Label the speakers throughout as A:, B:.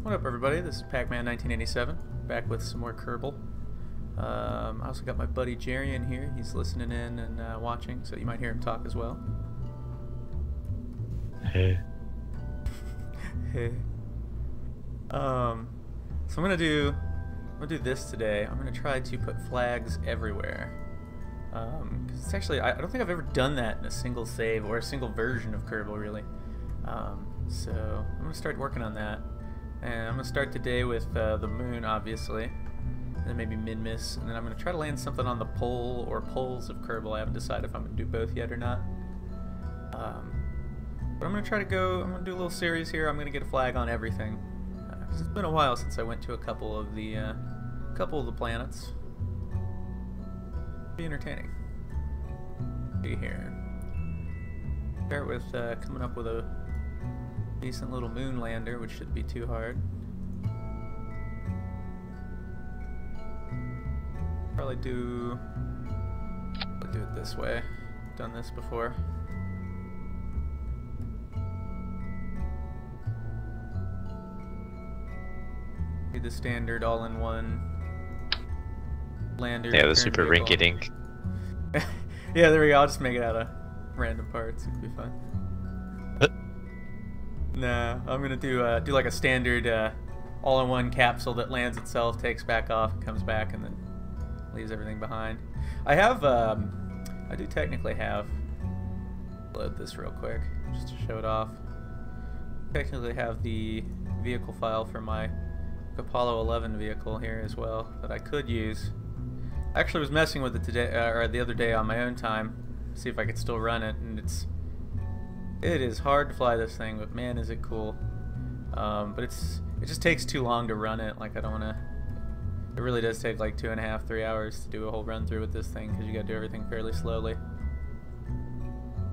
A: What up, everybody? This is Pac-Man 1987, back with some more Kerbal. I also got my buddy Jerry in here. He's listening in and watching, so you might hear him talk as well.
B: Hey.
A: Hey. So I'm gonna do this today. I'm gonna try to put flags everywhere. 'Cause it's actually, I don't think I've ever done that in a single save or a single version of Kerbal, really. So I'm gonna start working on that. And I'm going to start today with the moon, obviously, and then maybe Minmus, and then I'm going to try to land something on the pole or poles of Kerbal. I haven't decided if I'm going to do both yet or not. But I'm going to try to go, I'm going to do a little series here. I'm going to get a flag on everything. It's been a while since I went to a couple of the planets. Be entertaining. See here. Start with coming up with a decent little moon lander, which shouldn't be too hard. Probably do it this way. Done this before. Do the standard all-in-one lander.
B: Yeah, the super rinky-dink.
A: Yeah, there we go. I'll just make it out of random parts. It'll be fun. Nah, I'm gonna do like a standard all-in-one capsule that lands itself, takes back off, comes back, and then leaves everything behind. I have, I do technically have. Load this real quick just to show it off. Technically have the vehicle file for my Apollo 11 vehicle here as well that I could use. I actually was messing with it today or the other day on my own time, see if I could still run it, and it is hard to fly this thing, but man, is it cool. But it just takes too long to run it. Like, I don't want to... It really does take like 2.5, 3 hours to do a whole run through with this thing, because you got to do everything fairly slowly.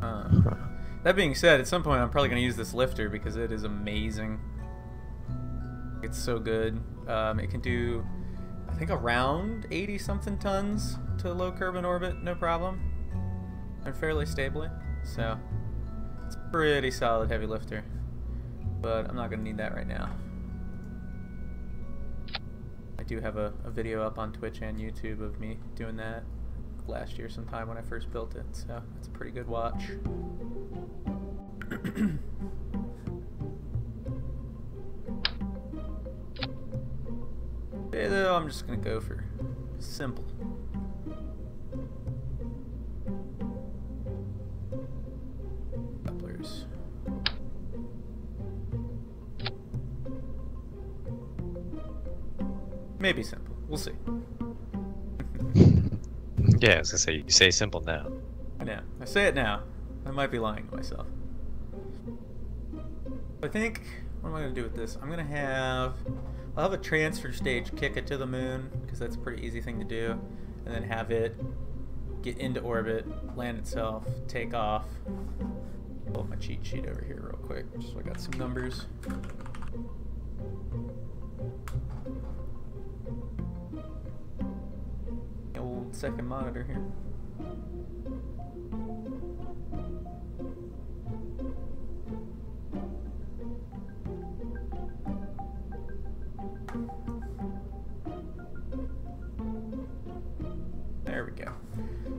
A: That being said, at some point I'm probably going to use this lifter, because it is amazing. It's so good. It can do, I think, around 80-something tons to low Kerbin orbit, no problem. And fairly stably. So... it's a pretty solid heavy lifter, but I'm not going to need that right now. I do have a video up on Twitch and YouTube of me doing that last year sometime when I first built it, so it's a pretty good watch. Today, though, I'm just going to go for simple. Maybe simple. We'll see.
B: Yeah, I was gonna say, you say simple now.
A: I know. I say it now. I might be lying to myself. I think, what am I going to do with this? I'll have a transfer stage kick it to the moon, because that's a pretty easy thing to do, and then have it get into orbit, land itself, take off. Pull up my cheat sheet over here real quick, just so I got some numbers. Old second monitor here. There we go.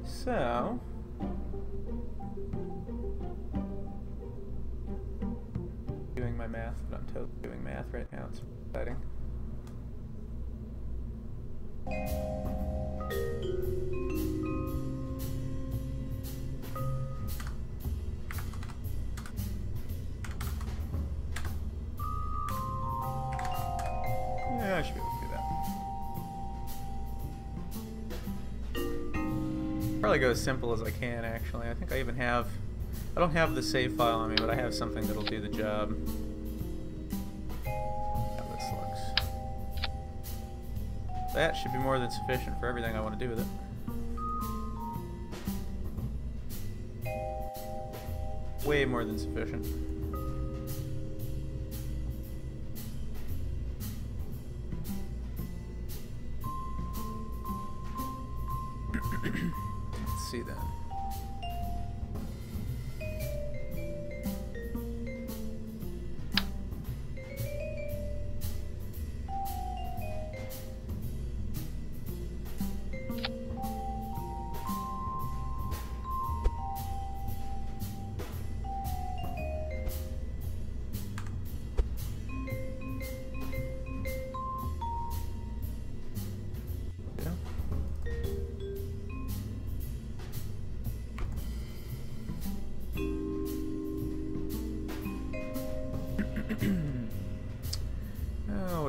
A: So, doing my math, but I'm totally doing math right now. It's exciting. Yeah, I should be able to do that. Probably go as simple as I can, actually. I think I even have... I don't have the save file on me, but I have something that'll do the job. How this looks. That should be more than sufficient for everything I want to do with it. Way more than sufficient. Let's see then.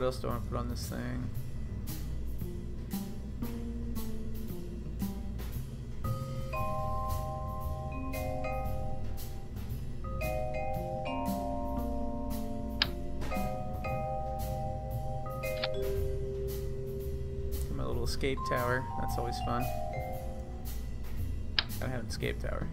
A: what else do I want to put on this thing? My little escape tower. That's always fun. Gotta have an escape tower.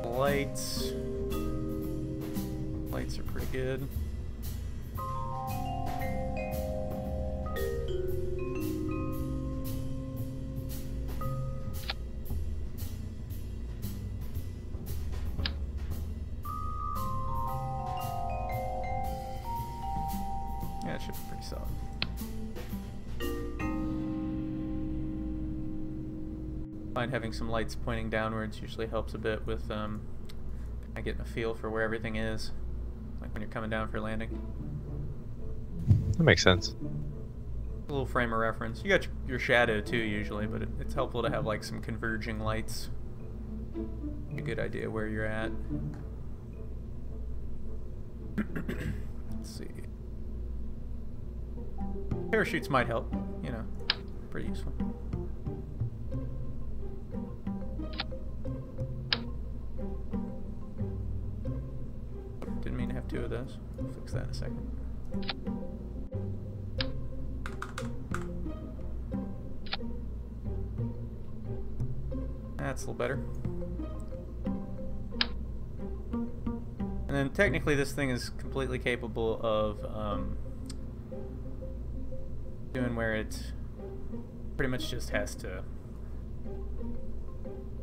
A: Lights. Lights are pretty good. Yeah, it should be pretty solid. I find having some lights pointing downwards usually helps a bit with I getting a feel for where everything is, like when you're coming down for landing.
B: That makes sense.
A: A little frame of reference. You got your shadow too usually, but it's helpful to have like some converging lights. A good idea where you're at. Let's see. Parachutes might help, you know, pretty useful. Didn't mean to have two of those. I'll fix that in a second. That's a little better. And then technically this thing is completely capable of doing where it pretty much just has to...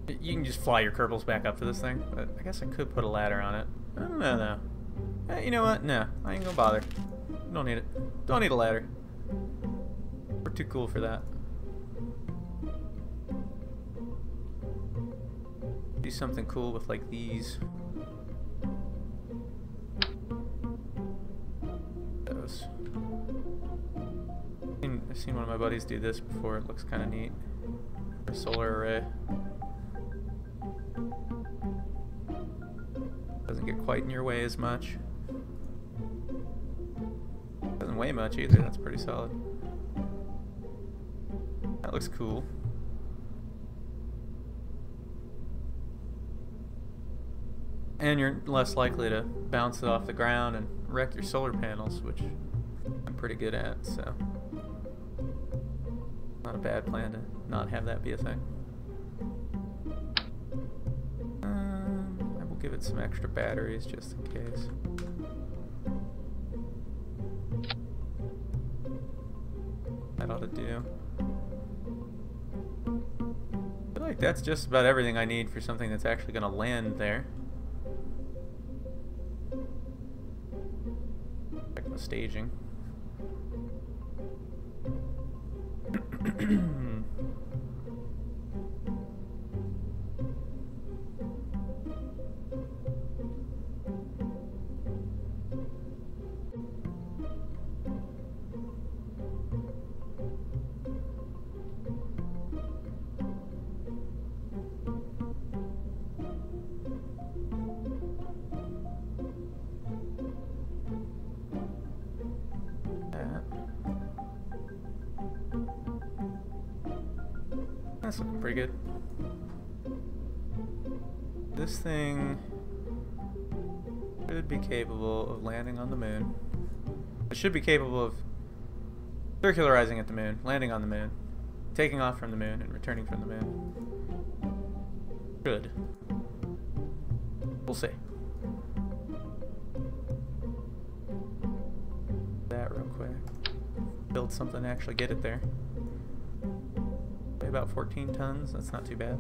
A: You can just fly your Kerbals back up to this thing, but I guess I could put a ladder on it. I don't know though. You know what? No, I ain't gonna bother. Don't need it. Don't need a ladder. We're too cool for that. Do something cool with like these. Those. I've seen one of my buddies do this before. It looks kind of neat. A solar array. Doesn't get quite in your way as much. Doesn't weigh much either. That's pretty solid. That looks cool. And you're less likely to bounce it off the ground and wreck your solar panels, which I'm pretty good at, so not a bad plan to not have that be a thing. I will give it some extra batteries just in case. That ought to do. I feel like that's just about everything I need for something that's actually going to land there. Check the staging. That's looking pretty good. This thing should be capable of landing on the moon. It should be capable of circularizing at the moon, landing on the moon, taking off from the moon, and returning from the moon. Good. We'll see. That real quick. Build something to actually get it there. Weigh about 14 tons. That's not too bad.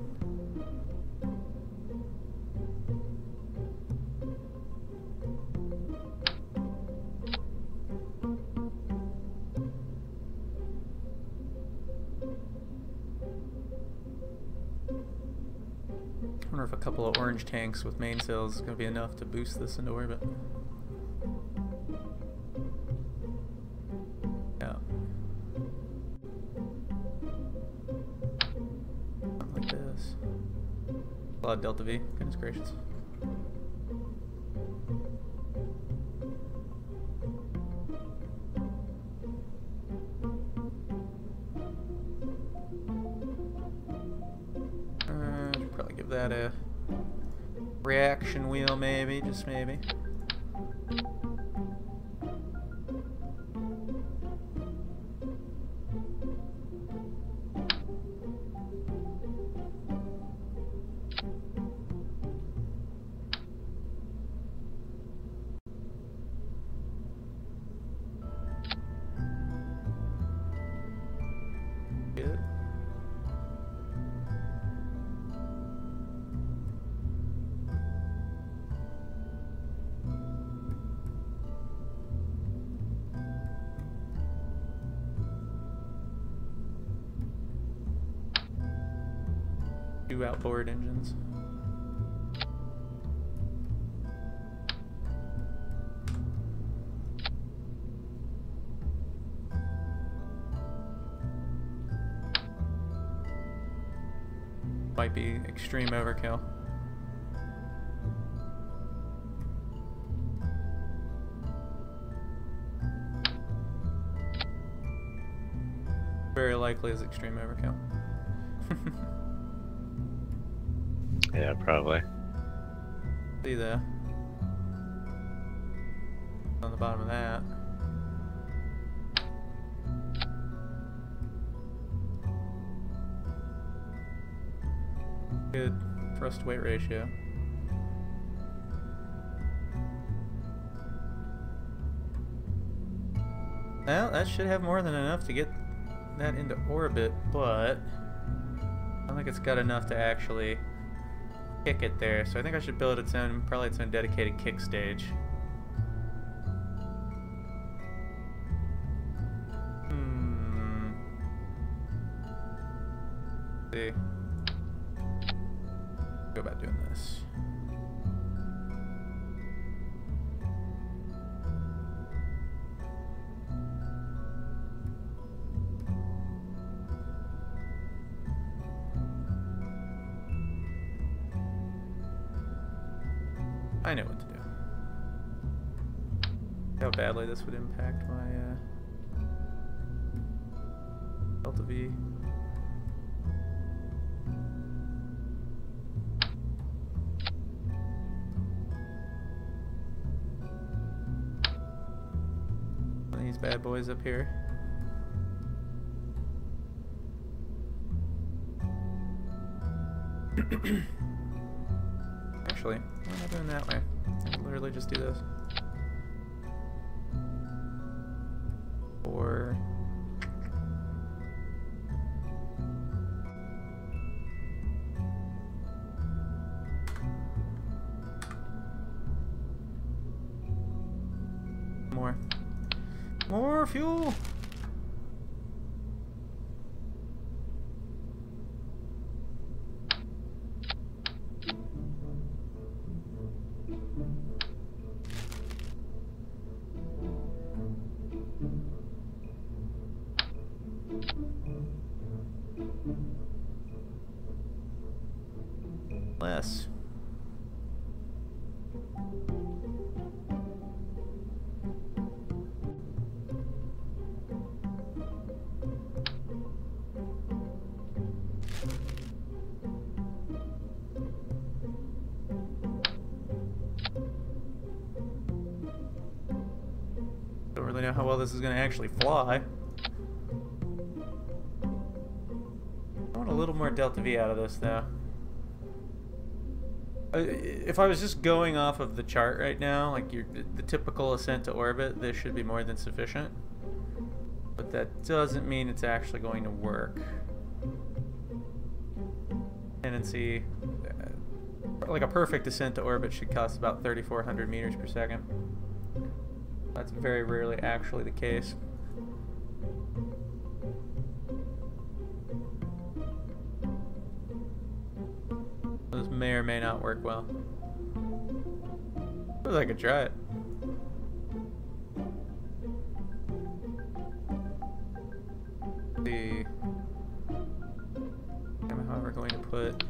A: I wonder if a couple of orange tanks with mainsails is going to be enough to boost this into orbit. lot of delta V. Goodness gracious. Should probably give that a reaction wheel, maybe, just maybe. Good. Two outboard engines. Might be extreme overkill. Very likely is extreme overkill.
B: Yeah, probably.
A: See the on the bottom of that. Good thrust weight ratio. Well, that should have more than enough to get that into orbit, but I don't think it's got enough to actually kick it there. So I think I should build its own, probably its own dedicated kick stage. See. Go about doing this. I know what to do. How badly this would impact my delta V. These bad boys up here. Actually, why am I doing that way? I can literally just do this. Or more fuel. Less. Don't really know how well this is going to actually fly. I want a little more delta V out of this, though. If I was just going off of the chart right now, like the typical ascent to orbit, this should be more than sufficient. But that doesn't mean it's actually going to work. Tendency, like a perfect ascent to orbit should cost about 3,400 meters per second. That's very rarely actually the case. Those may or may not work well. Suppose I could try it. I'm however going to put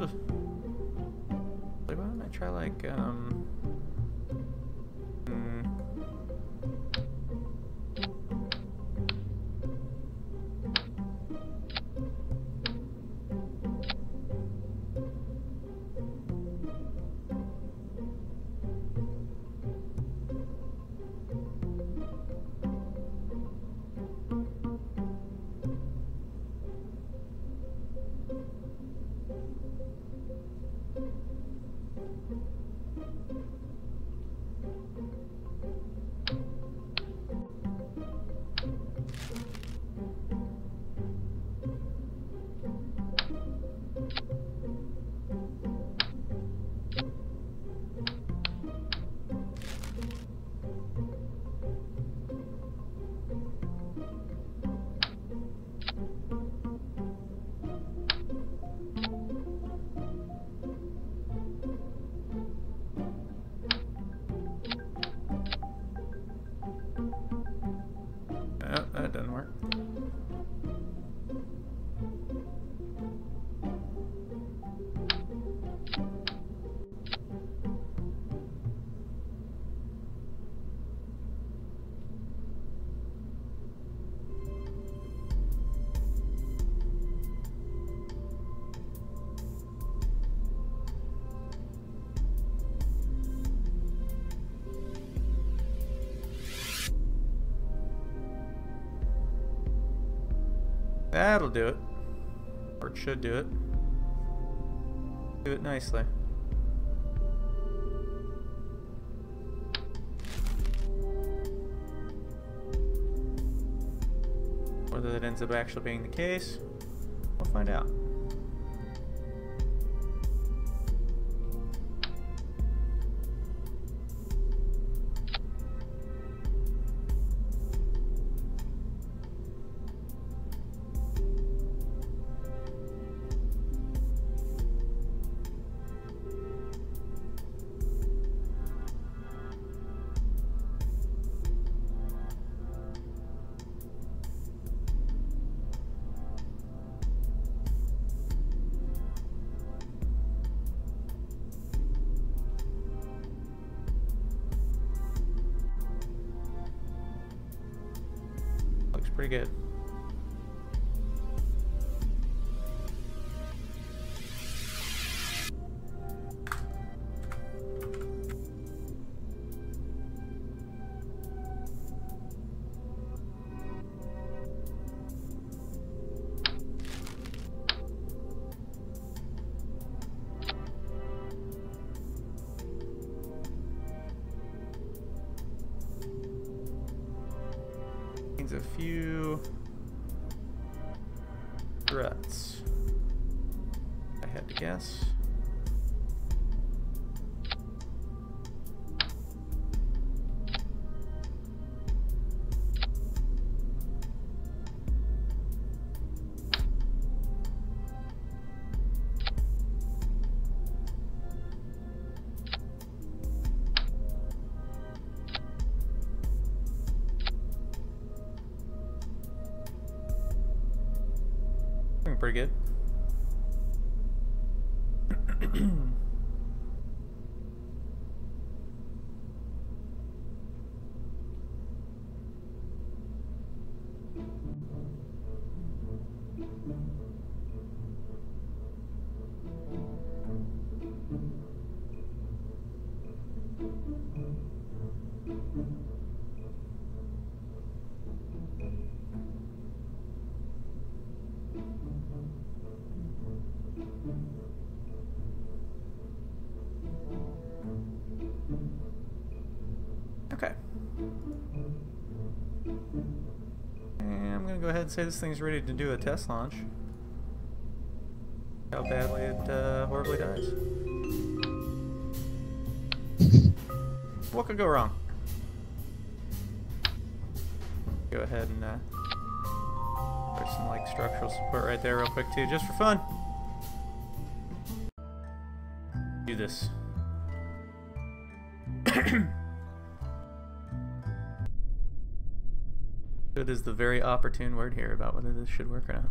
A: build. Why don't I try like oh, that doesn't work. That'll do it. Or it should do it. Do it nicely. Whether that ends up actually being the case, we'll find out. Looks pretty good. A few threats, I had to guess. Pretty good. Okay. And I'm gonna go ahead and say this thing's ready to do a test launch. How badly it horribly dies. What could go wrong? Go ahead and put some like structural support right there real quick too, just for fun. Do this. Good is the very opportune word here about whether this should work or not.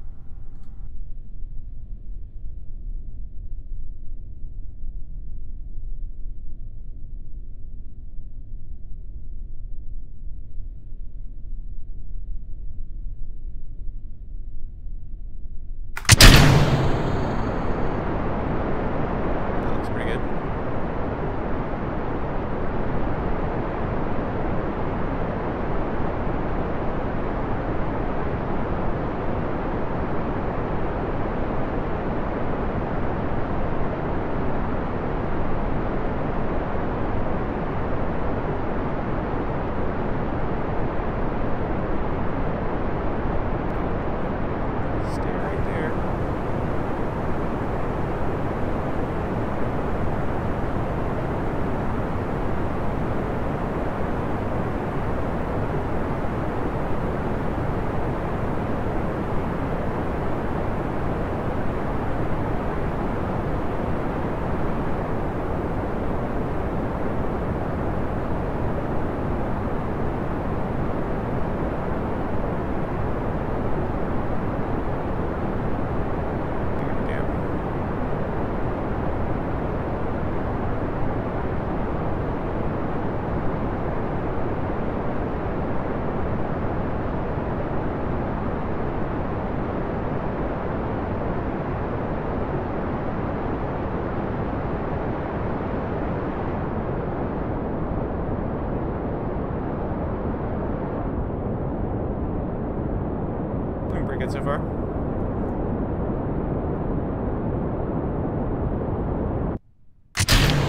A: good so far.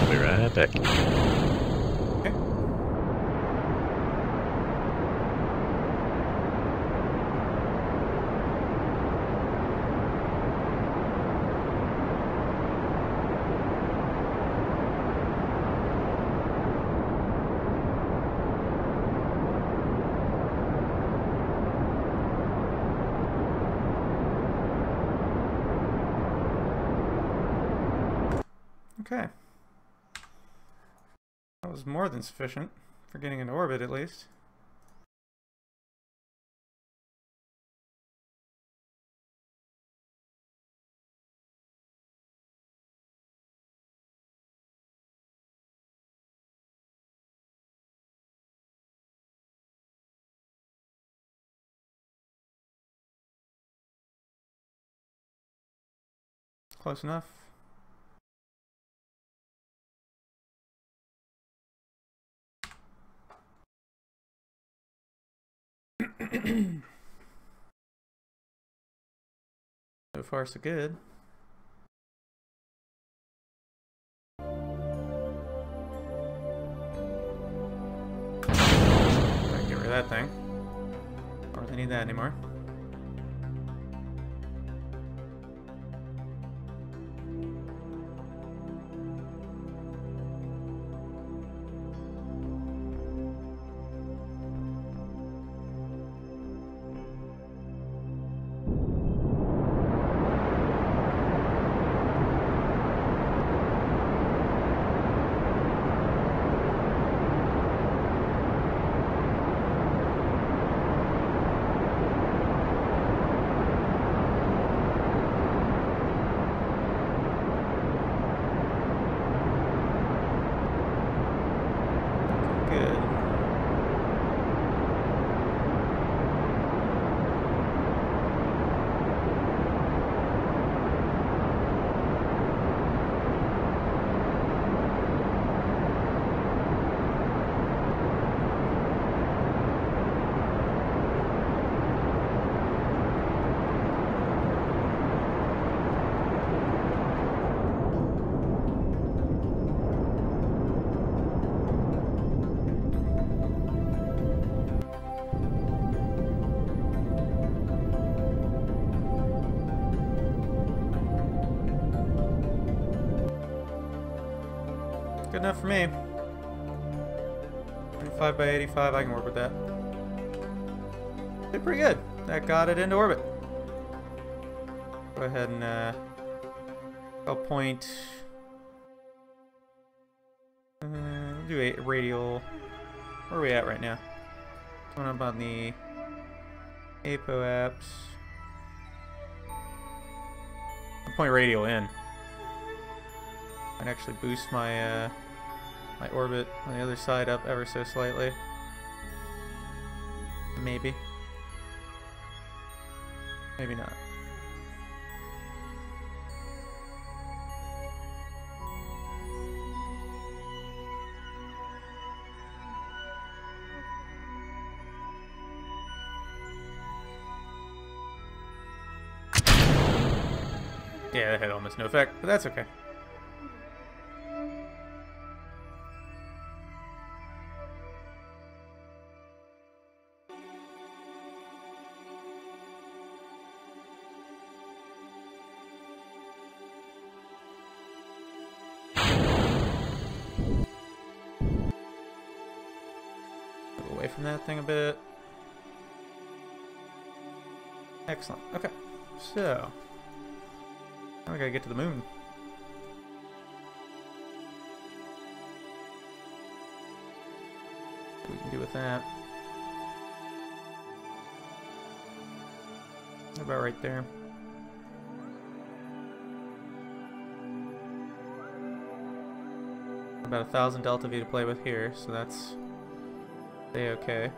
B: I'll be right back.
A: Okay. Okay. That was more than sufficient for getting into orbit, at least. Close enough. So far, so good. Gotta get rid of that thing. Don't really need that anymore. Good. Good enough for me. 25 by 85, I can work with that. Did pretty good. That got it into orbit. Go ahead and I'll point. We'll do a radial. Where are we at right now? Going up on the apoapse. I'll point radial in. Might actually boost my my orbit on the other side up ever so slightly. Maybe. Maybe not. Yeah, that had almost no effect, but that's okay. Away from that thing a bit. Excellent. Okay. So, now we gotta get to the moon. What we can do with that. About right there. About 1,000 delta V to play with here, so that's okay.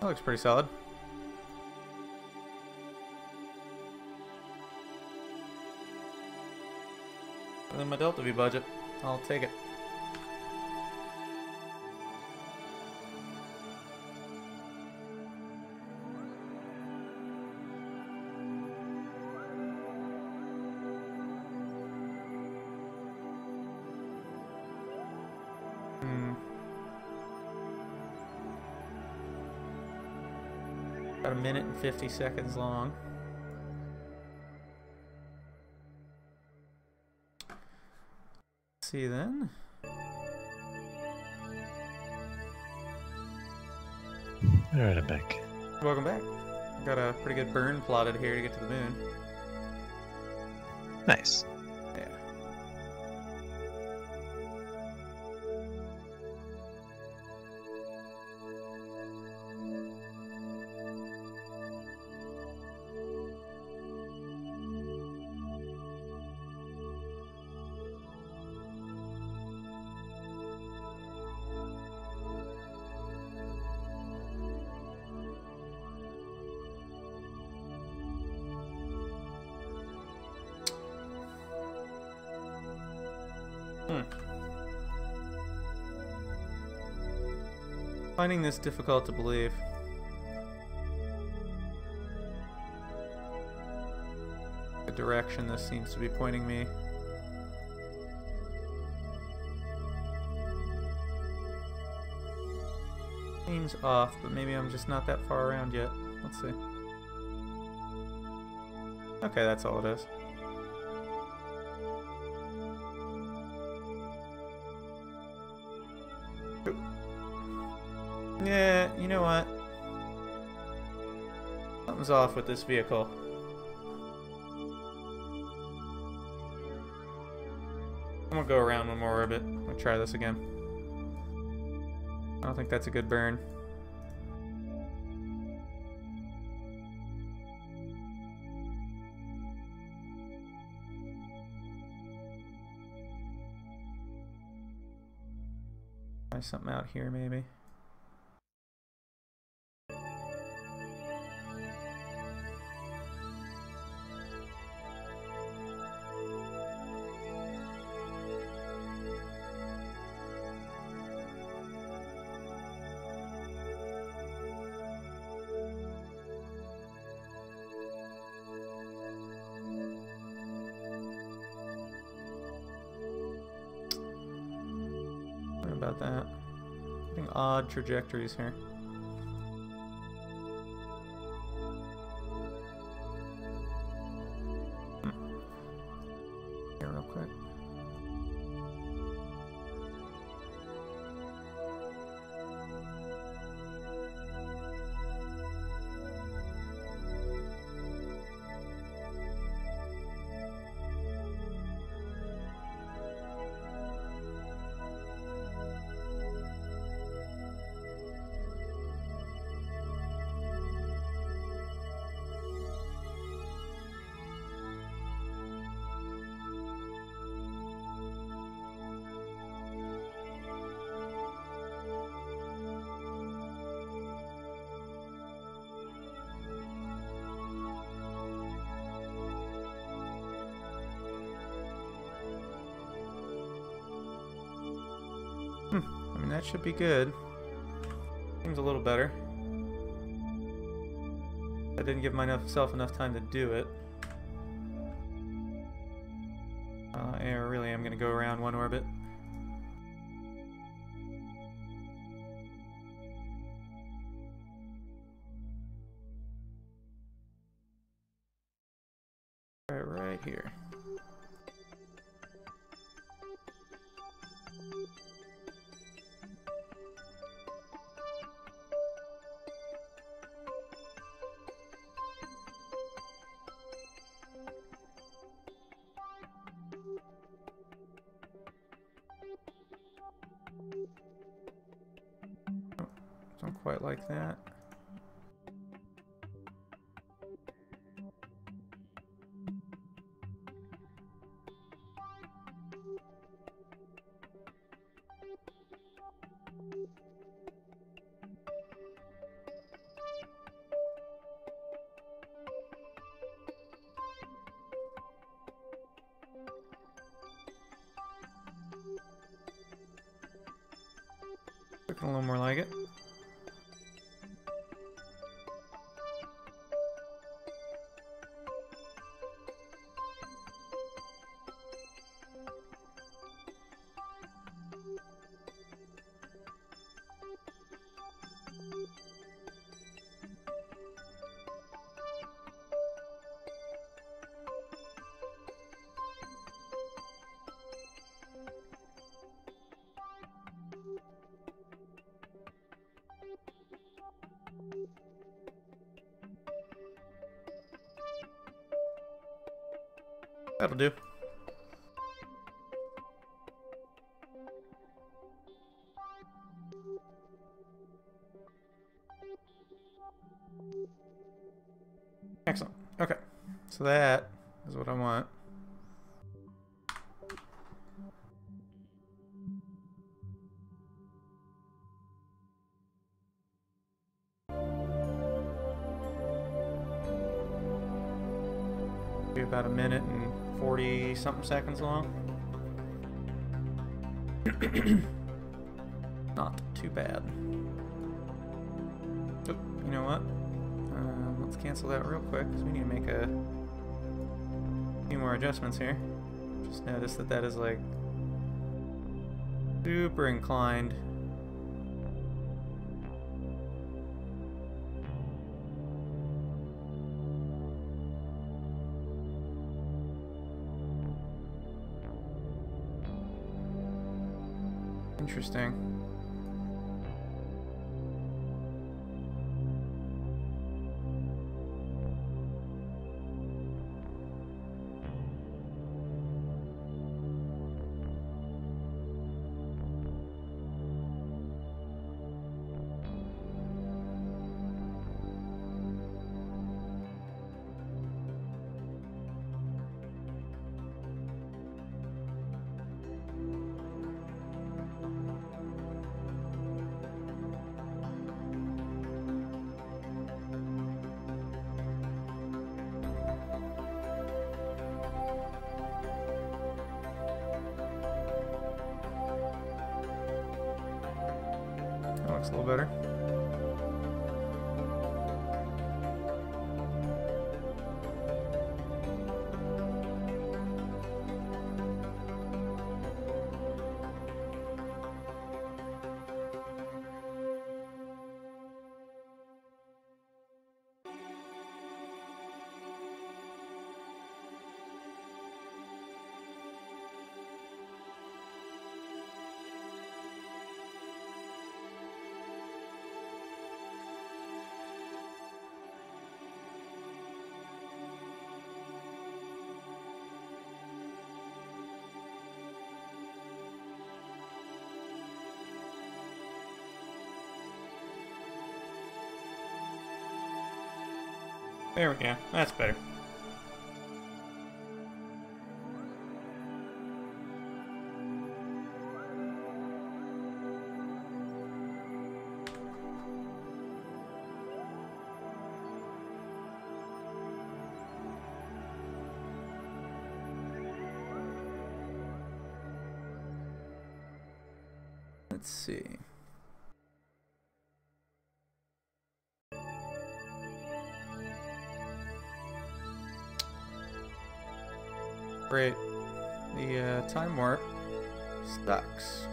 A: That looks pretty solid. Better than my Delta V budget. I'll take it. About 1 minute and 50 seconds long. Let's see then.
B: Alright, I'm back.
A: Welcome back. Got a pretty good burn plotted here to get to the moon.
B: Nice.
A: Yeah. Finding this difficult to believe. The direction this seems to be pointing me. Seems off, but maybe I'm just not that far around yet. Let's see. Okay, that's all it is. Yeah, you know what? Something's off with this vehicle. I'm gonna go around one more orbit. I'm gonna try this again. I don't think that's a good burn. Try something out here, maybe. About that. Getting odd trajectories here. Here real quick. I mean, that should be good. Seems a little better. I didn't give myself enough time to do it. I really am going to go around one orbit. Right here. Don't quite like that. Looking a little more like it. That'll do. Excellent. Okay. So that is what I want. Be about a minute and 40 something seconds long. Not too bad. Oh, you know what? Let's cancel that real quick because we need to make a few more adjustments here. Just noticed that that is like super inclined. Interesting. That looks a little better. There we go. That's better. Let's see. Great. The time warp sucks.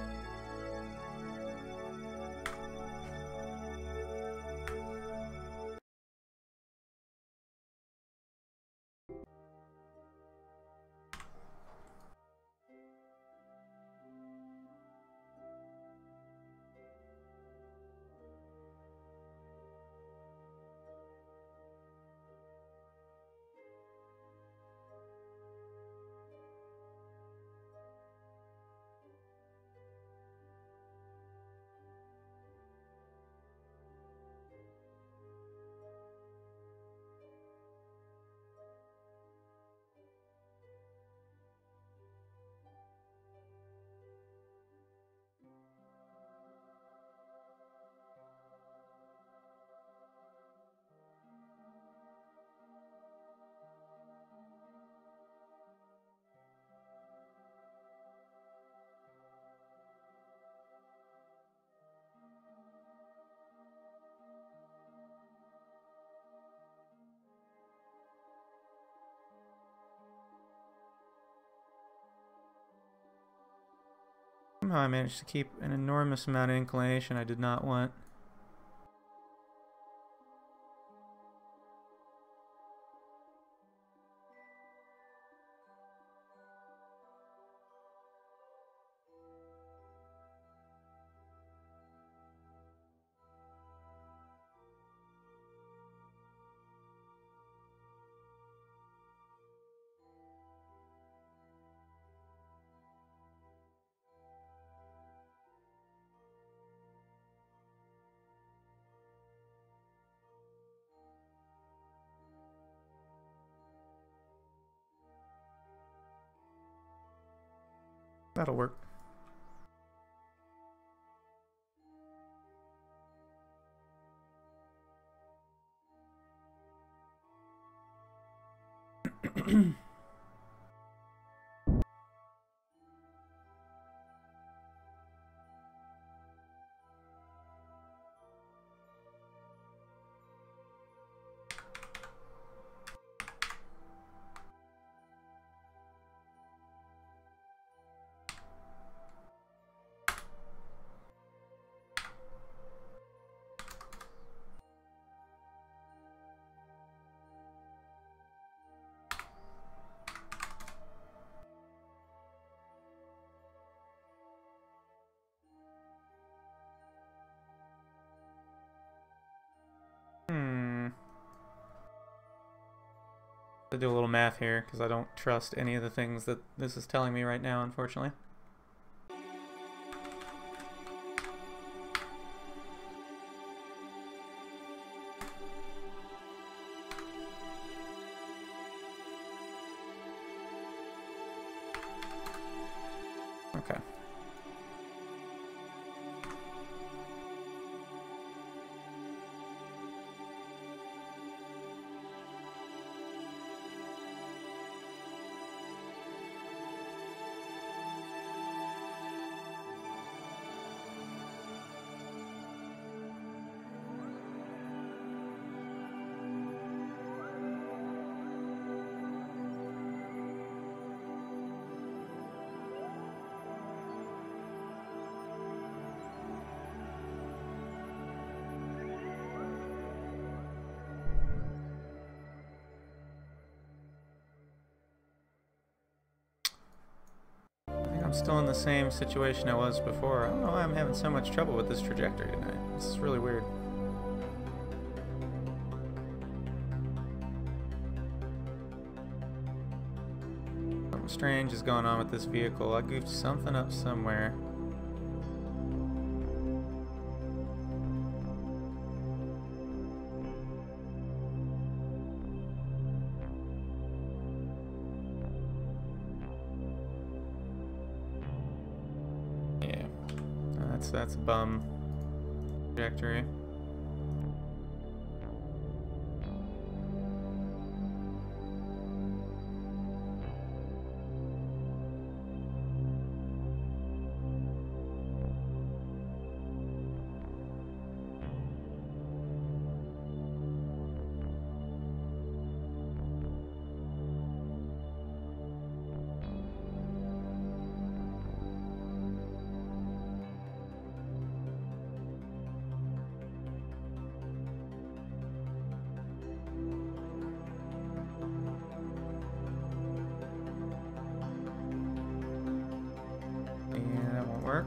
A: Somehow I managed to keep an enormous amount of inclination I did not want. That'll work. To do a little math here because I don't trust any of the things that this is telling me right now, unfortunately. Okay. I'm still in the same situation I was before. I don't know why I'm having so much trouble with this trajectory tonight. This is really weird. Something strange is going on with this vehicle. I goofed something up somewhere. That's a bum trajectory. Work.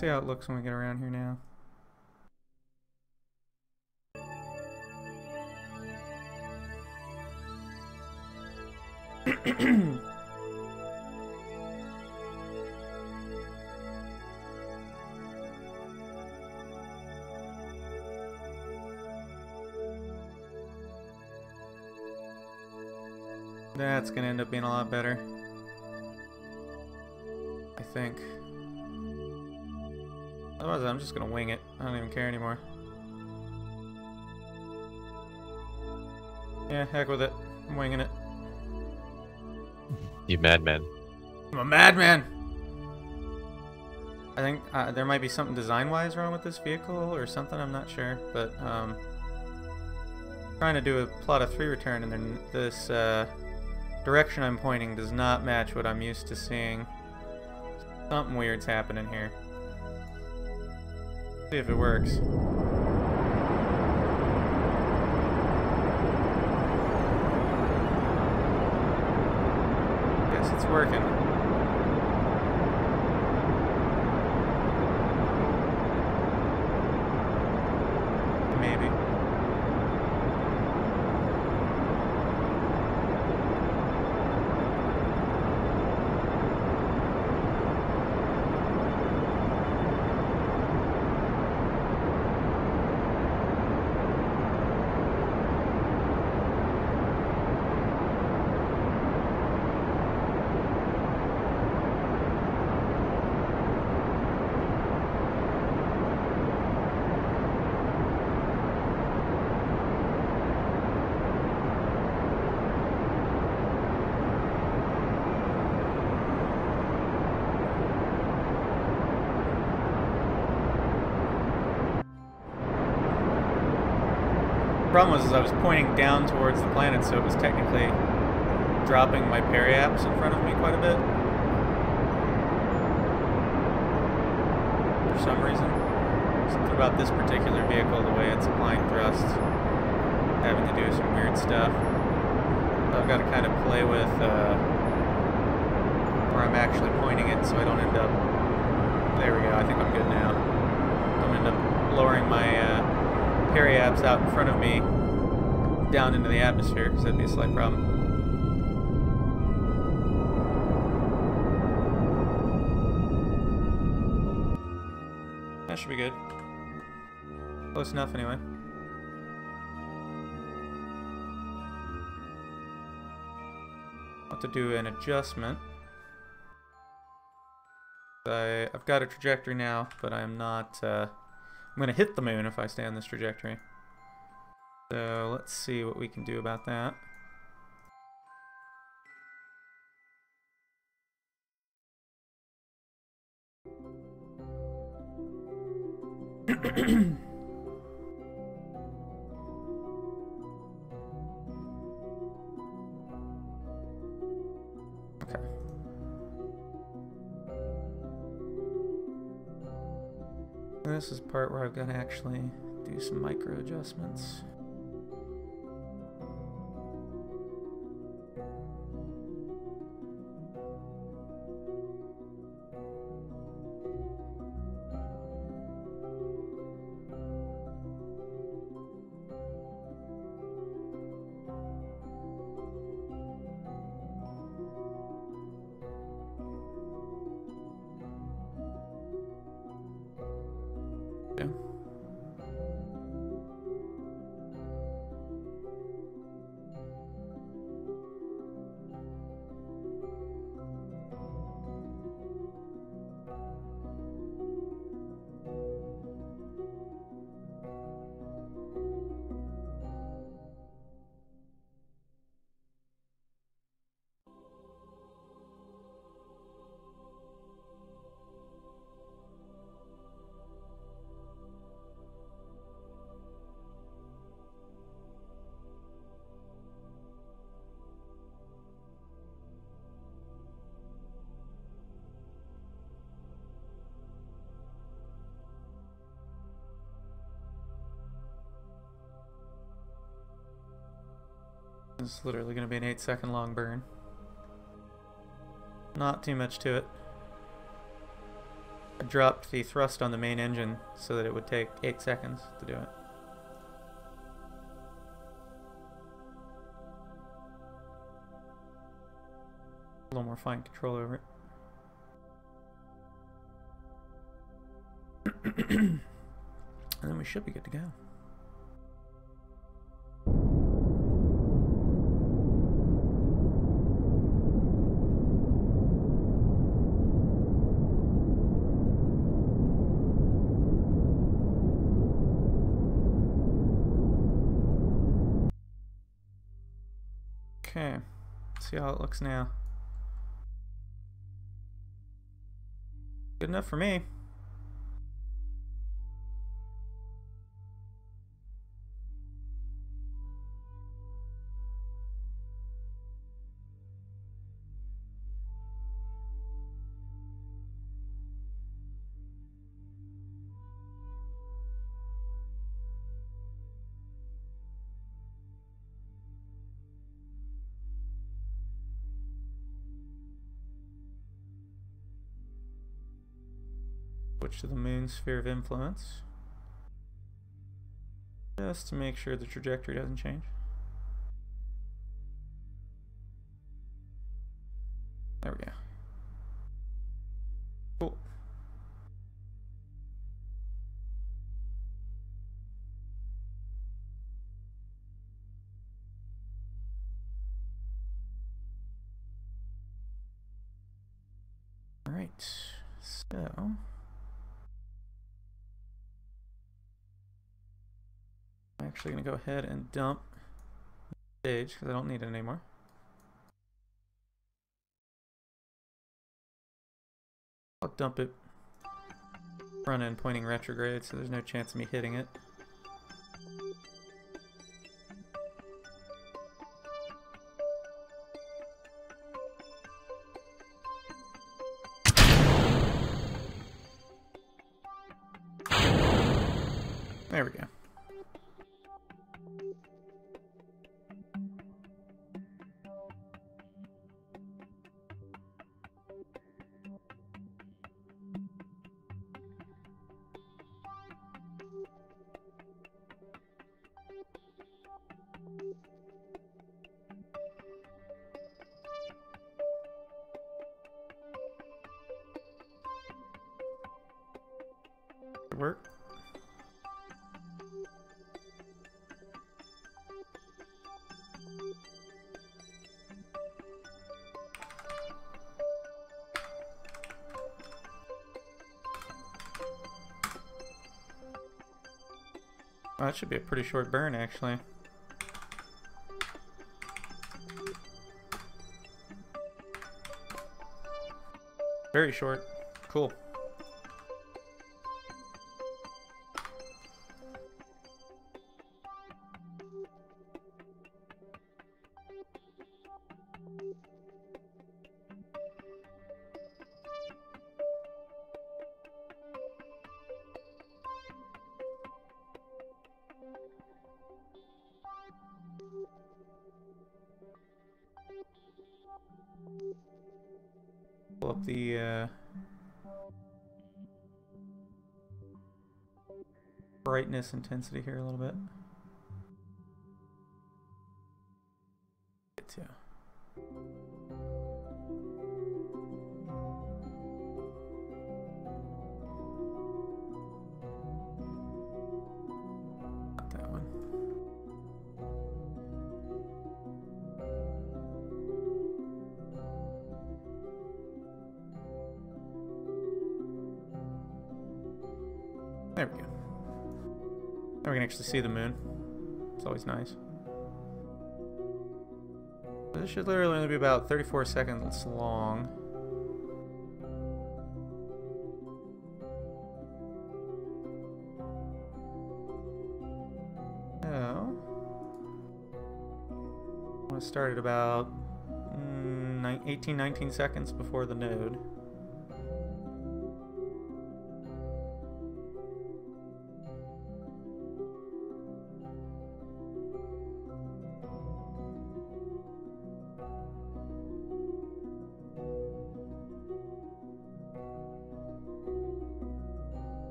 A: See how it looks when we get around here now. That's gonna end up being a lot better, I think. Otherwise, I'm just gonna wing it. I don't even care anymore. Yeah, heck with it. I'm winging it.
B: You madman.
A: I'm a madman! I think there might be something design-wise wrong with this vehicle or something, I'm not sure. But, trying to do a plot of 3 return and then this, direction I'm pointing does not match what I'm used to seeing. Something weird's happening here. See if it works. Yes, it's working. Maybe. The problem was I was pointing down towards the planet, so it was technically dropping my periaps in front of me quite a bit. For some reason. Something about this particular vehicle, the way it's applying thrust, having to do some weird stuff. So I've got to kind of play with where I'm actually pointing it so I don't end up... There we go, I think I'm good now. Don't end up lowering my periaps out in front of me down into the atmosphere, because that'd be a slight problem. That should be good. Close enough anyway. I'll have to do an adjustment. I've got a trajectory now, but I'm not... I'm going to hit the moon if I stay on this trajectory. So let's see what we can do about that. Okay. This is the part where I've got to actually do some micro adjustments. This is literally going to be an 8-second long burn. Not too much to it. I dropped the thrust on the main engine so that it would take 8 seconds to do it. A little more fine control over it. And then we should be good to go. Okay, see how it looks now. Good enough for me. Switch to the moon's sphere of influence, just to make sure the trajectory doesn't change. There we go. Cool. All right, so I'm actually going to go ahead and dump the stage because I don't need it anymore. I'll dump it front end pointing retrograde so there's no chance of me hitting it. There we go. Work. Oh, that should be a pretty short burn, actually. Very short. Cool. Pull up the brightness intensity here a little bit. Get to. Not that one. There we go. Now we can actually see the moon. It's always nice. This should literally only be about 34 seconds long. So, I'm going to start at about 19 seconds before the node.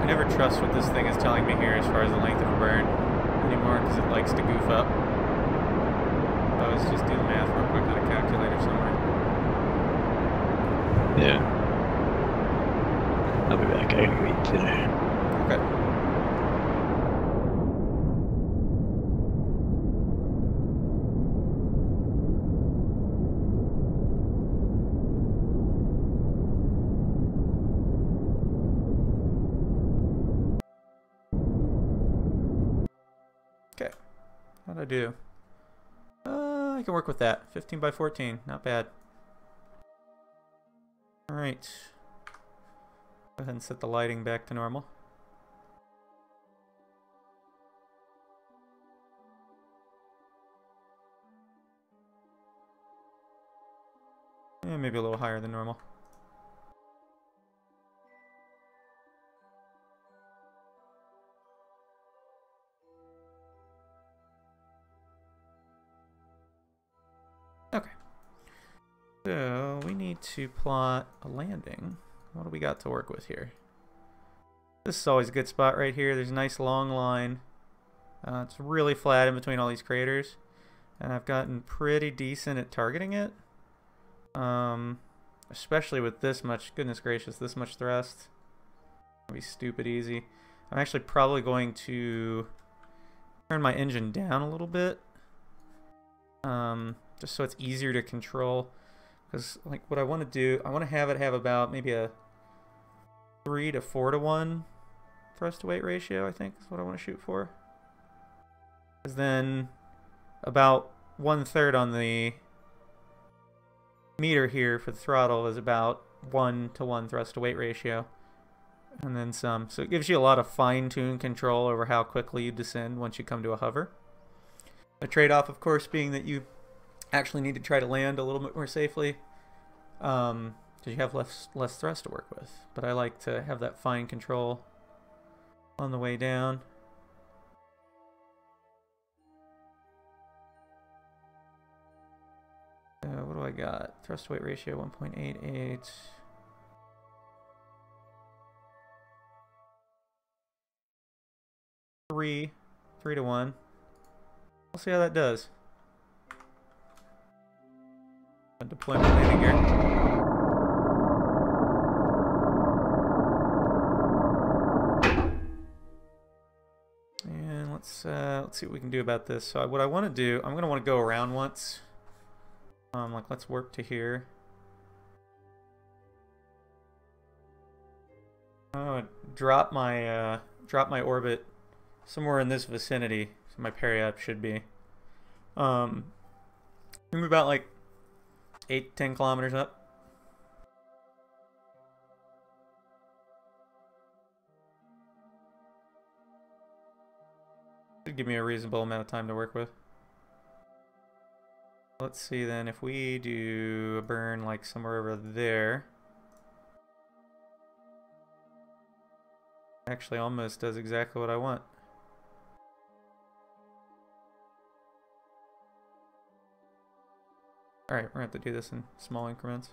A: I never trust what this thing is telling me here as far as the length of a burn anymore, because it likes to goof up. Let's just do the math real quick on a calculator somewhere.
B: Yeah. I'll be back. I gotta go eat dinner.
A: Okay. Okay. How'd I do? I can work with that. 15 by 14. Not bad. Alright. Go ahead and set the lighting back to normal. And maybe a little higher than normal. Okay. So we need to plot a landing. What do we got to work with here? This is always a good spot right here. There's a nice long line. It's really flat in between all these craters. And I've gotten pretty decent at targeting it. Especially with this much, goodness gracious, this much thrust. It'll be stupid easy. I'm actually probably going to turn my engine down a little bit. Just so it's easier to control. Because like what I want to do, I want to have it have about maybe a 3 to 4 to 1 thrust to weight ratio, I think is what I want to shoot for. Because then about 1/3 on the meter here for the throttle is about 1 to 1 thrust to weight ratio. And then some. So it gives you a lot of fine-tuned control over how quickly you descend once you come to a hover. The trade-off, of course, being that you actually need to try to land a little bit more safely. Because you have less thrust to work with. But I like to have that fine control on the way down. What do I got? Thrust to weight ratio 1.88. Three to 1. We'll see how that does. Deployment landing here. And let's see what we can do about this. So what I want to do, I'm going to want to go around once. Like let's warp to here. Oh, drop my orbit somewhere in this vicinity. So my periap should be. Move about like 8-10 kilometers up. Should give me a reasonable amount of time to work with. Let's see then if we do a burn like somewhere over there. Actually almost does exactly what I want. Alright, we're gonna have to do this in small increments.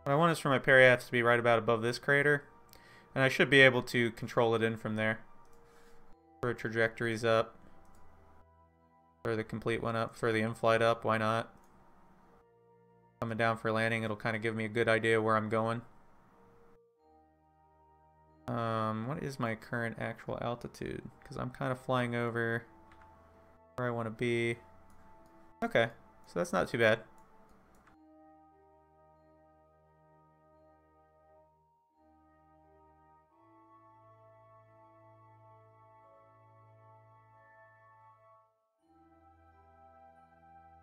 A: What I want is for my periaps to be right about above this crater, and I should be able to control it in from there. Throw trajectories up. Throw the complete one up, throw the in-flight up, why not? Coming down for landing, it'll kind of give me a good idea where I'm going. What is my current actual altitude? Because I'm kind of flying over where I want to be. Okay, so that's not too bad.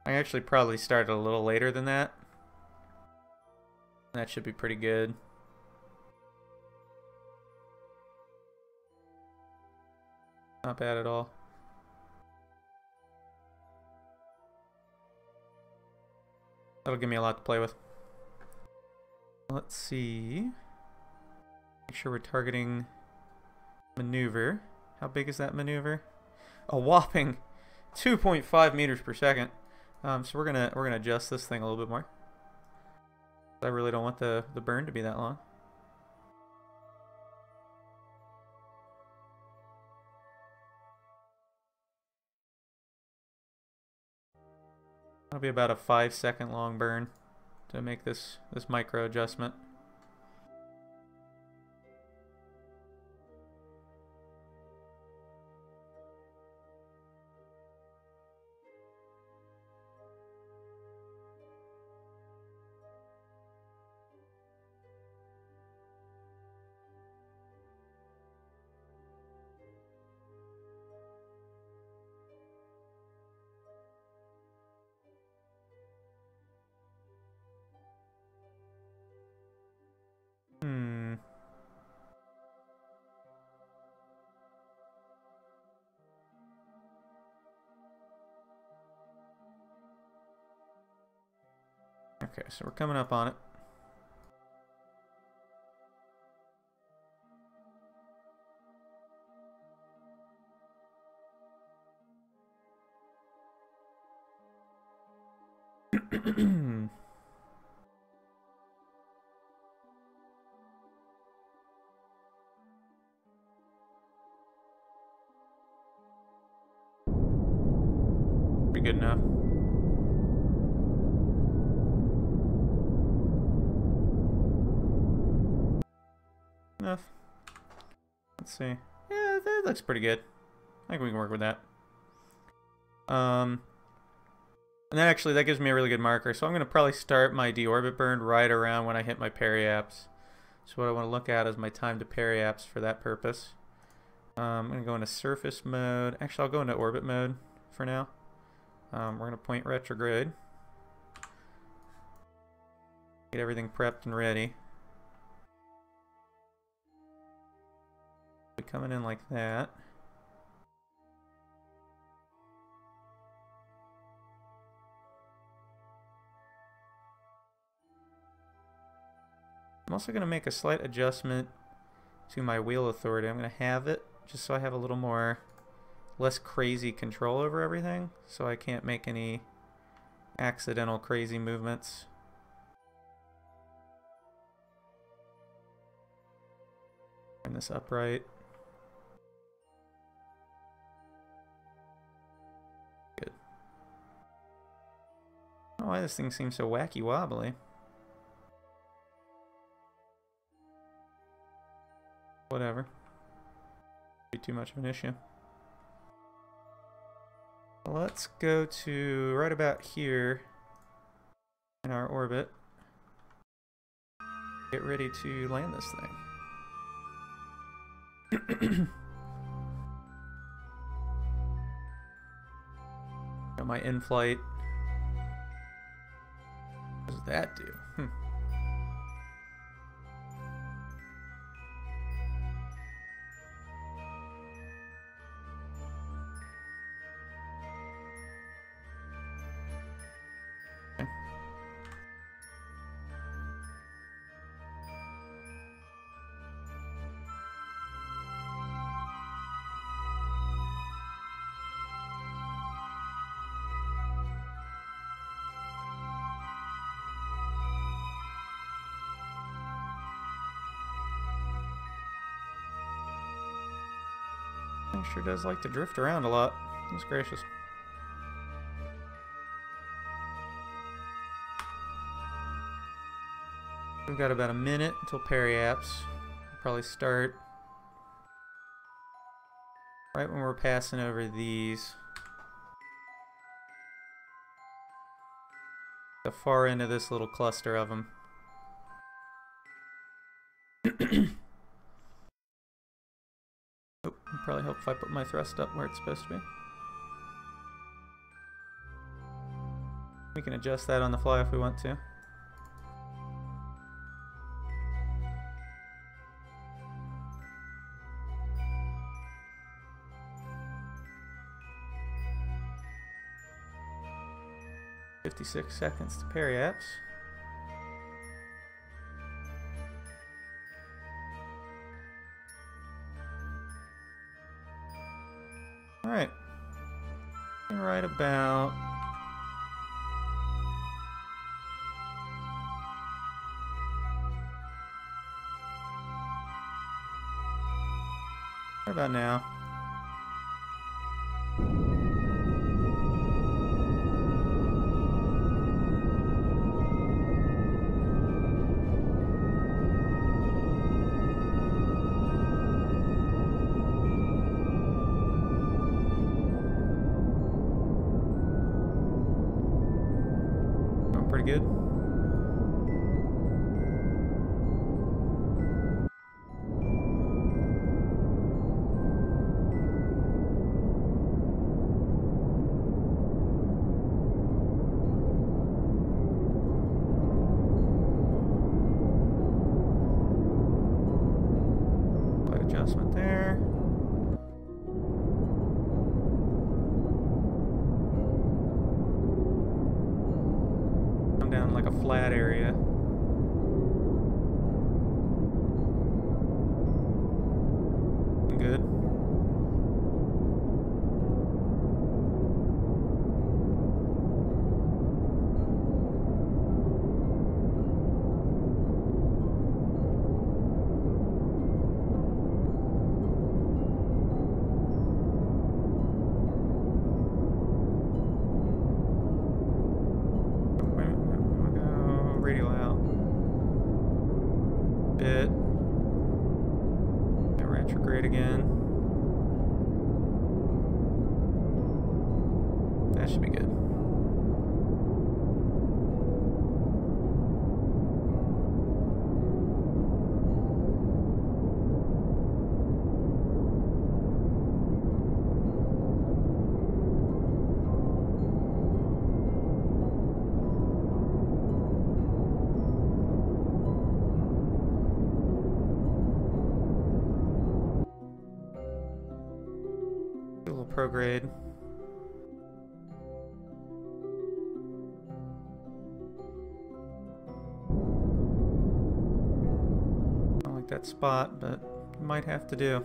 A: I actually probably started a little later than that. That should be pretty good. Not bad at all. That'll give me a lot to play with. Let's see. Make sure we're targeting maneuver. How big is that maneuver? A whopping 2.5 meters per second. So we're gonna adjust this thing a little bit more. I really don't want the burn to be that long. That'll be about a 5-second long burn to make this micro adjustment. Okay, so we're coming up on it. Pretty good enough. Enough. Let's see. Yeah, that looks pretty good. I think we can work with that. And then actually that gives me a really good marker. So I'm going to probably start my deorbit burn right around when I hit my periaps. So what I want to look at is my time to periaps for that purpose. I'm going to go into surface mode. Actually, I'll go into orbit mode for now. We're going to point retrograde. Get everything prepped and ready. Be coming in like that. I'm also going to make a slight adjustment to my wheel authority. I'm going to have it just so I have a little more, less crazy control over everything, so I can't make any accidental crazy movements. Turn this upright. Good. I don't know why this thing seems so wacky wobbly. Whatever. Be too much of an issue. Let's go to right about here in our orbit. Get ready to land this thing. Got my in-flight. What does that do? Sure does like to drift around a lot. Goodness gracious. We've got about a minute until periaps. We'll probably start right when we're passing over these. The far end of this little cluster of them. Probably help if I put my thrust up where it's supposed to be. We can adjust that on the fly if we want to. $56 seconds to periaps. Alright. Right about... Right about now. Pretty good. Slight adjustment there. Down like a flat area. Good. Radial out. Bit. Got retrograde again. That should be good. Prograde. I don't like that spot, but might have to do.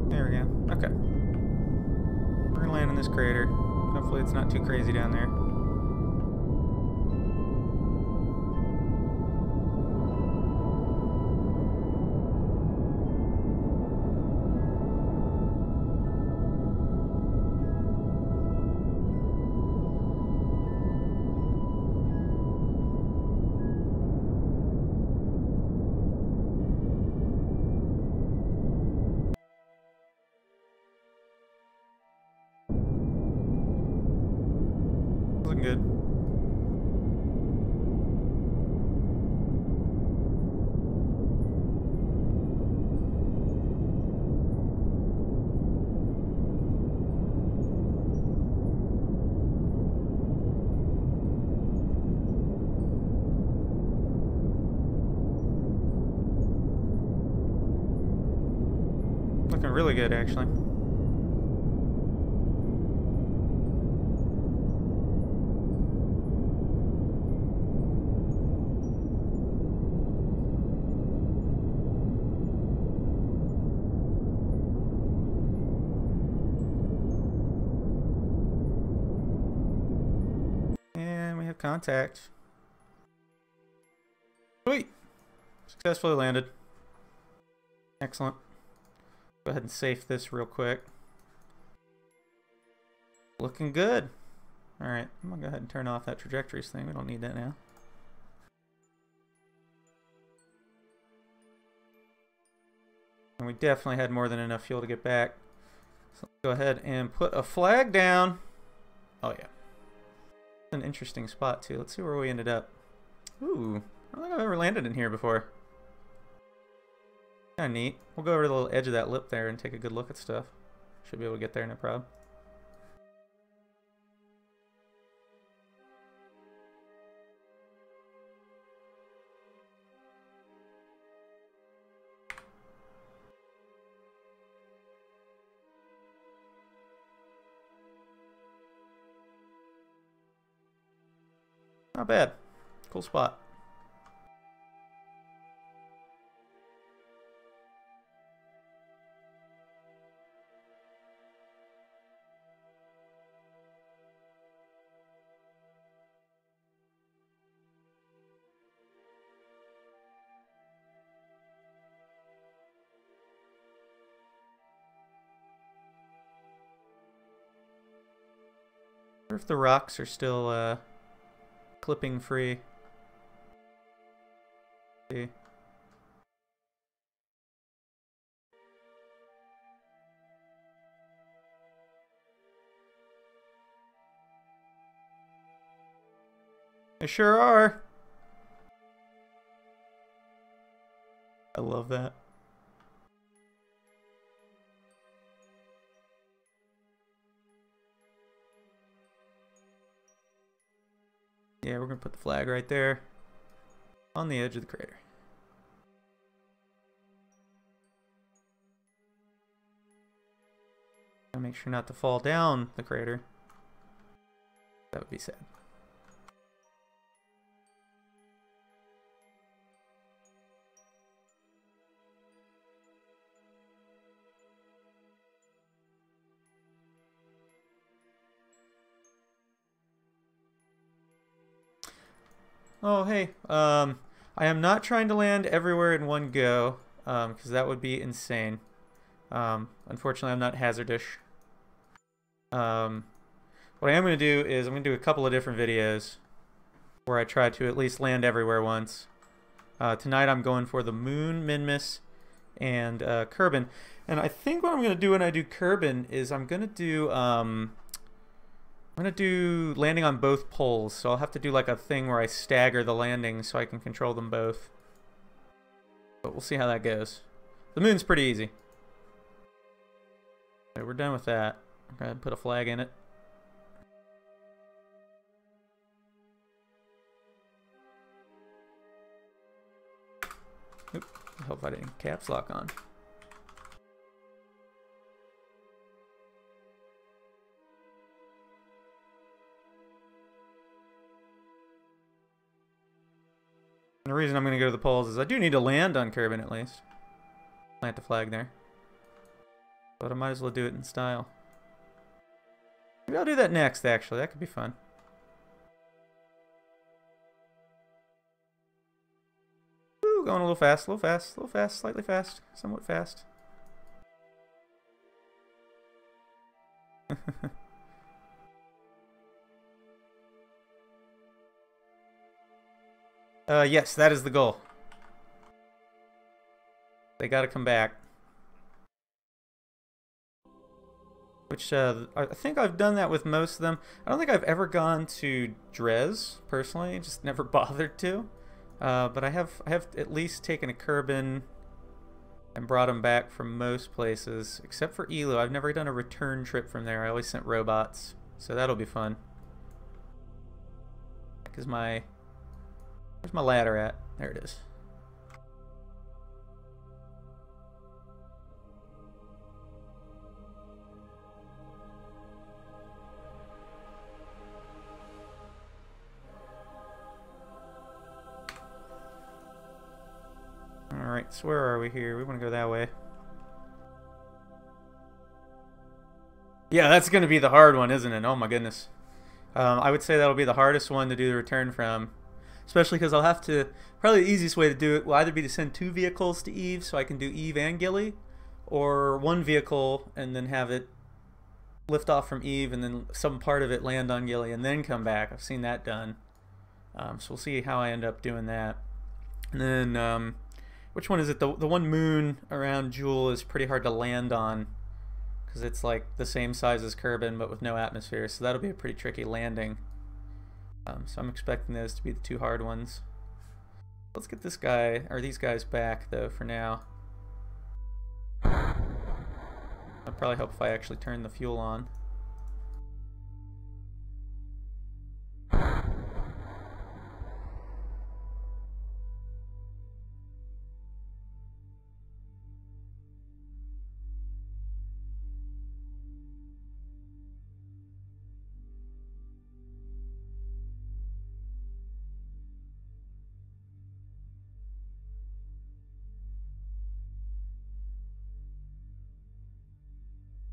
A: There we go. Okay. We're gonna land in this crater. Hopefully it's not too crazy down there. Looking good. Looking really good, actually. Contact. Sweet. Successfully landed. Excellent. Go ahead and save this real quick. Looking good. Alright, I'm gonna go ahead and turn off that trajectories thing. We don't need that now. And we definitely had more than enough fuel to get back. So let's go ahead and put a flag down. Oh yeah. An interesting spot too. Let's see where we ended up. Ooh, I don't think I've ever landed in here before. Kinda neat. We'll go over to the little edge of that lip there and take a good look at stuff. Should be able to get there, no problem. Not bad. Cool spot. I wonder if the rocks are still clipping free. See. They sure are. I love that. Yeah, we're gonna put the flag right there on the edge of the crater. Gotta make sure not to fall down the crater. That would be sad. Oh, hey, I am not trying to land everywhere in one go, because that would be insane. Unfortunately, I'm not hazardish. What I am going to do is I'm going to do a couple of different videos where I try to at least land everywhere once. Tonight I'm going for the Moon, Minmus, and Kerbin. And I think what I'm going to do when I do Kerbin is I'm going to do landing on both poles, so I'll have to do like a thing where I stagger the landings so I can control them both. But we'll see how that goes. The moon's pretty easy. Okay, we're done with that. I'm going to put a flag in it. Oop, I hope I didn't caps lock on. And the reason I'm going to go to the poles is I do need to land on Kerbin at least. Plant the flag there. But I might as well do it in style. Maybe I'll do that next, actually. That could be fun. Ooh, going a little fast, slightly fast, somewhat fast. Yes, that is the goal. They gotta come back. Which, I think I've done that with most of them. I don't think I've ever gone to Dres, personally. Just never bothered to. But I have at least taken a Kerbin and brought them back from most places. Except for Elu. I've never done a return trip from there. I always sent robots. So that'll be fun. Because where's my ladder at? There it is. Alright, so where are we here? We want to go that way. Yeah, that's going to be the hard one, isn't it? Oh my goodness. I would say that'll be the hardest one to do the return from. Especially because I'll have to, probably the easiest way to do it will either be to send 2 vehicles to Eve so I can do Eve and Gilly, or 1 vehicle and then have it lift off from Eve and then some part of it land on Gilly and then come back. I've seen that done. So we'll see how I end up doing that. And then, which one is it? The one moon around Jewel is pretty hard to land on because it's like the same size as Kerbin but with no atmosphere. So that'll be a pretty tricky landing. So I'm expecting those to be the two hard ones. Let's get this guy, or these guys back though for now. I'll probably help if I actually turn the fuel on.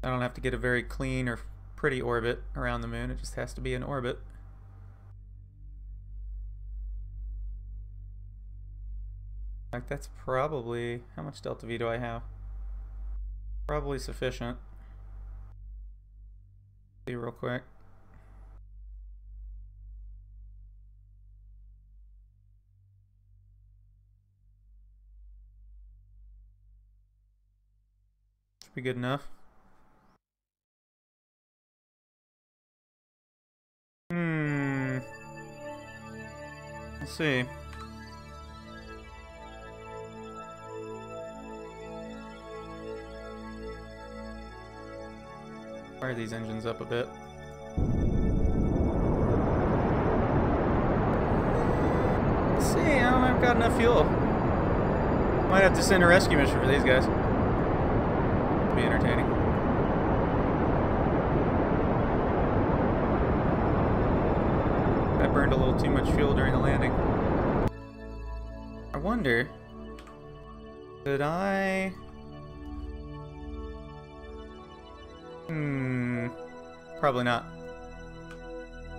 A: I don't have to get a very clean or pretty orbit around the moon, it just has to be an orbit. Like that's probably, how much delta V do I have? Probably sufficient. See real quick. Should be good enough. Let's see. Fire these engines up a bit. Let's see, I don't know if I've got enough fuel. Might have to send a rescue mission for these guys. It'll be entertaining. I burned a little too much fuel during the landing. I wonder, could I... Probably not.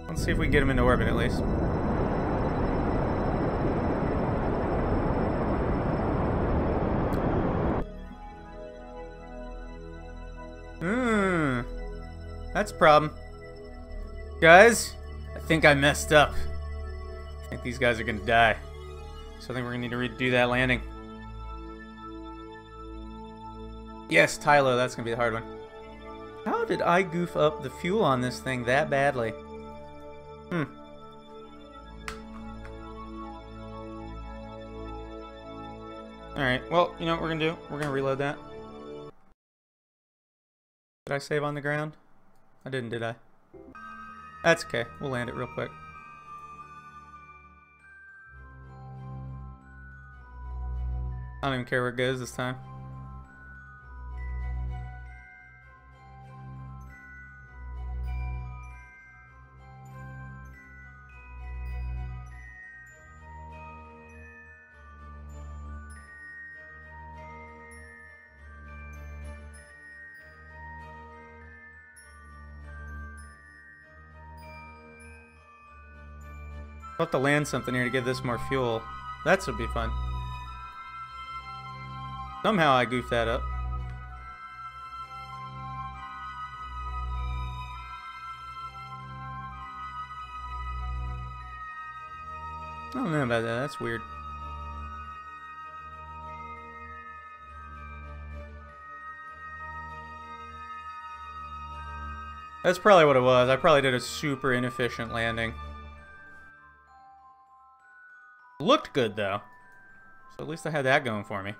A: Let's see if we can get him into orbit at least. That's a problem. Guys, I think I messed up. I think these guys are gonna die. So I think we're gonna need to redo that landing. Yes, Tylo, that's gonna be the hard one. How did I goof up the fuel on this thing that badly? Alright, well, you know what we're gonna do? We're gonna reload that. Did I save on the ground? I didn't, did I? That's okay. We'll land it real quick. I don't even care where it goes this time. I'll have to land something here to give this more fuel. That would be fun. Somehow I goofed that up. I don't know about that. That's weird. That's probably what it was. I probably did a super inefficient landing. Looked good though, so at least I had that going for me.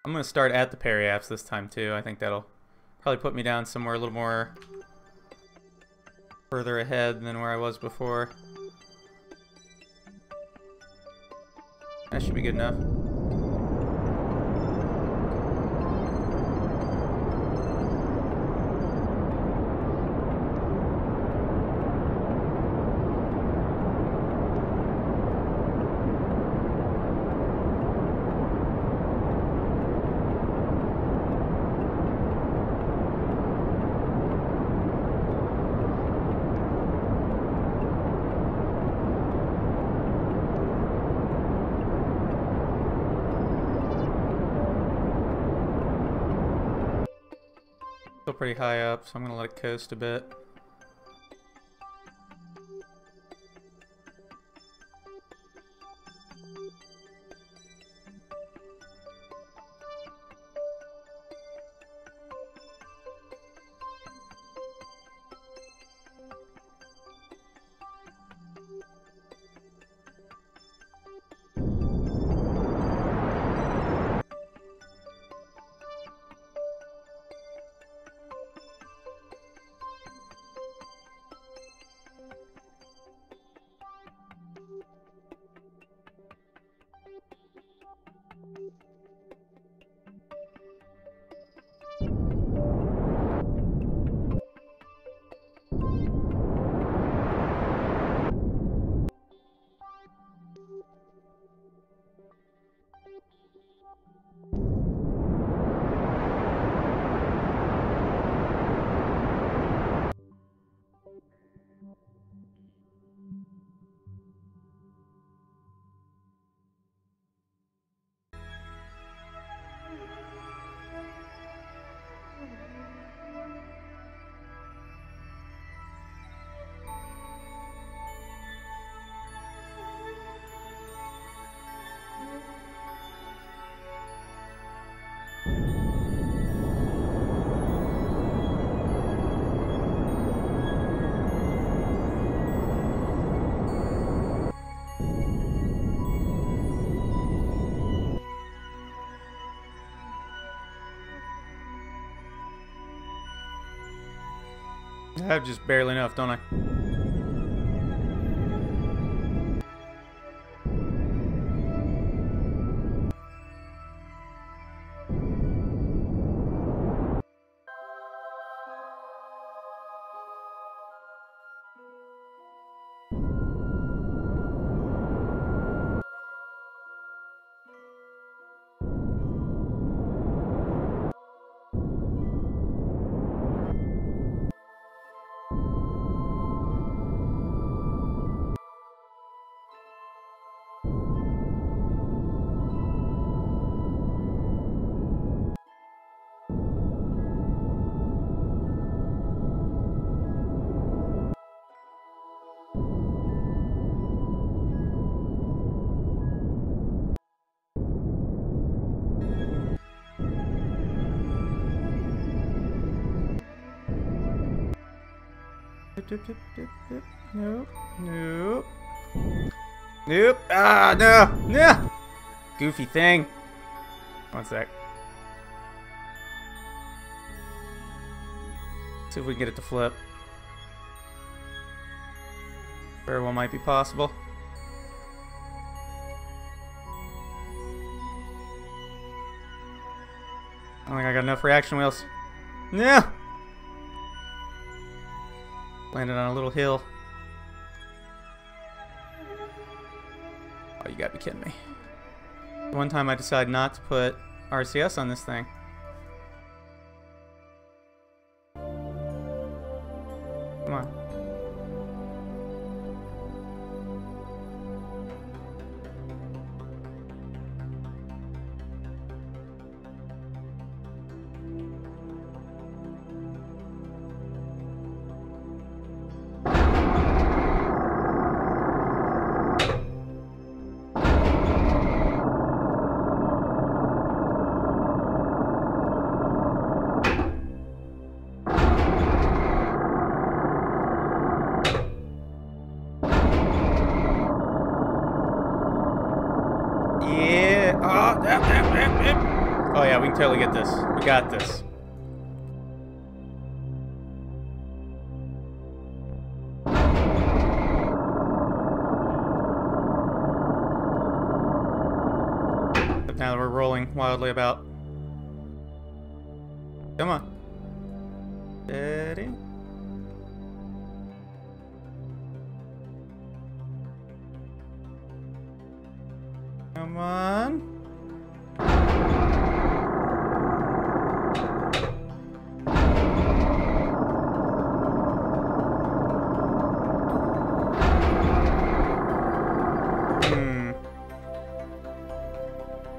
A: I'm gonna start at the periaps this time too. I think that'll probably put me down somewhere a little more further ahead than where I was before. That should be good enough. Still pretty high up, so I'm gonna let it coast a bit. I have just barely enough, don't I? Nope. Nope. Nope. Ah, no. No. Goofy thing. One sec. See if we can get it to flip. Very well might be possible. I don't think I got enough reaction wheels. No. Landed on a little hill. Oh, you gotta be kidding me. One time I decided not to put RCS on this thing. Come on. Oh yeah, we can totally get this. We got this. But now that we're rolling wildly about. Come on. Steady. Come on.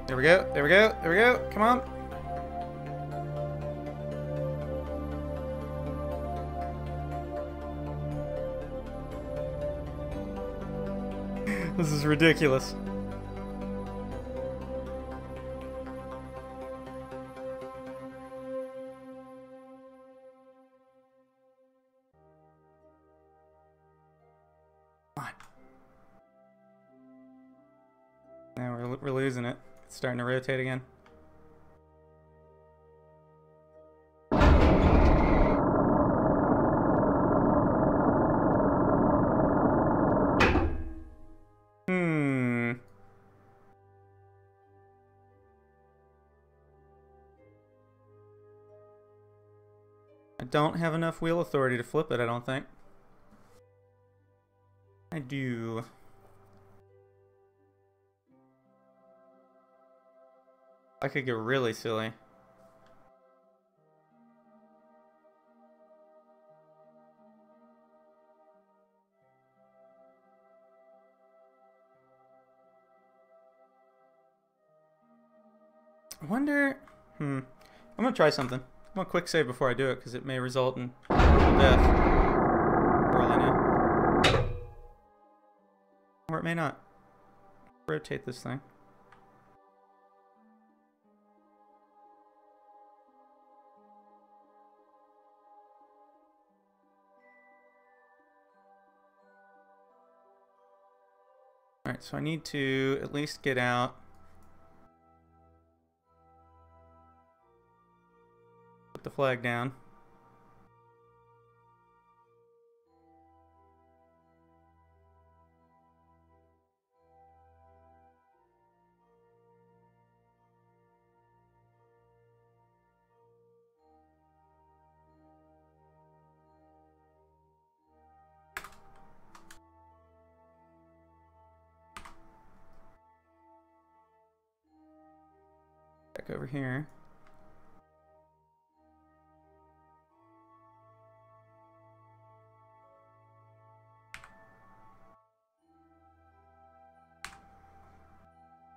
A: There we go, there we go, there we go, come on. This is ridiculous. Come on. Now we're losing it. It's starting to rotate again. I don't have enough wheel authority to flip it, I don't think. I do. I could get really silly. I wonder... I'm gonna try something. I'm gonna quick save before I do it, because it may result in death. For all I know. Or it may not. Rotate this thing. Alright, so I need to at least get out. Put the flag down. Back over here.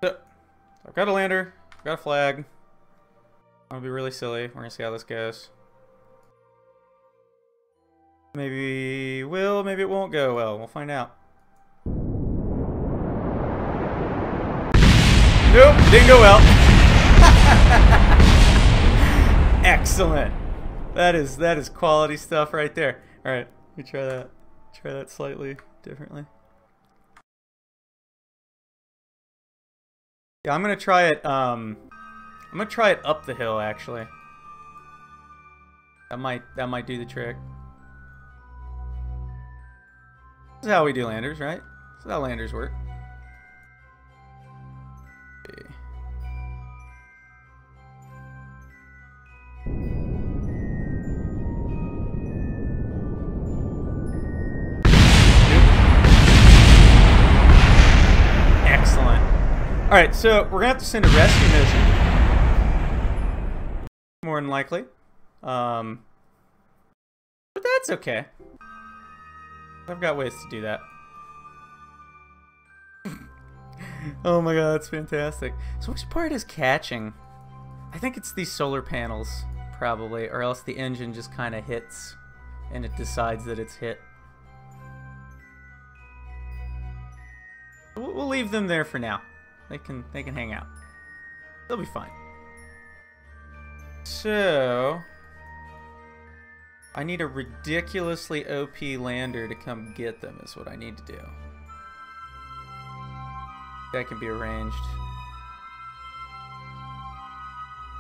A: So, I've got a lander, got a flag. I'm gonna be really silly. We're gonna see how this goes. Maybe it will, maybe it won't go well. We'll find out. Nope, didn't go well. Excellent. That is quality stuff right there. All right, let me try that. Try that slightly differently. Yeah, I'm gonna try it. I'm gonna try it up the hill actually. That might do the trick. This is how we do landers, right? This is how landers work. Okay. Excellent. Alright, so we're gonna have to send a rescue mission. More than likely. But that's okay. I've got ways to do that. Oh my god, that's fantastic. So which part is catching? I think it's these solar panels, probably, or else the engine just kind of hits and it decides that it's hit. We'll leave them there for now. They can hang out. They'll be fine. So I need a ridiculously OP lander to come get them is what I need to do. That can be arranged.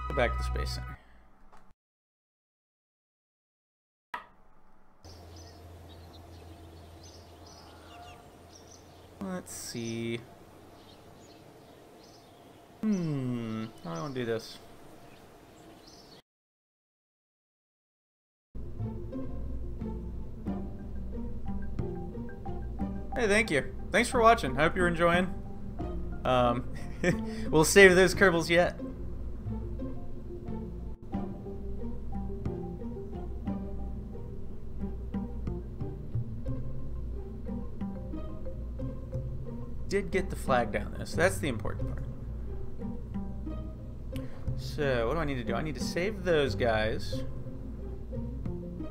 A: Go back to the Space Center. Let's see. How do I want to do this? Hey, thank you. Thanks for watching. I hope you're enjoying. We'll save those Kerbals yet. Did get the flag down there, so that's the important part. So, what do I need to do? I need to save those guys.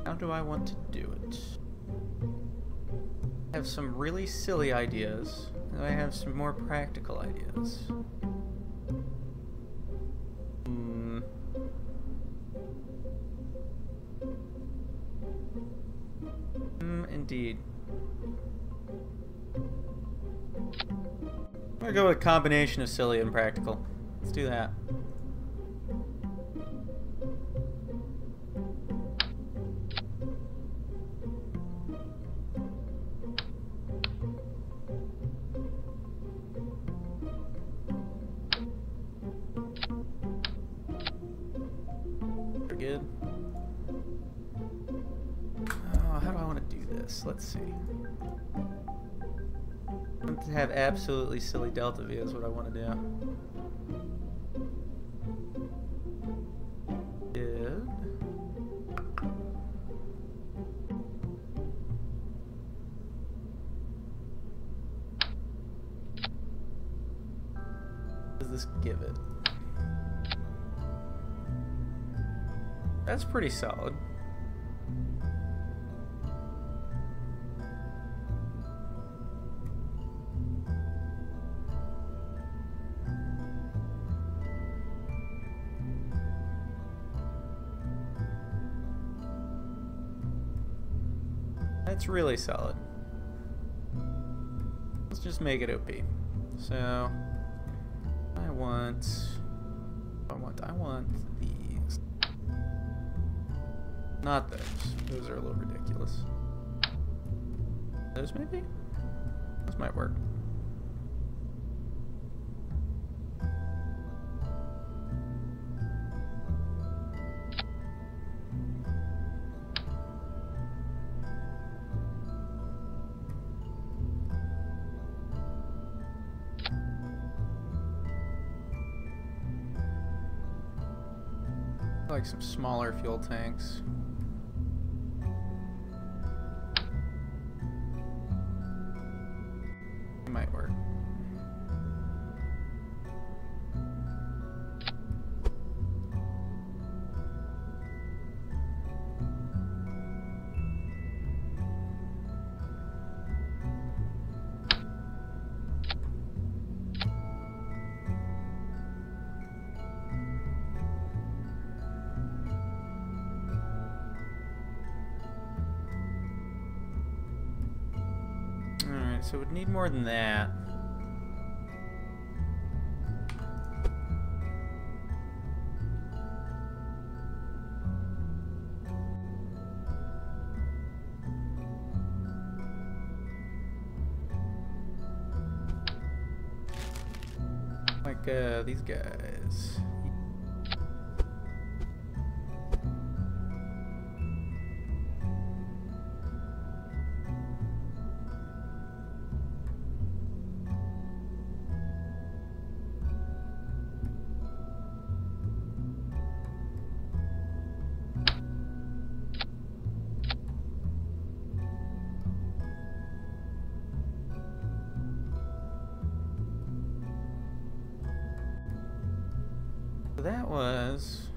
A: How do I want to do it? I have some really silly ideas, I have some more practical ideas. Indeed. I'm gonna go with a combination of silly and practical. Let's do that. Pretty good. Oh, how do I want to do this? Let's see. I want to have absolutely silly delta V is what I want to do. Good. What does this give it? That's pretty solid. That's really solid. Let's just make it OP. So I want these. Not those. Those are a little ridiculous. Those maybe? Those might work. Like some smaller fuel tanks. It might work. So we'd need more than that. Like these guys. That was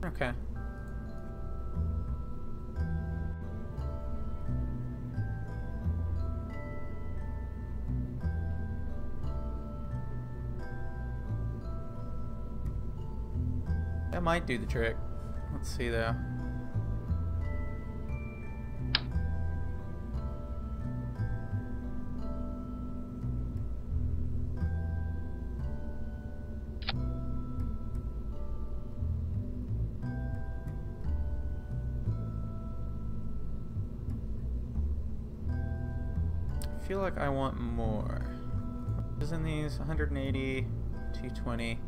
A: okay. That might do the trick. Let's see though. I feel like I want more. Isn't these 180, 220?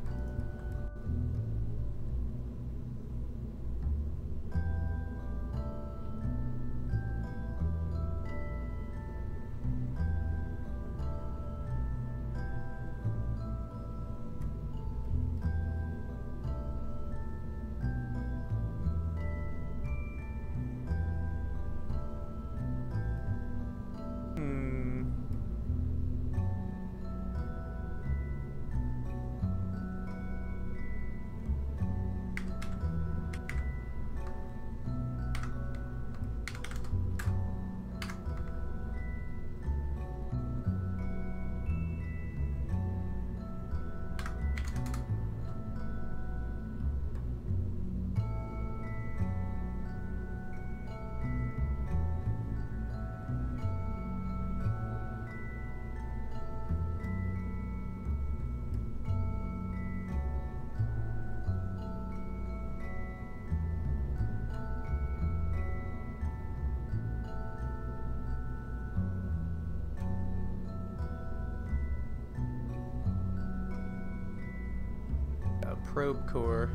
A: probe core.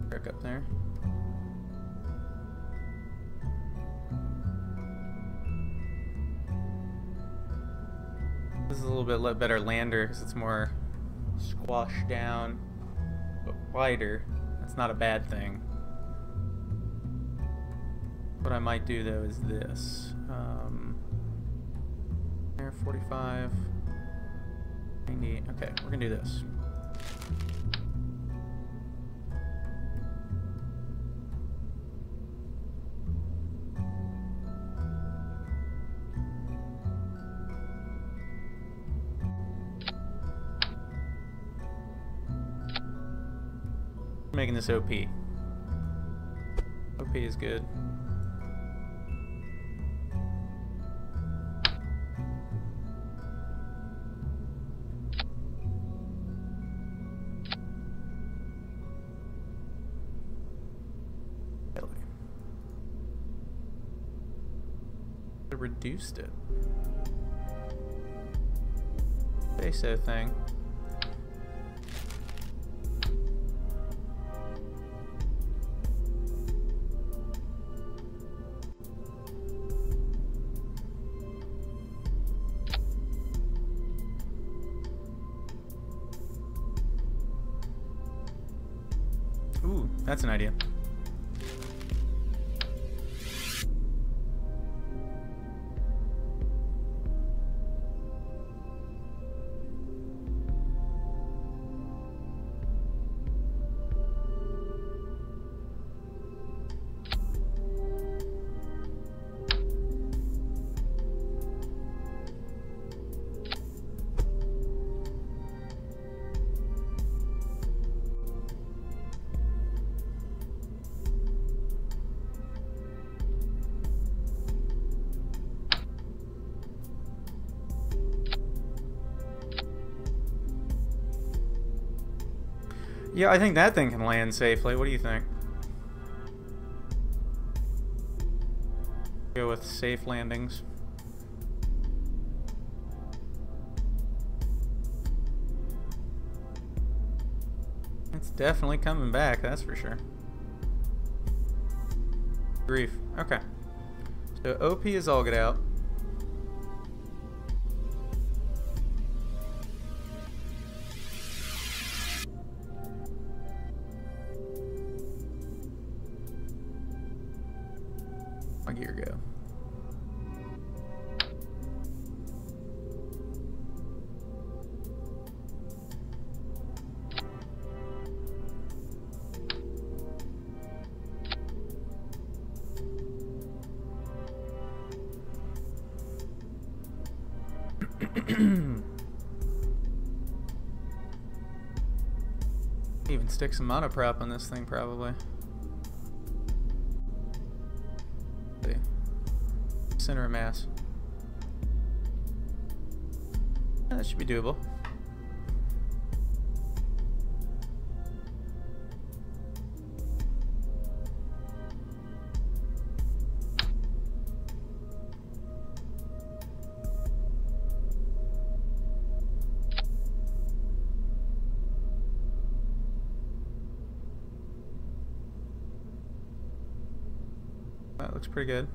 A: Back up there. This is a little bit better lander because it's more squashed down, but wider. That's not a bad thing. What I might do though is this. Air 45, 90. Okay, we're gonna do this. Making this OP. OP is good. Reduced it. Base-o thing. Ooh, that's an idea. Yeah, I think that thing can land safely. What do you think? Go with safe landings. It's definitely coming back, that's for sure. Grief. Okay. So OP is all get out. My gear go. Even stick some monoprop on this thing probably. Center of mass. Yeah, that should be doable. That looks pretty good.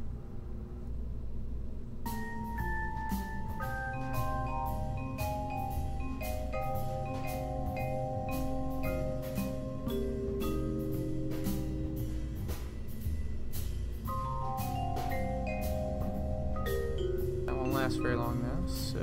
A: Very long though, so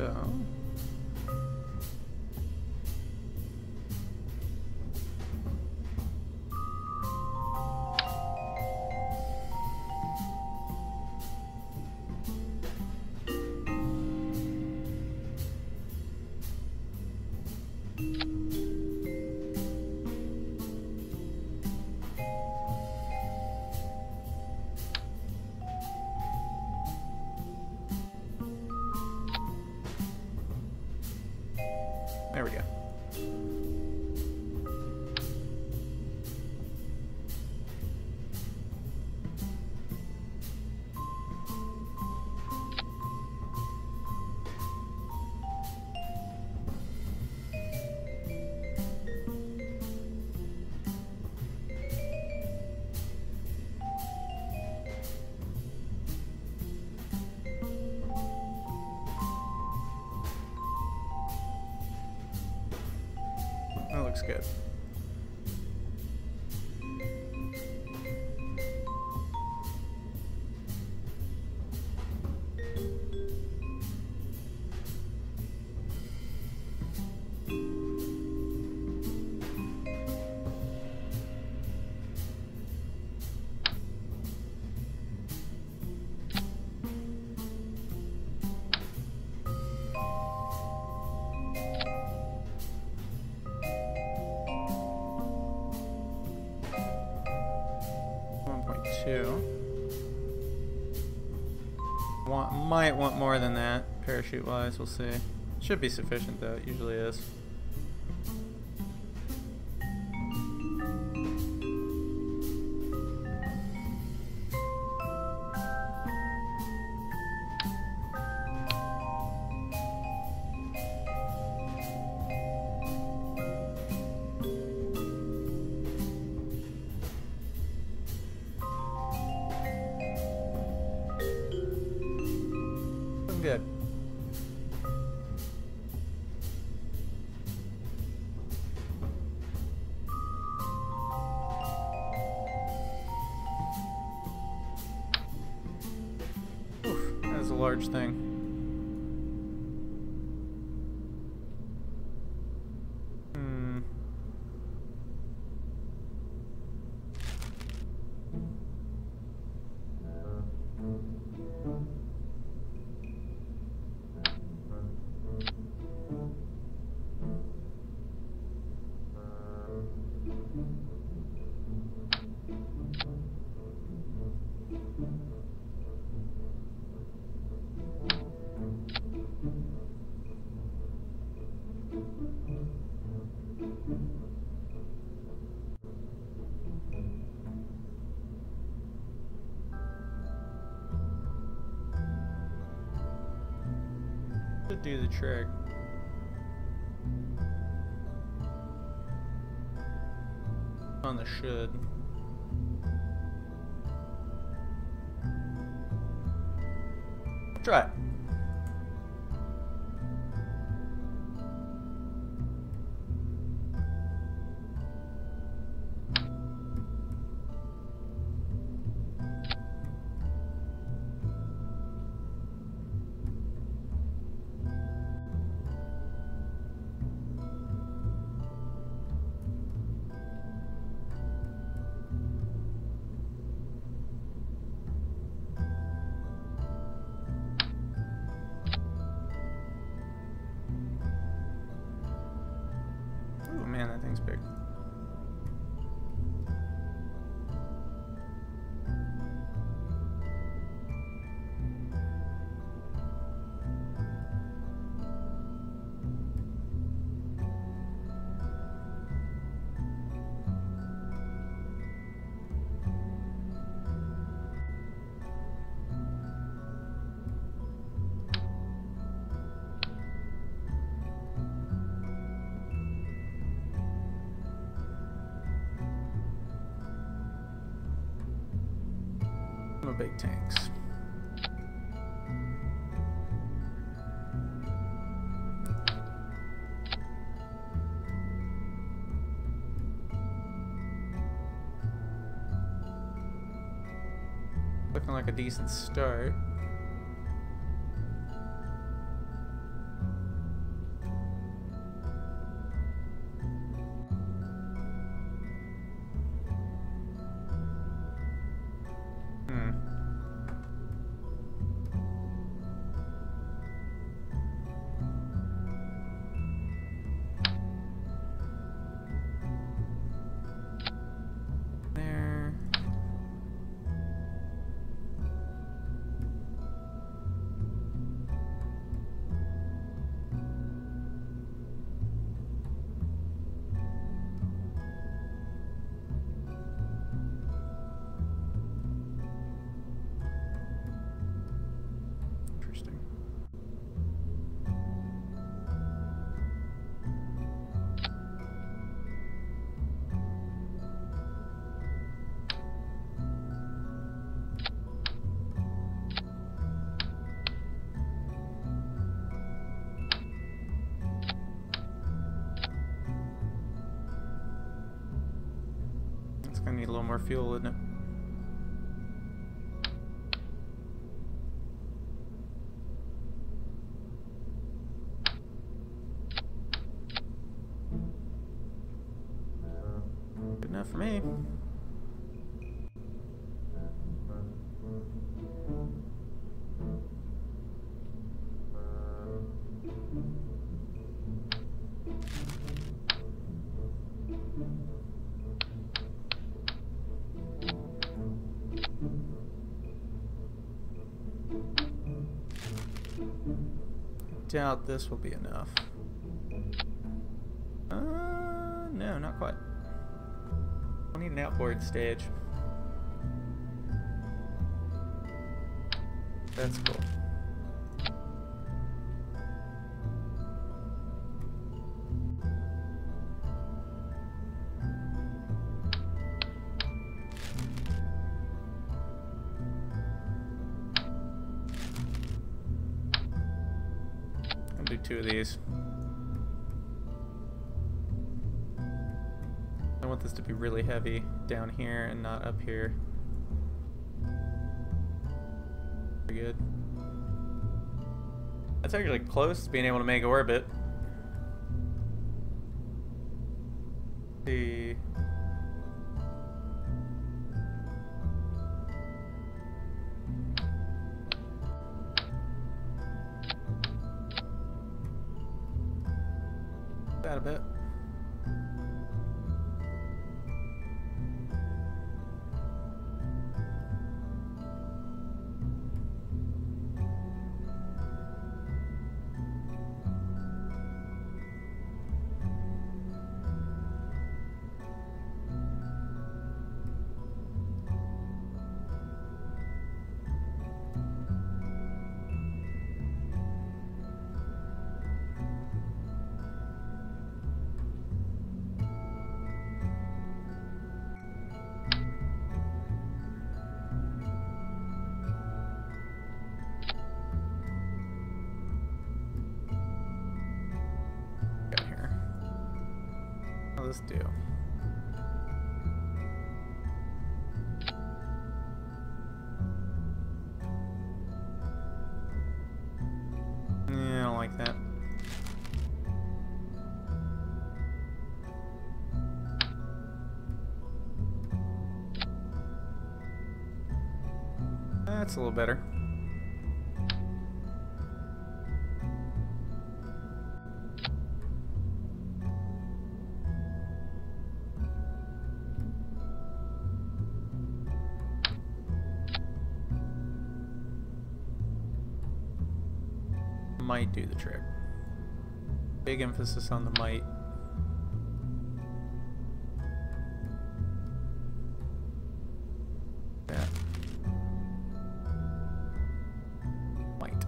A: there we go. good. Might want more than that, parachute-wise, we'll see. Should be sufficient though, it usually is. Good. Oof, that is a large thing. Should do the trick. On the should. Try it. Man, that thing's big. Big tanks. Looking like a decent start. little more fuel, wouldn't it? Good enough for me. Doubt this will be enough. No, not quite. We'll need an outboard stage. That's cool. I'll do 2 of these. I want this to be really heavy down here and not up here. Pretty good. That's actually close to being able to make orbit. Let's see. That a bit. This do? Yeah, I don't like that. That's a little better. Might do the trick. Big emphasis on the might. Yeah. Might.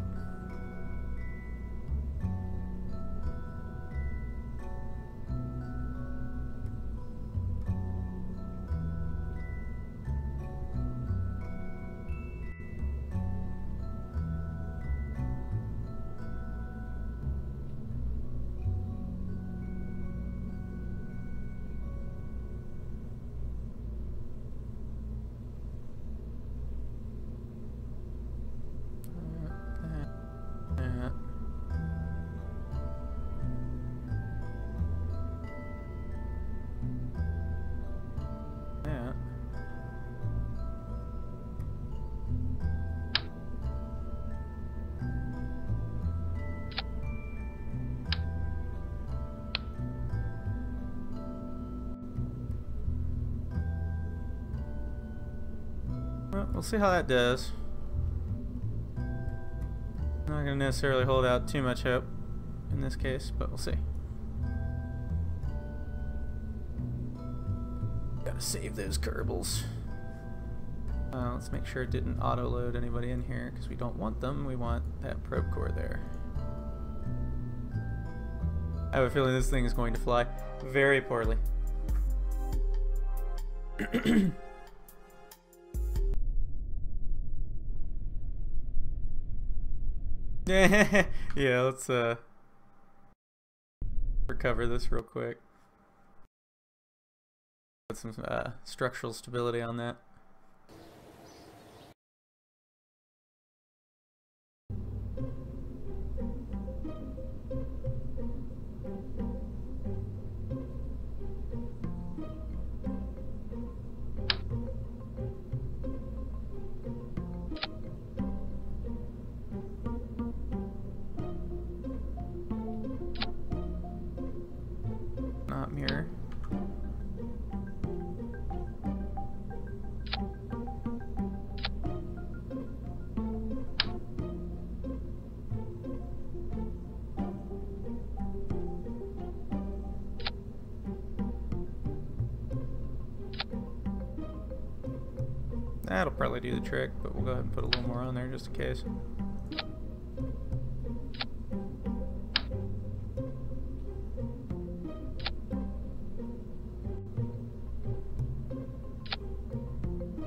A: Well, we'll see how that does. Not gonna necessarily hold out too much hope in this case, but we'll see. Gotta save those Kerbals. Let's make sure it didn't auto-load anybody in here, because we don't want them. We want that probe core there. I have a feeling this thing is going to fly very poorly. Yeah, let's recover this real quick. Put some structural stability on that. Not mirror. That'll probably do the trick, but we'll go ahead and put a little more on there just in case.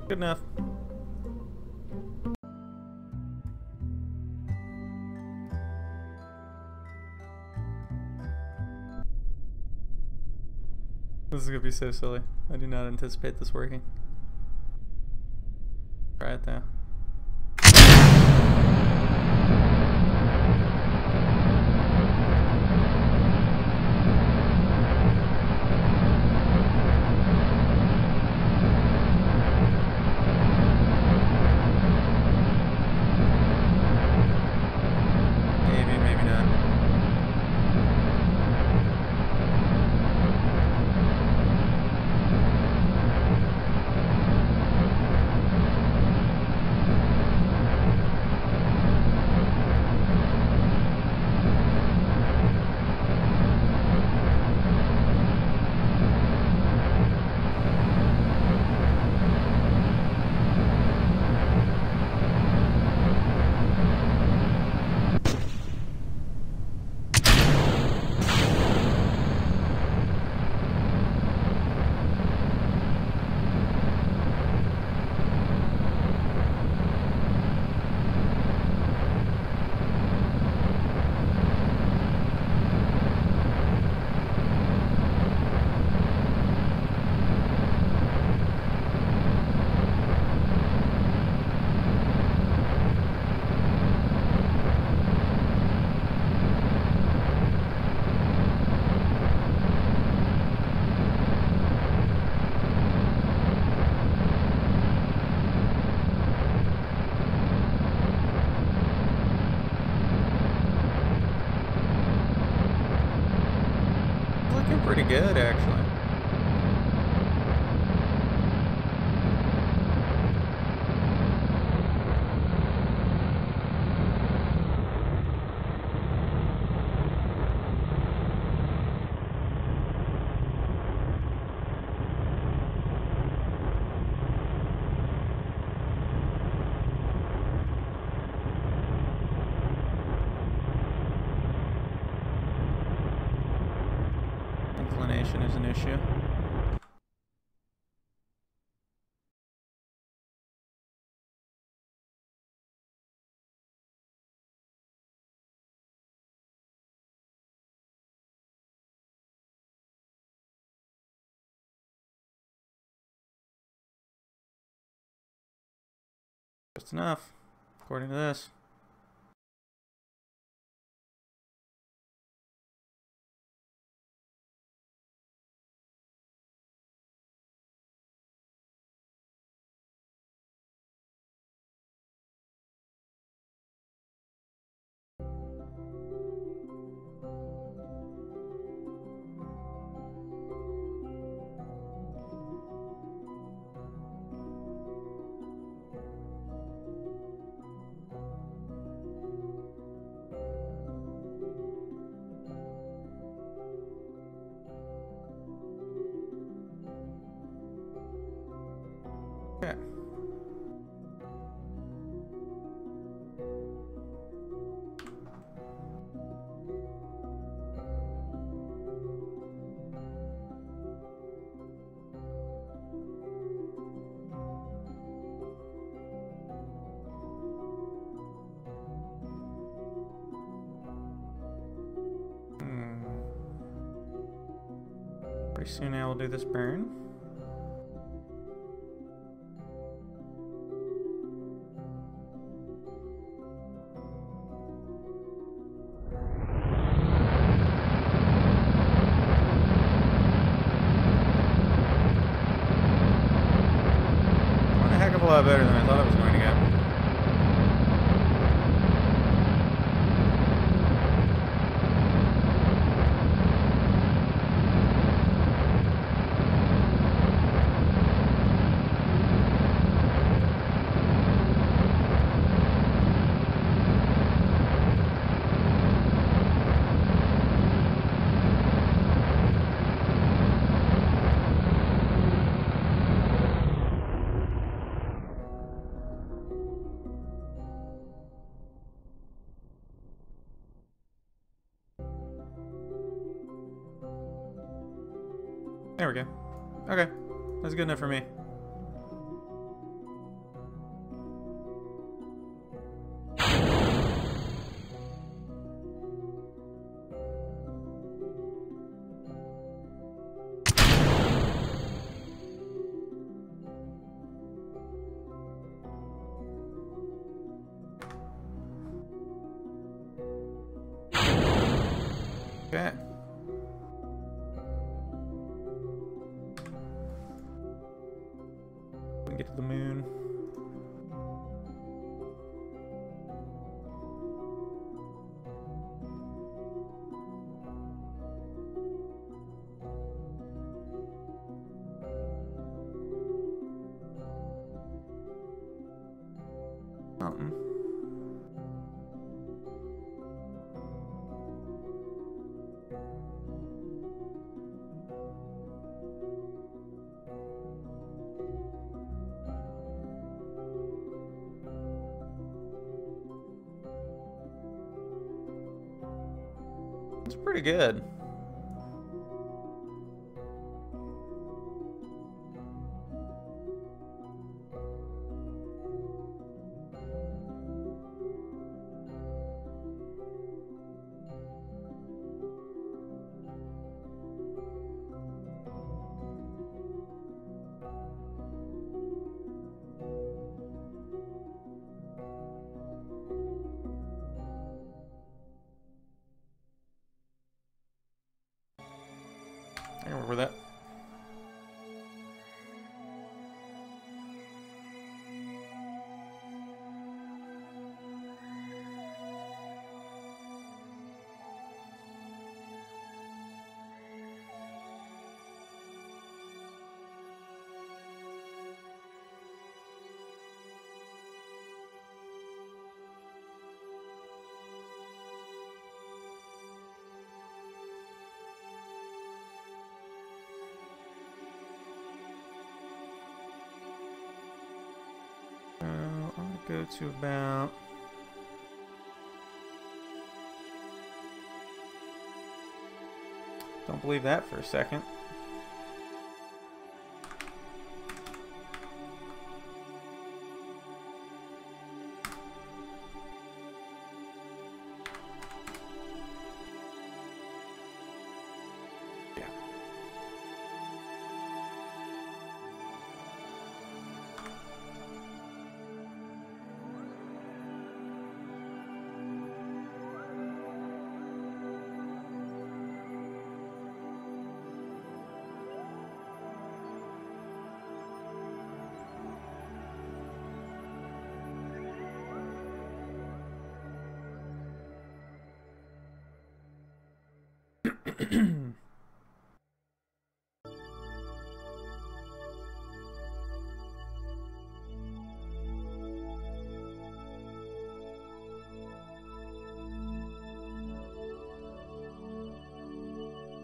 A: Good enough. This is gonna be so silly. I do not anticipate this working. Try it though. Maybe, maybe not. Pretty good, actually. Inclination is an issue. Just enough, according to this. Okay. Pretty soon I will do this burn. There we go. Okay. That's good enough for me. Okay. We can get to the moon. Something. It's pretty good. I can work with that. I'm gonna go to about don't believe that for a second. Yeah.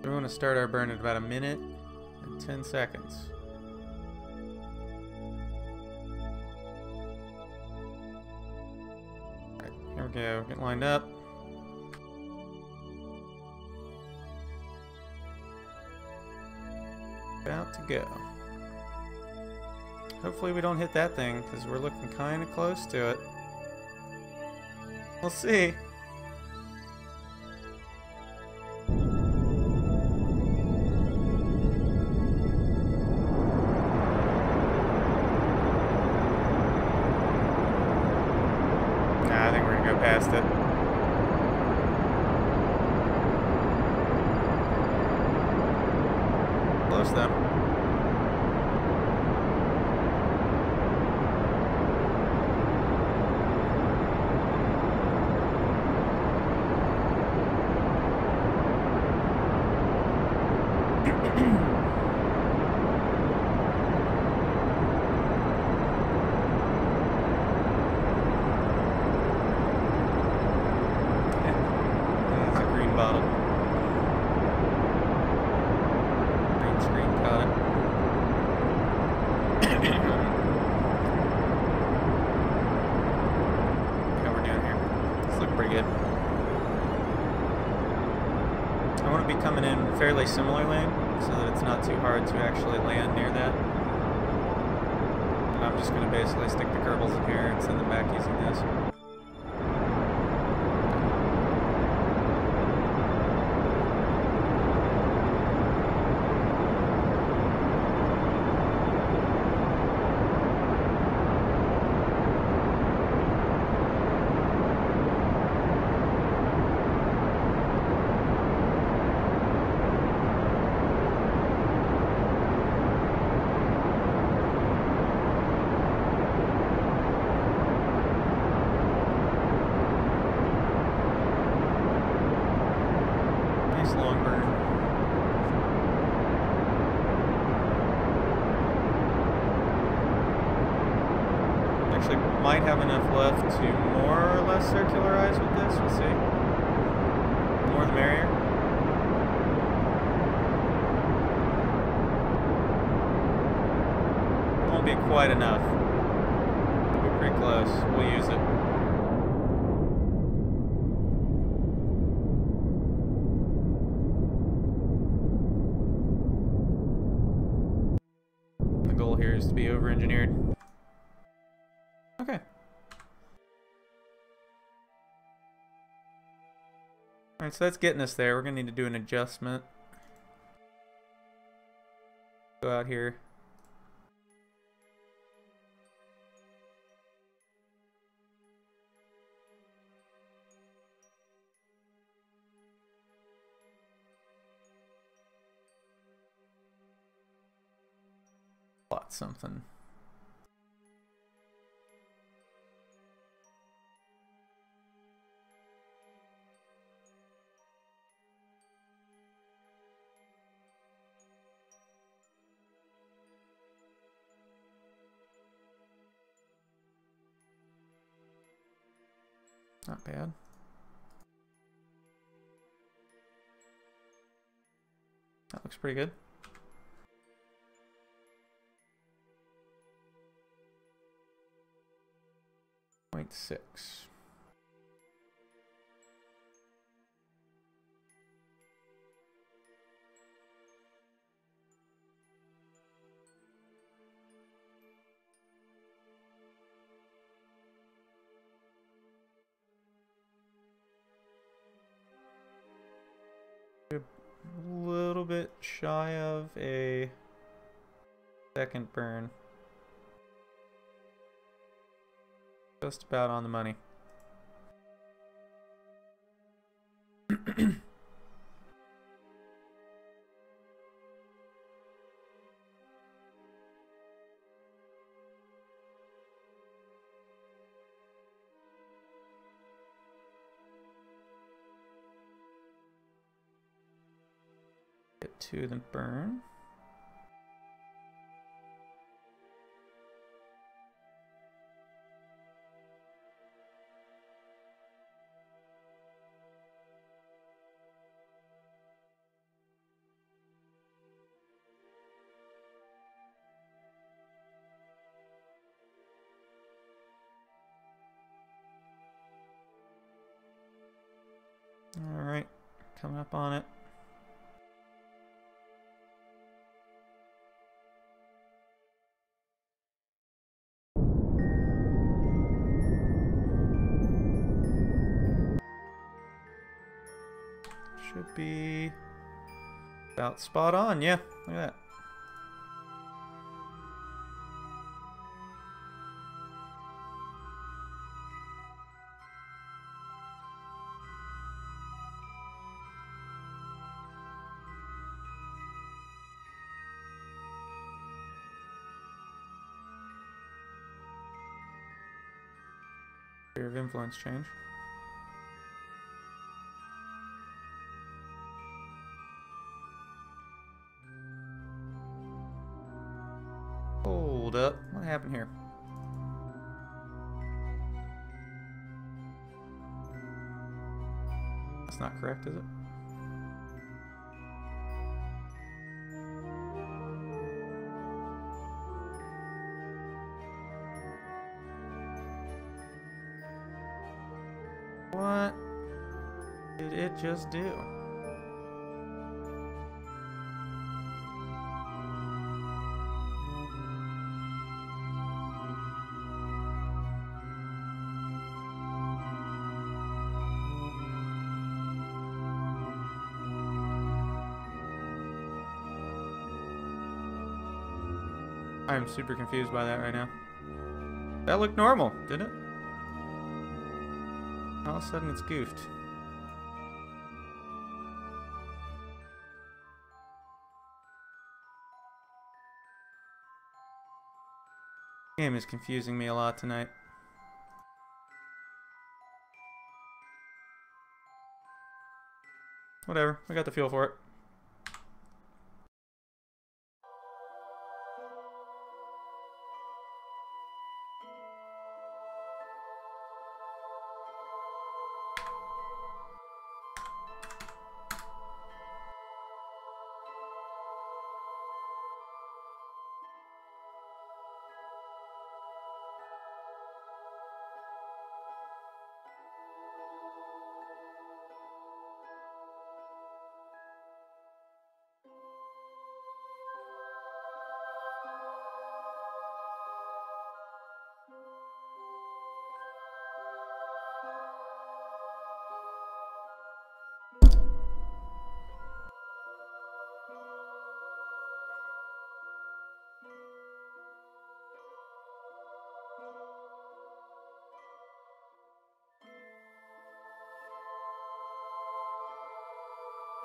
A: We want to start our burn at about 1 minute and 10 seconds. Alright, here we go. Get lined up. About to go. Hopefully we don't hit that thing, because we're looking kind of close to it. We'll see. Nah, I think we're gonna go past it. Close though. That's a green bottle. Green screen caught it. How we're doing here? It's looking pretty good. I want to be coming in fairly similarly. so that it's not too hard to actually land near that. And I'm just going to basically stick the Kerbals in here and send them back using this. Long burn. Actually, might have enough left to more or less circularize with this. We'll see. The more the merrier. Won't be quite enough. We'll be pretty close. We'll use it. Here is to be over-engineered. Okay. Alright, so that's getting us there. We're going to need to do an adjustment. Go out here. Plot something. Not bad. That looks pretty good. .6. A little bit shy of a second burn. Just about on the money. Get to the burn. All right, coming up on it. Should be about spot on, yeah, look at that. Sphere of influence change. Hold up. What happened here? That's not correct, is it? What did it just do? I'm super confused by that right now. That looked normal, didn't it? All of a sudden it's goofed. Game is confusing me a lot tonight. Whatever, I got the feel for it.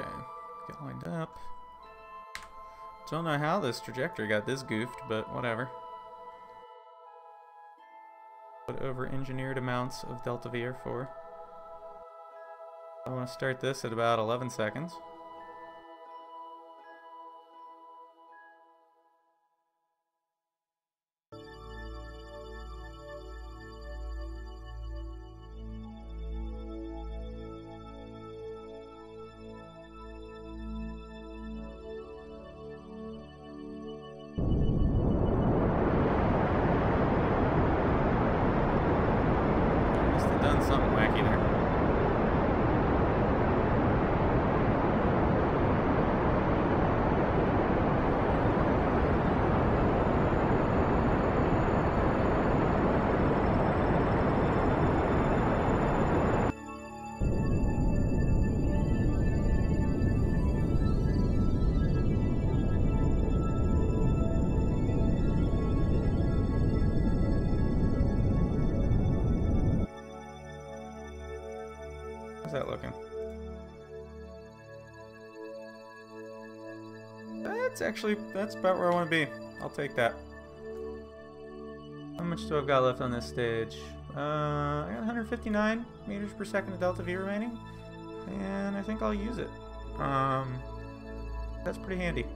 A: Okay, get lined up. Don't know how this trajectory got this goofed, but whatever. Put over engineered amounts of delta VR4. I want to start this at about 11 seconds. How's that looking? That's about where I want to be. I'll take that. How much do I've got left on this stage? I got 159 meters per second of delta V remaining, and I think I'll use it. That's pretty handy.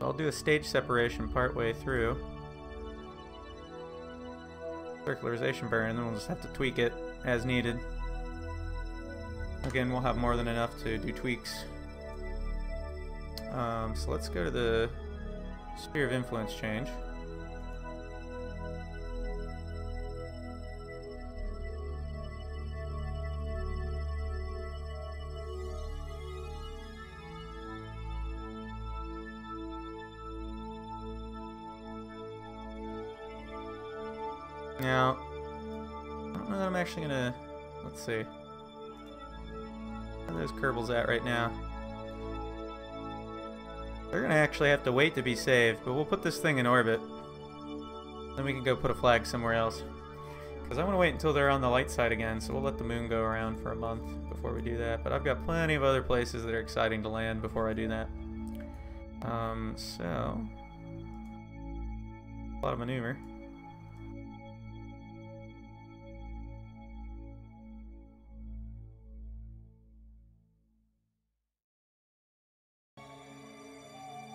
A: I'll do a stage separation partway through. Circularization burn, and then we'll just have to tweak it as needed. Again, we'll have more than enough to do tweaks. So let's go to the sphere of influence change. Now, I don't know that I'm actually gonna, let's see, where are those Kerbals at right now? They're gonna actually have to wait to be saved, but we'll put this thing in orbit. Then we can go put a flag somewhere else. Because I want to wait until they're on the light side again, so we'll let the moon go around for a month before we do that. But I've got plenty of other places that are exciting to land before I do that. So, a lot of maneuver.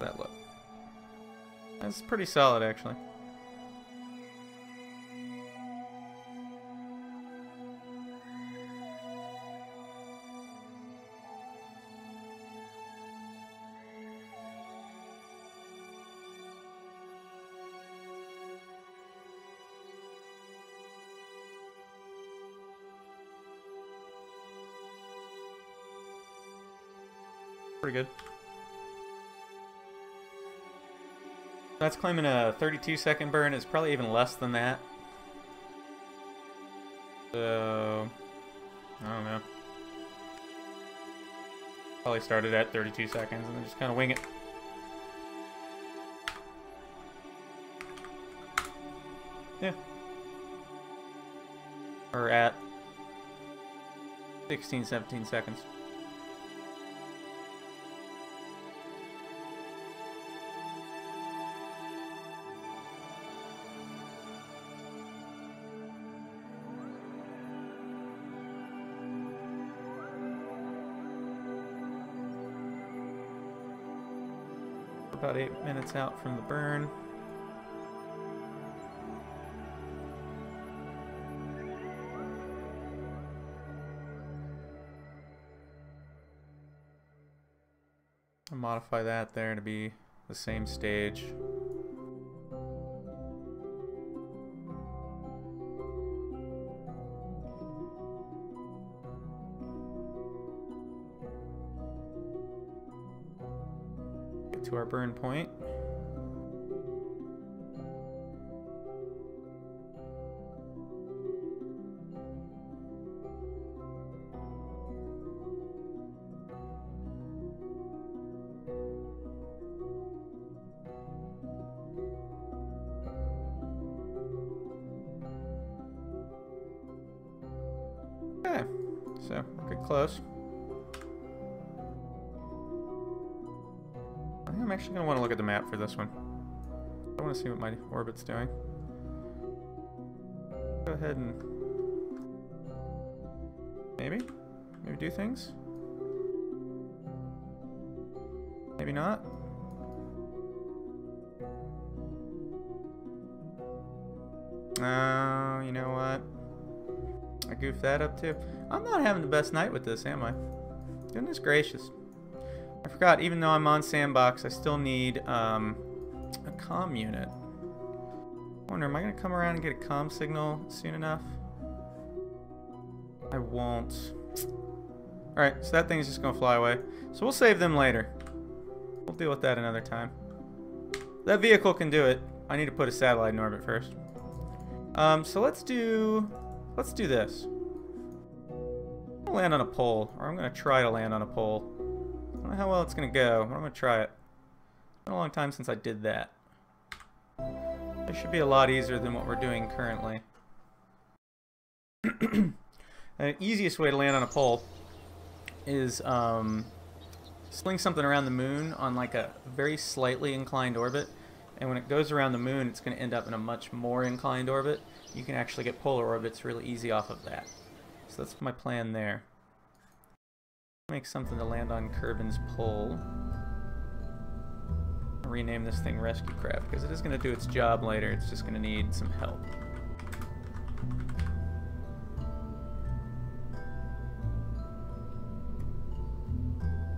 A: That look. That's pretty solid, actually. Pretty good. That's claiming a 32-second burn. It's probably even less than that. So, I don't know. Probably started at 32 seconds and then just kind of wing it. Yeah. Or at 16, 17 seconds. About 8 minutes out from the burn. I'll modify that there to be the same stage. Get to our burn point. Okay, so we're good close. I think I'm actually going to want to look at the map for this one. I want to see what my orbit's doing. Go ahead and maybe do things. Maybe not. You know what? I goofed that up too. I'm not having the best night with this, am I? Goodness gracious. I forgot, even though I'm on sandbox, I still need a comm unit. I wonder, am I going to come around and get a comm signal soon enough? I won't. Alright, so that thing's just going to fly away. So we'll save them later. We'll deal with that another time. That vehicle can do it. I need to put a satellite in orbit first. So let's do this. I'm gonna land on a pole, or I'm gonna try to land on a pole. I don't know how well it's gonna go, but I'm gonna try it. It's been a long time since I did that. It should be a lot easier than what we're doing currently. The easiest way to land on a pole is sling something around the moon on like a very slightly inclined orbit, and when it goes around the moon it's going to end up in a much more inclined orbit. You can actually get polar orbits really easy off of that. So that's my plan there. Make something to land on Kerbin's pole. I'll rename this thing Rescue Craft because it is going to do its job later. It's just going to need some help.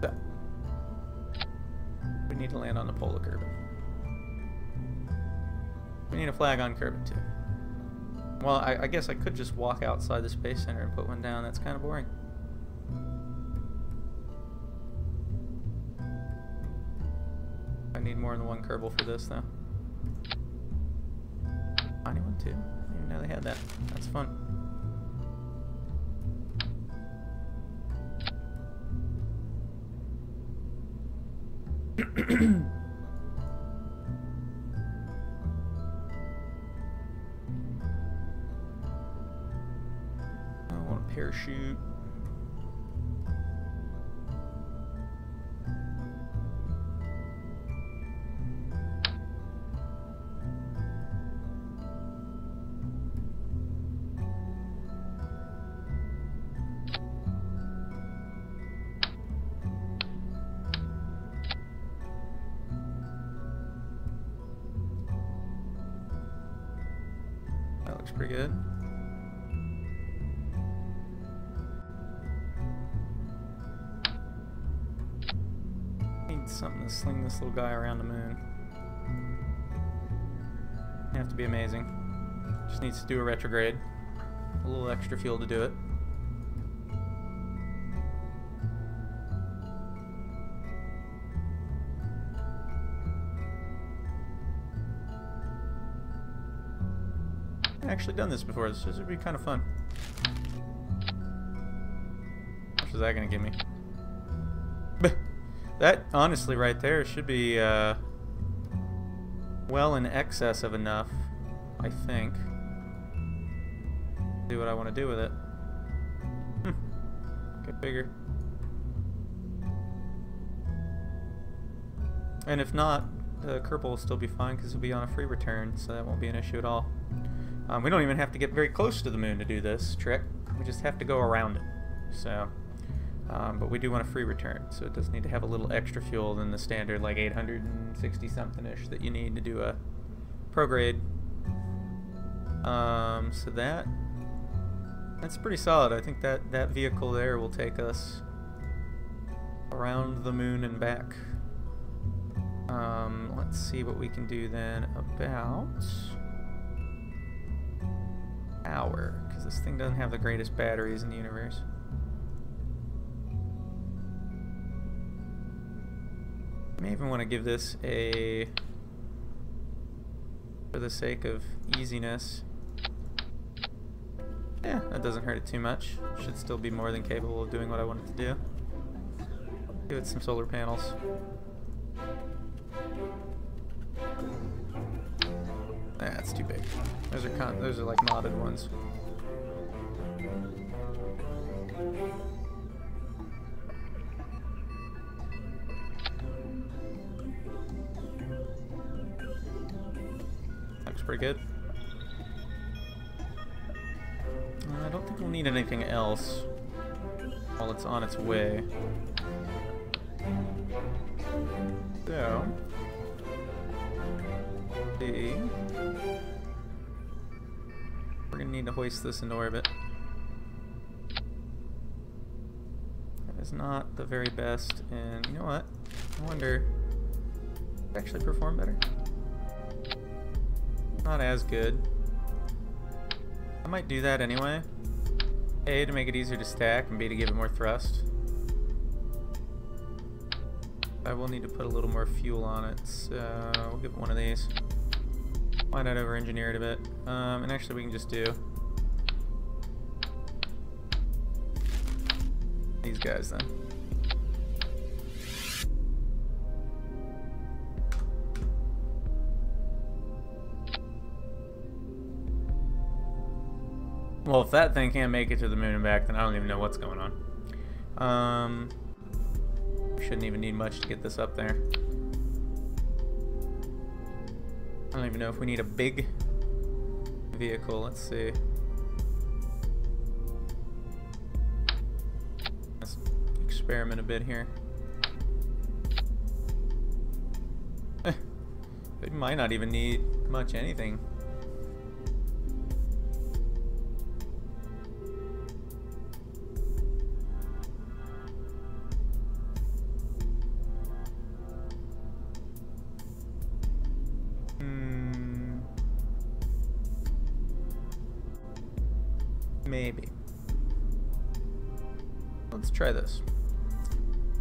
A: So, we need to land on the pole of Kerbin. We need a flag on Kerbin too. Well, I guess I could just walk outside the Space Center and put one down. That's kind of boring. I need more than one Kerbal for this, though. Tiny one, too. I didn't even know they had that. That's fun. Parachute. That looks pretty good. Something to sling this little guy around the moon. Have to be amazing. Just needs to do a retrograde. A little extra fuel to do it. I've actually done this before. This would be kind of fun. How much is that going to give me? That, honestly, right there should be well in excess of enough, I think. do what I want to do with it. Go figure. And if not, the Kerbal will still be fine because it'll be on a free return, so that won't be an issue at all. We don't even have to get very close to the moon to do this trick. We just have to go around it. So, but we do want a free return, so it does need to have a little extra fuel than the standard, like 860 something-ish that you need to do a prograde. So that's pretty solid. I think that vehicle there will take us around the moon and back. Let's see what we can do then about power, because this thing doesn't have the greatest batteries in the universe. I may even want to give this a, for the sake of easiness. Yeah, that doesn't hurt it too much. Should still be more than capable of doing what I want it to do. Give it some solar panels. That's too big. Those are like modded ones. Looks pretty good. I don't think we'll need anything else while it's on its way. So, we're gonna need to hoist this into orbit. That is not the very best, and you know what? I wonder, if it actually perform better? Not as good. I might do that anyway. A, to make it easier to stack, and B, to give it more thrust. I will need to put a little more fuel on it, so we'll give it one of these. Why not over-engineer it a bit? And actually we can just do these guys then. Well, if that thing can't make it to the moon and back, then I don't even know what's going on. Shouldn't even need much to get this up there. I don't even know if we need a big vehicle. Let's see. Let's experiment a bit here. It might not even need much anything. Maybe. Let's try this.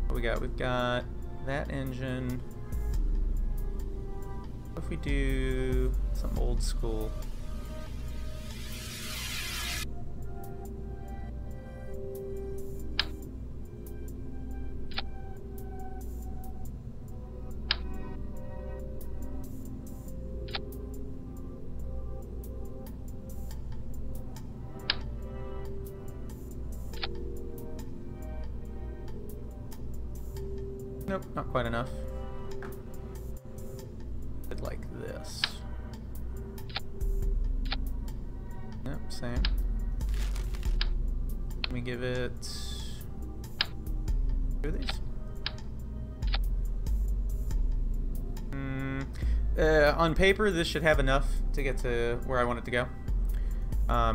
A: What we got? We've got that engine. What if we do some old school? Nope, not quite enough. I'd like this. Yep, same. Let me give it two of these. On paper, this should have enough to get to where I want it to go.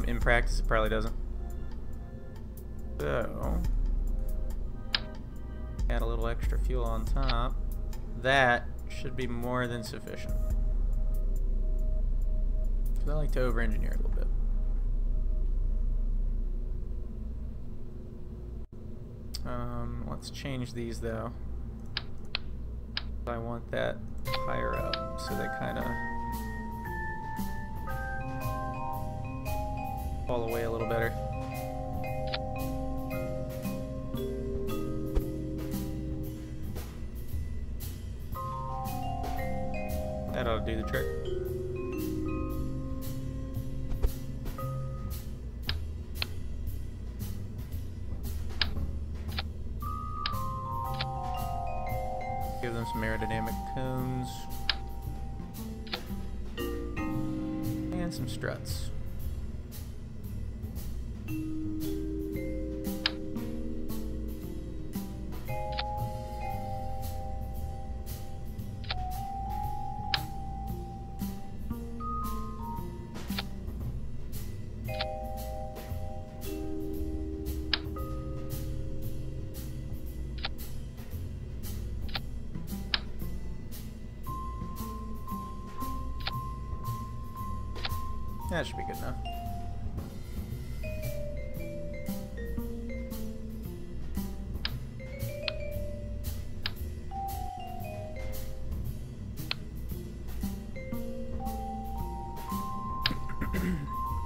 A: In practice, it probably doesn't. So, add a little extra fuel on top. That should be more than sufficient. So I like to over-engineer a little bit. Let's change these though. I want that higher up so they kind of fall away a little better. That ought to do the trick. Give them some aerodynamic cones. And some struts. That should be good enough.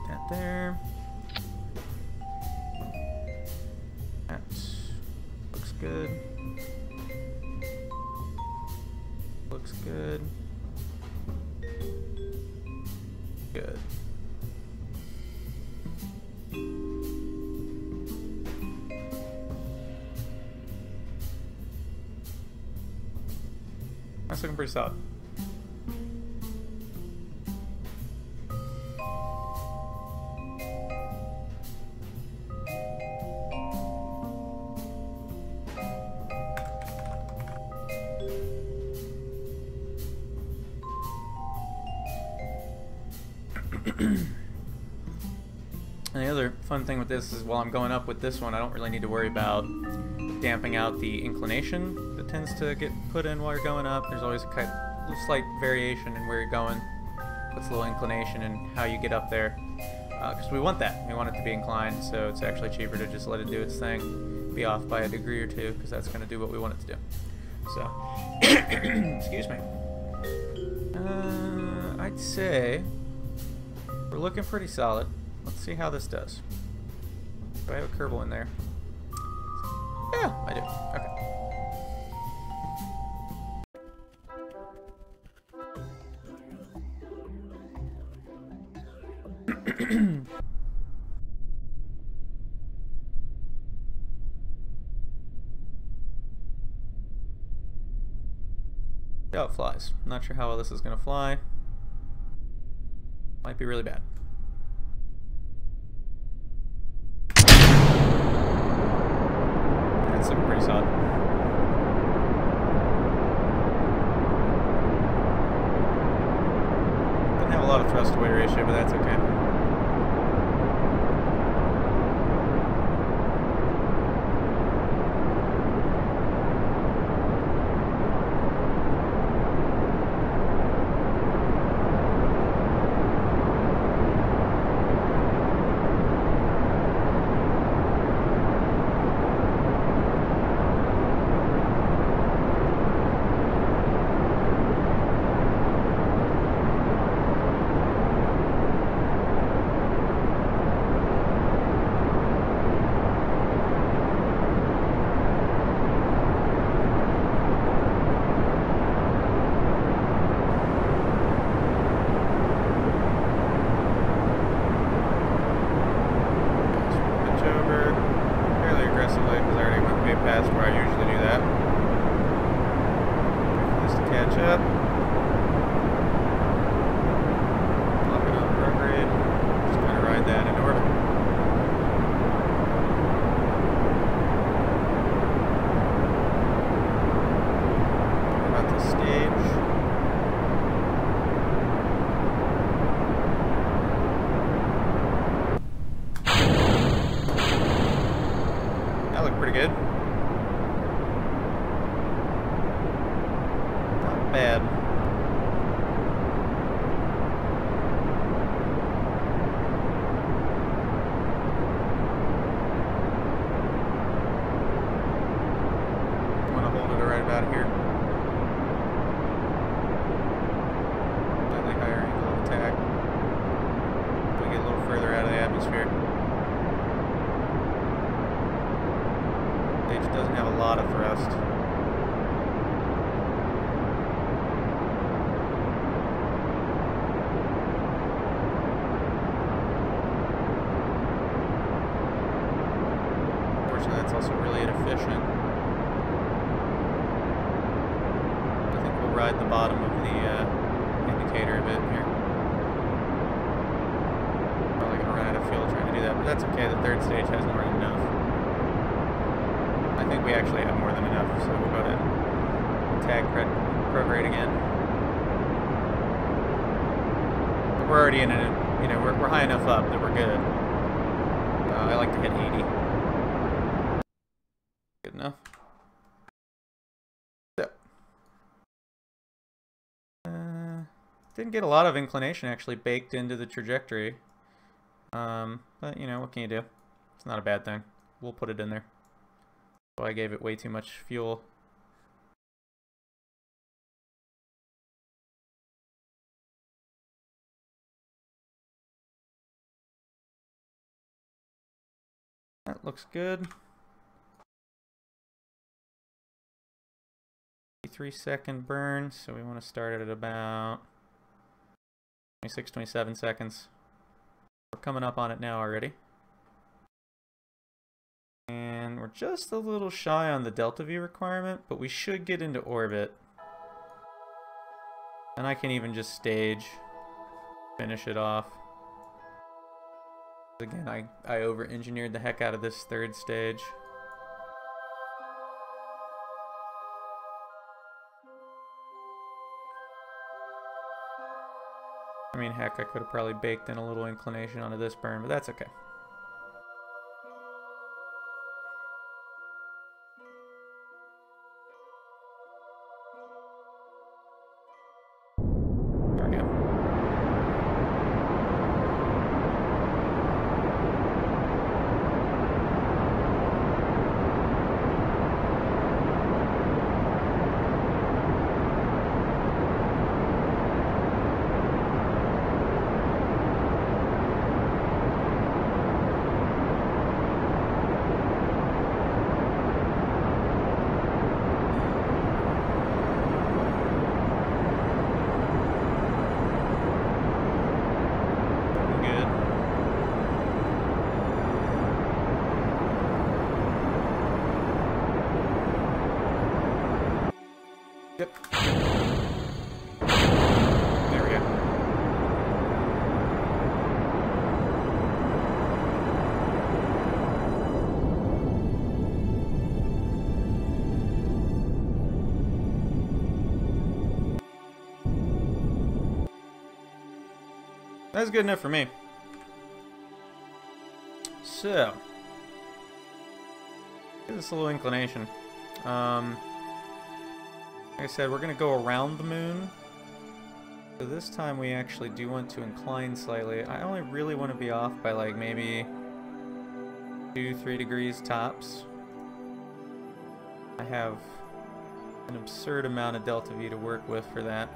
A: That there. That looks good. Looks good. Good. That's looking pretty solid. And the other fun thing with this is while I'm going up with this one, I don't really need to worry about damping out the inclination that tends to get put in while you're going up. There's always a slight variation in where you're going. Puts a little inclination in how you get up there. Because we want that. We want it to be inclined, so it's actually cheaper to just let it do its thing. Be off by a degree or two, because that's going to do what we want it to do. So, excuse me. I'd say we're looking pretty solid. Let's see how this does. Do I have a Kerbal in there? Yeah, I do. Okay. See how it flies. Not sure how well this is going to fly. Might be really bad. That's looking pretty solid. Doesn't have a lot of thrust to weight ratio, but that's okay. Past where I usually do that. Just to catch up. Lock it up, run grade. Just kind of ride that into orbit. About the stage. That looked pretty good. Bad. I want to hold it right about here. Slightly higher angle of attack. We get a little further out of the atmosphere. Stage doesn't have a lot of thrust. That's also really inefficient. override the bottom of the indicator a bit here. Probably gonna run out of fuel trying to do that, but that's okay. The third stage has more than enough. I think we actually have more than enough, so we'll go ahead and tag prograde again. But we're already in a, you know, we're high enough up that we're good. I like to hit 80. Good enough. So, didn't get a lot of inclination actually baked into the trajectory. But you know, what can you do? It's not a bad thing. We'll put it in there. So I gave it way too much fuel. That looks good. 3-second burn, so we want to start it at about 26, 27 seconds. We're coming up on it now already. And we're just a little shy on the delta V requirement, but we should get into orbit. And I can even just stage, finish it off. Again, I over-engineered the heck out of this third stage. I mean, heck, I could have probably baked in a little inclination onto this burn, but that's okay. There we go. Yep. There we go. That's good enough for me. So, get this little inclination. Like I said, we're going to go around the moon. So this time we actually do want to incline slightly. I only really want to be off by like maybe 2-3 degrees tops. I have an absurd amount of delta V to work with for that.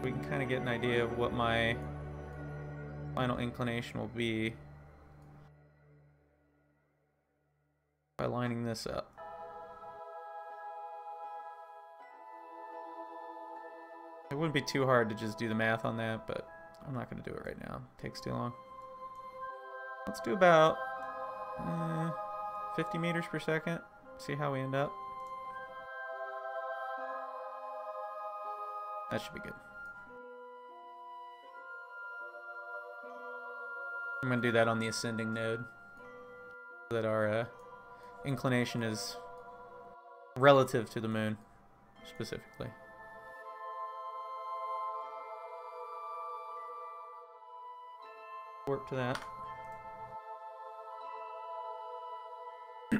A: We can kind of get an idea of what my final inclination will be by lining this up. It wouldn't be too hard to just do the math on that, but I'm not going to do it right now. It takes too long. Let's do about 50 meters per second. See how we end up. That should be good. I'm going to do that on the ascending node so that our inclination is relative to the moon, specifically. Work to that. Go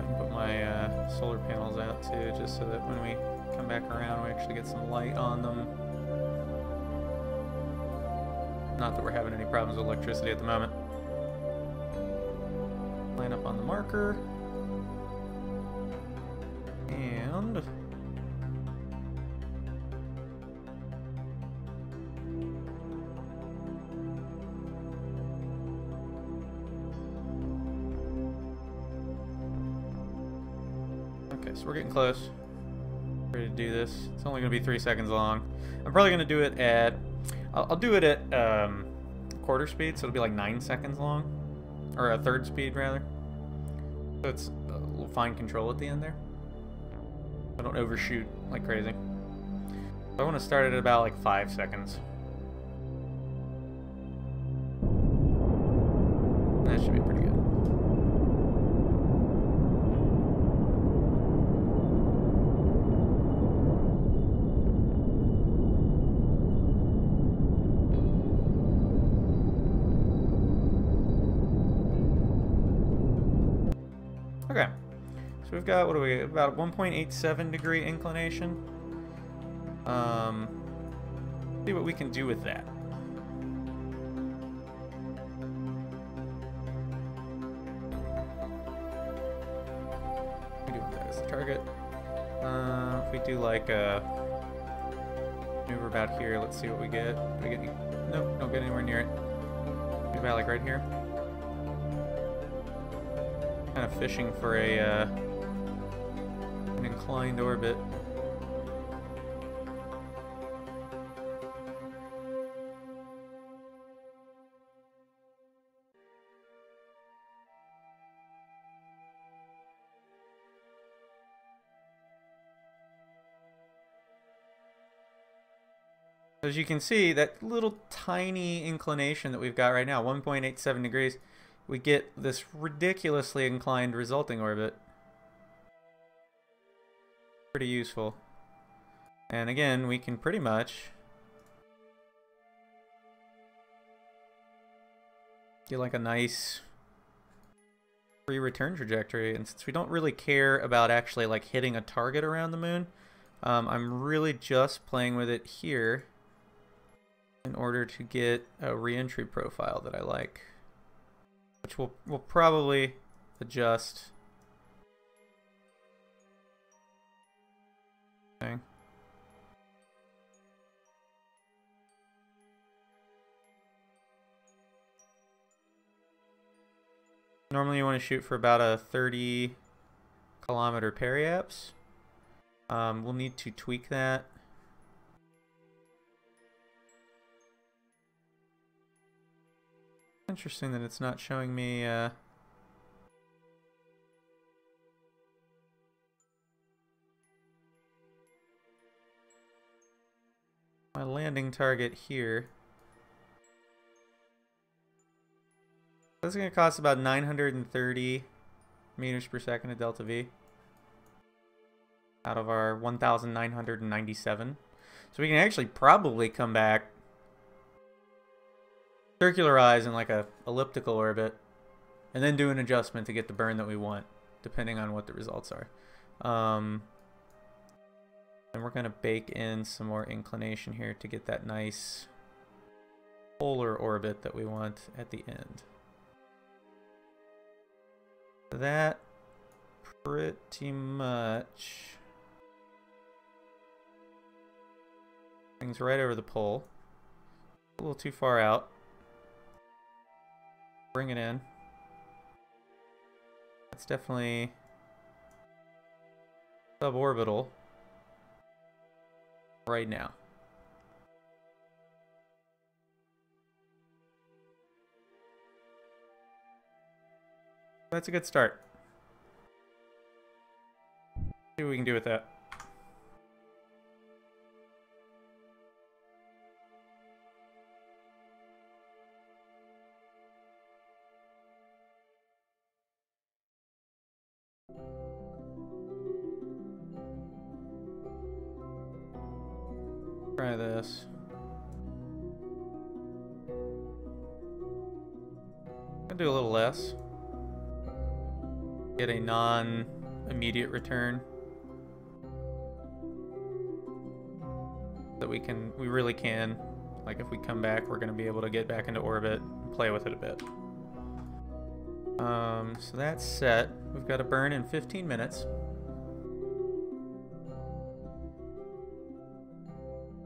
A: ahead and put my solar panels out too, just so that when we come back around we actually get some light on them. Not that we're having any problems with electricity at the moment. Line up on the marker. And So we're getting close. Ready to do this. It's only going to be 3 seconds long. I'm probably going to do it at... I'll do it at quarter speed, so it'll be like 9 seconds long. Or a third speed, rather. So it's a little fine control at the end there. I don't overshoot like crazy. So I want to start it at about like 5 seconds. That should be pretty good. Okay, so we've got, what do we, about 1.87 degree inclination. See what we can do with that. We do with that as the target. If we do like a maneuver about here, let's see what we get. Do we get any, nope, don't get anywhere near it. Maybe about like right here. Kind of fishing for a an inclined orbit. As you can see, that little tiny inclination that we've got right now, 1.87 degrees, we get this ridiculously inclined resulting orbit. Pretty useful. And again, we can pretty much get like a nice free return trajectory. And since we don't really care about actually like hitting a target around the moon, I'm really just playing with it here in order to get a re-entry profile that I like, which we'll probably adjust. Okay. Normally you want to shoot for about a 30-kilometer periaps. We'll need to tweak that. Interesting that it's not showing me my landing target here. This is going to cost about 930 meters per second of delta V out of our 1,997. So we can actually probably come back, circularize in like a elliptical orbit, and then do an adjustment to get the burn that we want, depending on what the results are. And we're going to bake in some more inclination here to get that nice polar orbit that we want at the end. That pretty much brings right over the pole. A little too far out. Bring it in. That's definitely suborbital right now. That's a good start. See what we can do with that. Try this. I'll do a little less. Get a non-immediate return. That we really can. Like if we come back, we're going to be able to get back into orbit and play with it a bit. So that's set. We've got a burn in 15 minutes.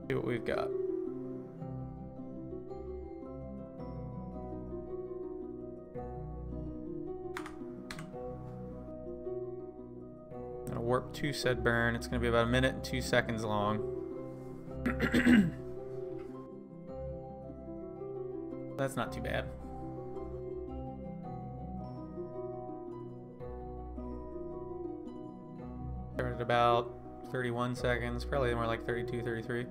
A: See what we've got. gonna warp to said burn. It's gonna be about 1 minute and 2 seconds long. That's not too bad. Started about 31 seconds, probably more like 32, 33.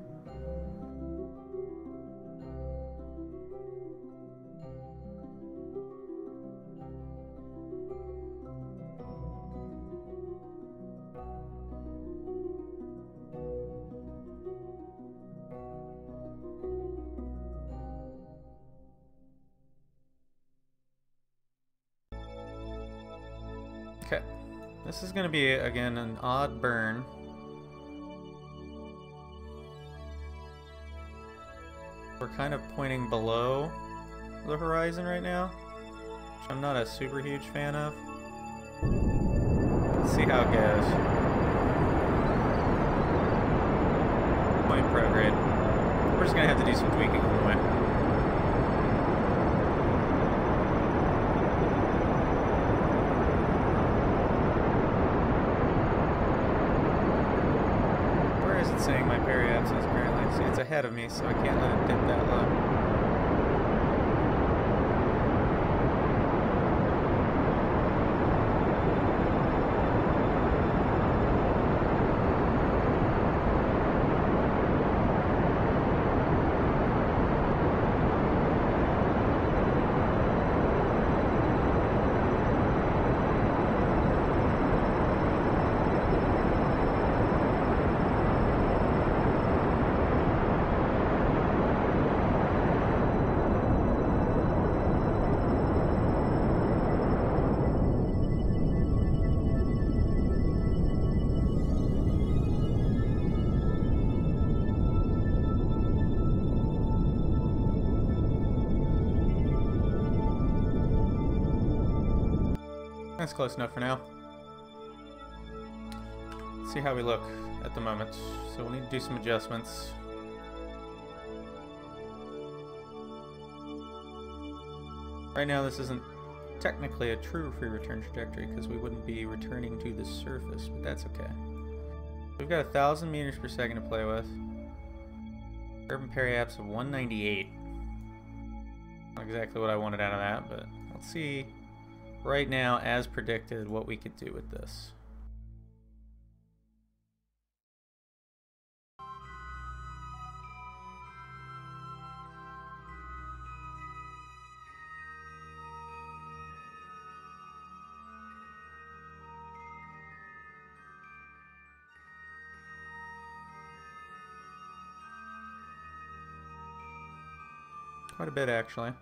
A: Okay, this is going to be, again, an odd burn. We're kind of pointing below the horizon right now, which I'm not a super huge fan of. Let's see how it goes. Point prograde. We're just going to have to do some tweaking on the way. Saying my periapse is currently, see, it's ahead of me, so I can't let it dip that low. That's close enough for now. Let's see how we look at the moment. So we'll need to do some adjustments. Right now this isn't technically a true free return trajectory because we wouldn't be returning to the surface, but that's okay. We've got 1,000 meters per second to play with. Urban periapse of 198. Not exactly what I wanted out of that, but let's see right now, as predicted, what we could do with this. Quite a bit, actually.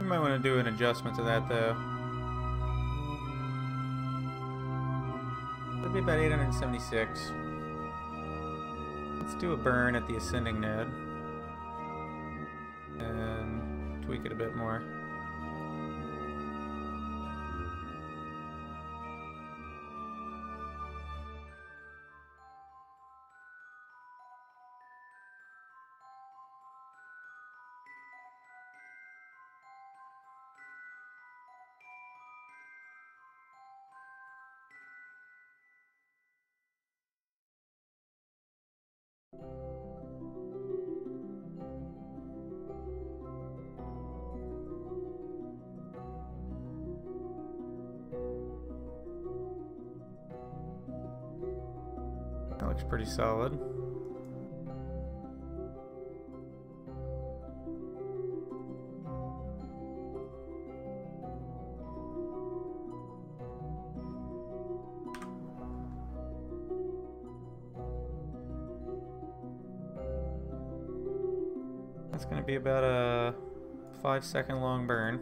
A: We might want to do an adjustment to that, though. It'll be about 876. Let's do a burn at the ascending node and tweak it a bit more. That looks pretty solid. That's going to be about a 5-second long burn.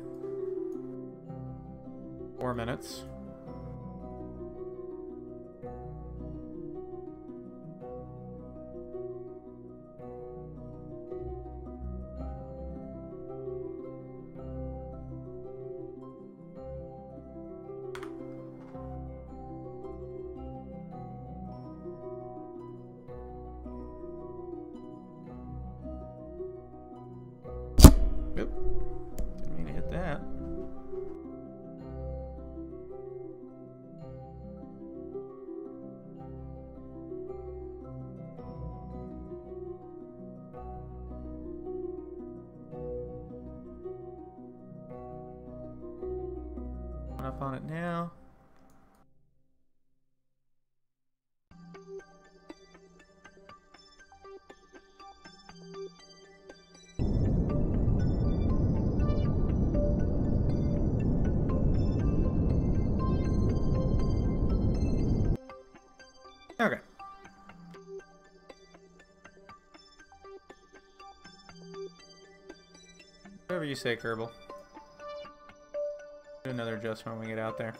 A: 4 minutes. Oop. Didn't mean to hit that. Up on it now. Okay. Whatever you say, Kerbal. Do another adjustment when we get out there.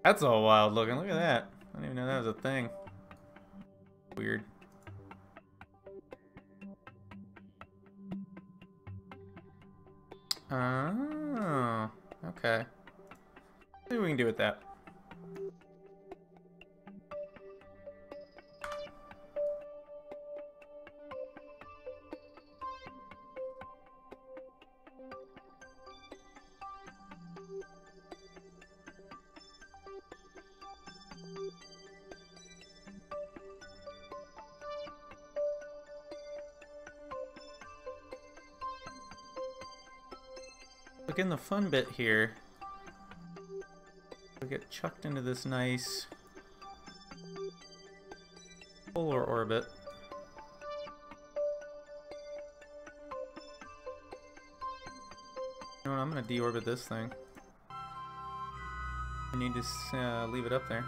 A: That's all wild looking. Look at that. I didn't even know that was a thing. Weird. Oh, okay. See what we can do with that. Again, the fun bit here, we get chucked into this nice polar orbit. You know what, I'm gonna deorbit this thing. I need to leave it up there.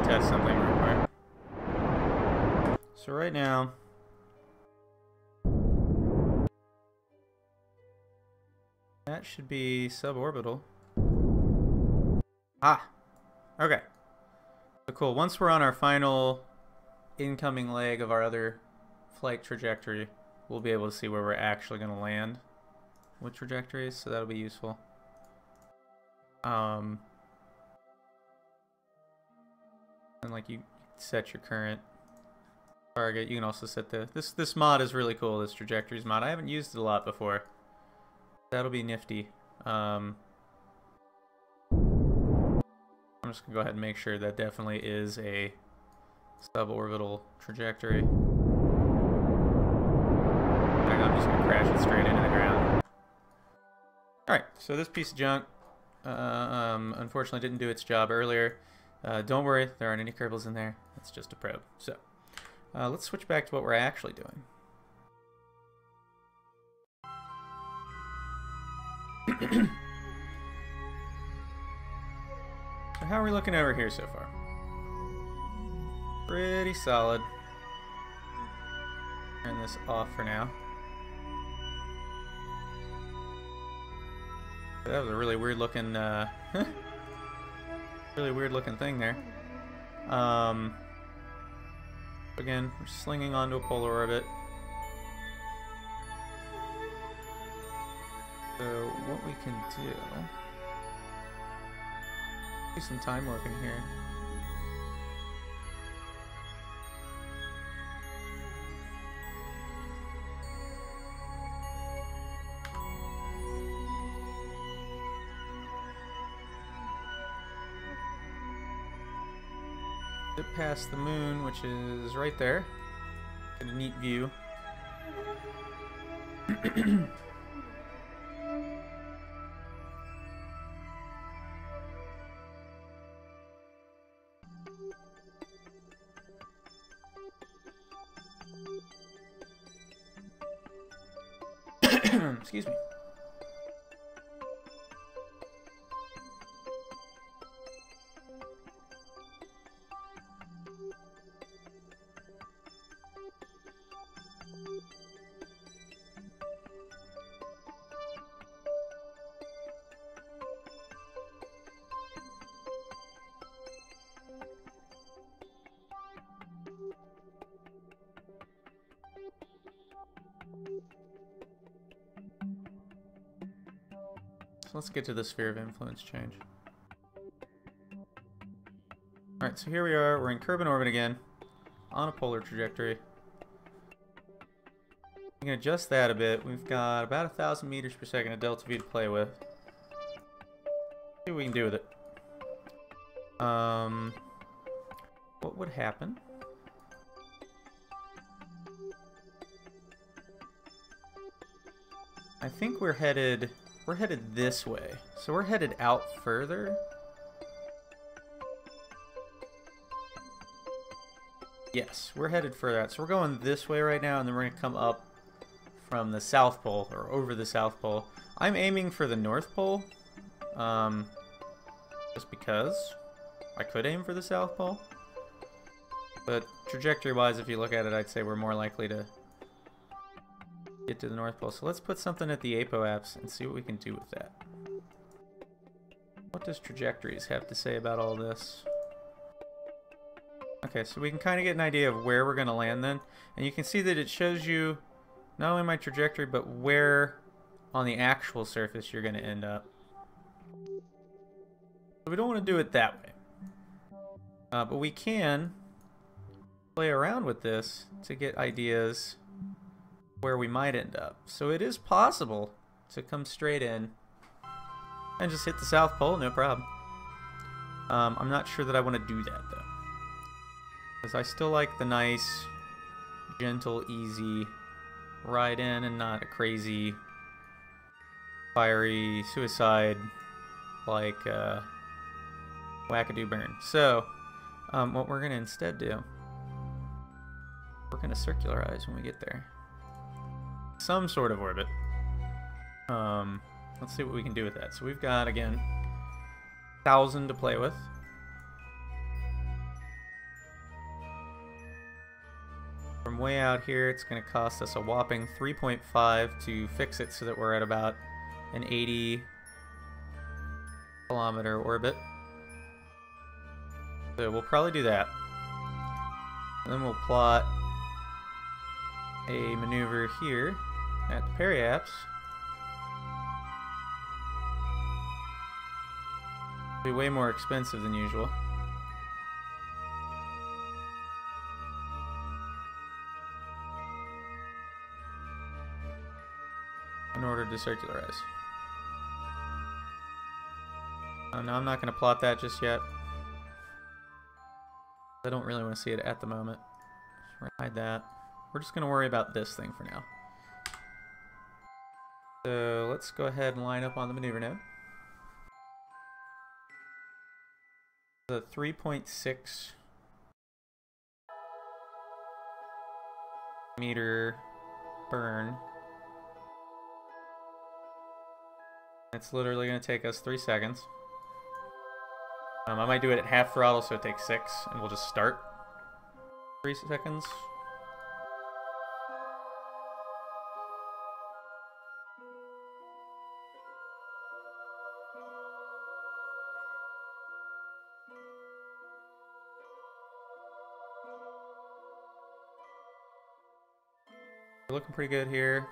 A: Test something real quick. So right now, that should be suborbital. Ah, okay. So cool. Once we're on our final incoming leg of our other flight trajectory, we'll be able to see where we're actually going to land with trajectories. So that'll be useful. And like you set your current target, you can also set the this mod is really cool, this trajectories mod. I haven't used it a lot before. That'll be nifty. I'm just gonna go ahead and make sure that definitely is a suborbital trajectory. I'm just gonna crash it straight into the ground. Alright, so this piece of junk unfortunately didn't do its job earlier. Don't worry, there aren't any Kerbals in there. It's just a probe. So, let's switch back to what we're actually doing. So how are we looking over here so far? Pretty solid. Turn this off for now. That was a really weird looking really weird looking thing there. Again, we're slinging onto a polar orbit. So what we can do some time warping here. Zip past the moon, which is right there. Get a neat view. Excuse me. Let's get to the sphere of influence change. Alright, so here we are. We're in Kerbin orbit again, on a polar trajectory. We can adjust that a bit. We've got about 1,000 meters per second of delta V to play with. See what we can do with it. What would happen? I think we're headed this way. So we're headed out further. Yes, we're headed further out. So we're going this way right now, and then we're going to come up from the South Pole, or over the South Pole. I'm aiming for the North Pole, just because I could aim for the South Pole. But trajectory-wise, if you look at it, I'd say we're more likely to get to the North Pole. So let's put something at the apoapse and see what we can do with that. What does trajectories have to say about all this? Okay, so we can kind of get an idea of where we're going to land then. And you can see that it shows you not only my trajectory, but where on the actual surface you're going to end up. So we don't want to do it that way. But we can play around with this to get ideas where we might end up. So it is possible to come straight in and just hit the South Pole, no problem. I'm not sure that I want to do that though, because I still like the nice, gentle, easy ride in and not a crazy, fiery suicide like wackadoo burn. So what we're going to instead do, we're going to circularize when we get there. Some sort of orbit. Let's see what we can do with that. So we've got, again, 1,000 to play with. From way out here, it's going to cost us a whopping 3.5 to fix it so that we're at about an 80 kilometer orbit. So we'll probably do that. And then we'll plot a maneuver here at the periapse. Be way more expensive than usual. In order to circularize. No, I'm not going to plot that just yet. I don't really want to see it at the moment. Just hide that. We're just going to worry about this thing for now. So let's go ahead and line up on the maneuver node. The 3.6 meter burn. It's literally going to take us 3 seconds. I might do it at half throttle so it takes 6, and we'll just start. 3 seconds. We're looking pretty good here.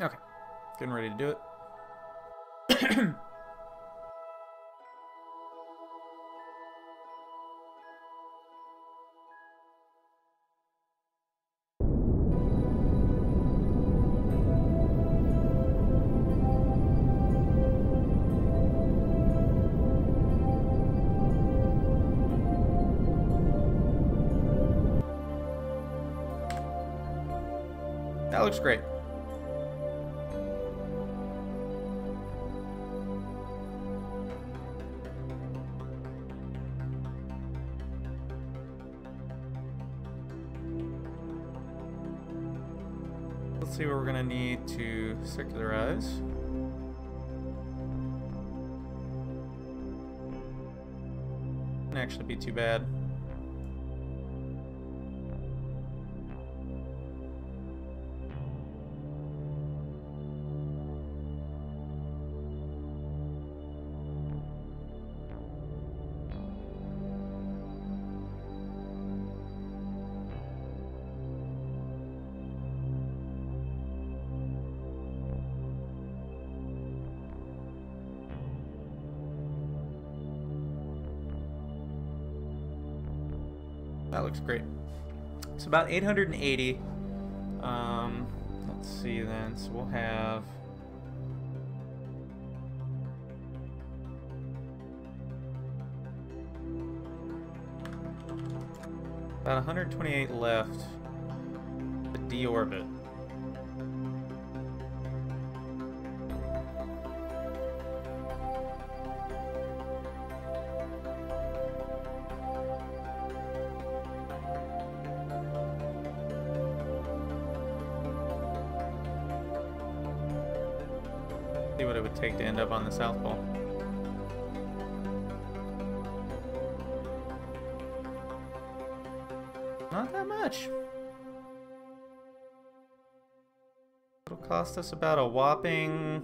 A: Okay, getting ready to do it. That looks great. Let's see what we're gonna need to circularize. Wouldn't actually be too bad. That looks great. It's about 880. Let's see then. So we'll have about 128 left to deorbit. See what it would take to end up on the South Pole. Not that much. It'll cost us about a whopping...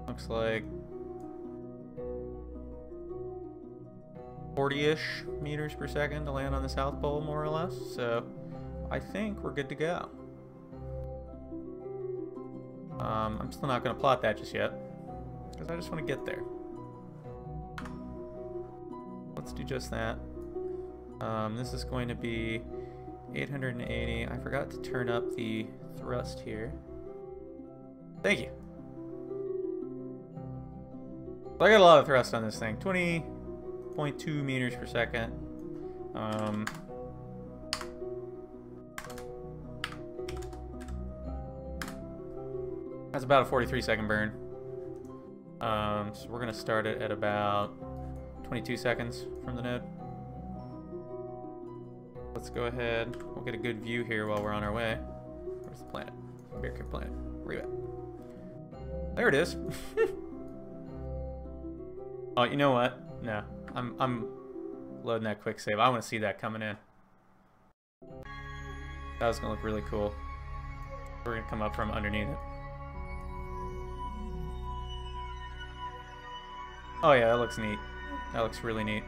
A: looks like 40-ish meters per second to land on the South Pole, more or less. So I think we're good to go. I'm still not going to plot that just yet, because I just want to get there. Let's do just that. This is going to be 880. I forgot to turn up the thrust here. Thank you. So I got a lot of thrust on this thing. 20.2 meters per second. That's about a 43-second burn. So we're going to start it at about 22 seconds from the node. Let's go ahead. We'll get a good view here while we're on our way. Where's the planet? Bear Creek planet. Where you at? There it is. Oh, you know what? No, I'm loading that quick save. I want to see that coming in. That was gonna look really cool. We're gonna come up from underneath it. Oh yeah, that looks neat. That looks really neat.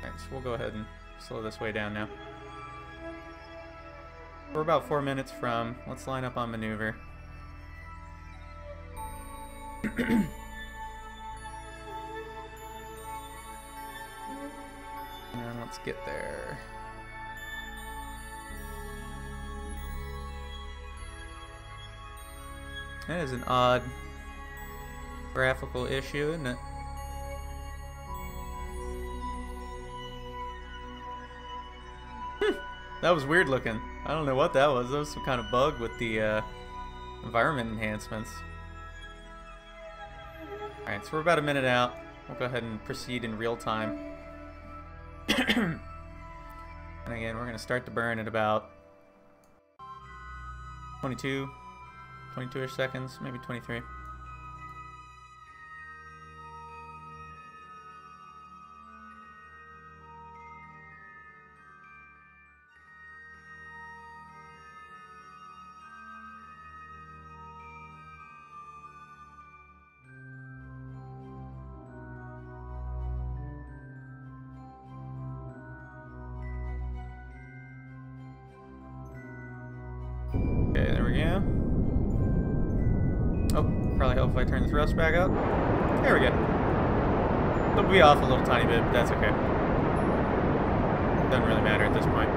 A: Alright, so we'll go ahead and slow this way down now. We're about 4 minutes from. Let's line up on maneuver. And let's get there. That is an odd graphical issue, isn't it? That was weird looking. I don't know what that was. That was some kind of bug with the environment enhancements. Alright, so we're about a minute out. We'll go ahead and proceed in real time. And again, we're going to start the burn at about 22-ish seconds, maybe 23. Okay, there we go. Oh, probably help if I turn the thrust back up. There we go. It'll be off a little tiny bit, but that's okay. Doesn't really matter at this point.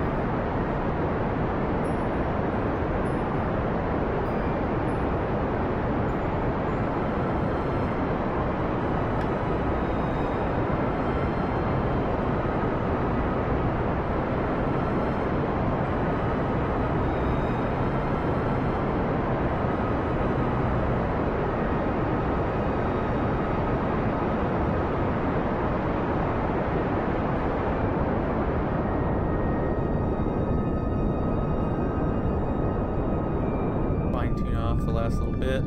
A: last little bit.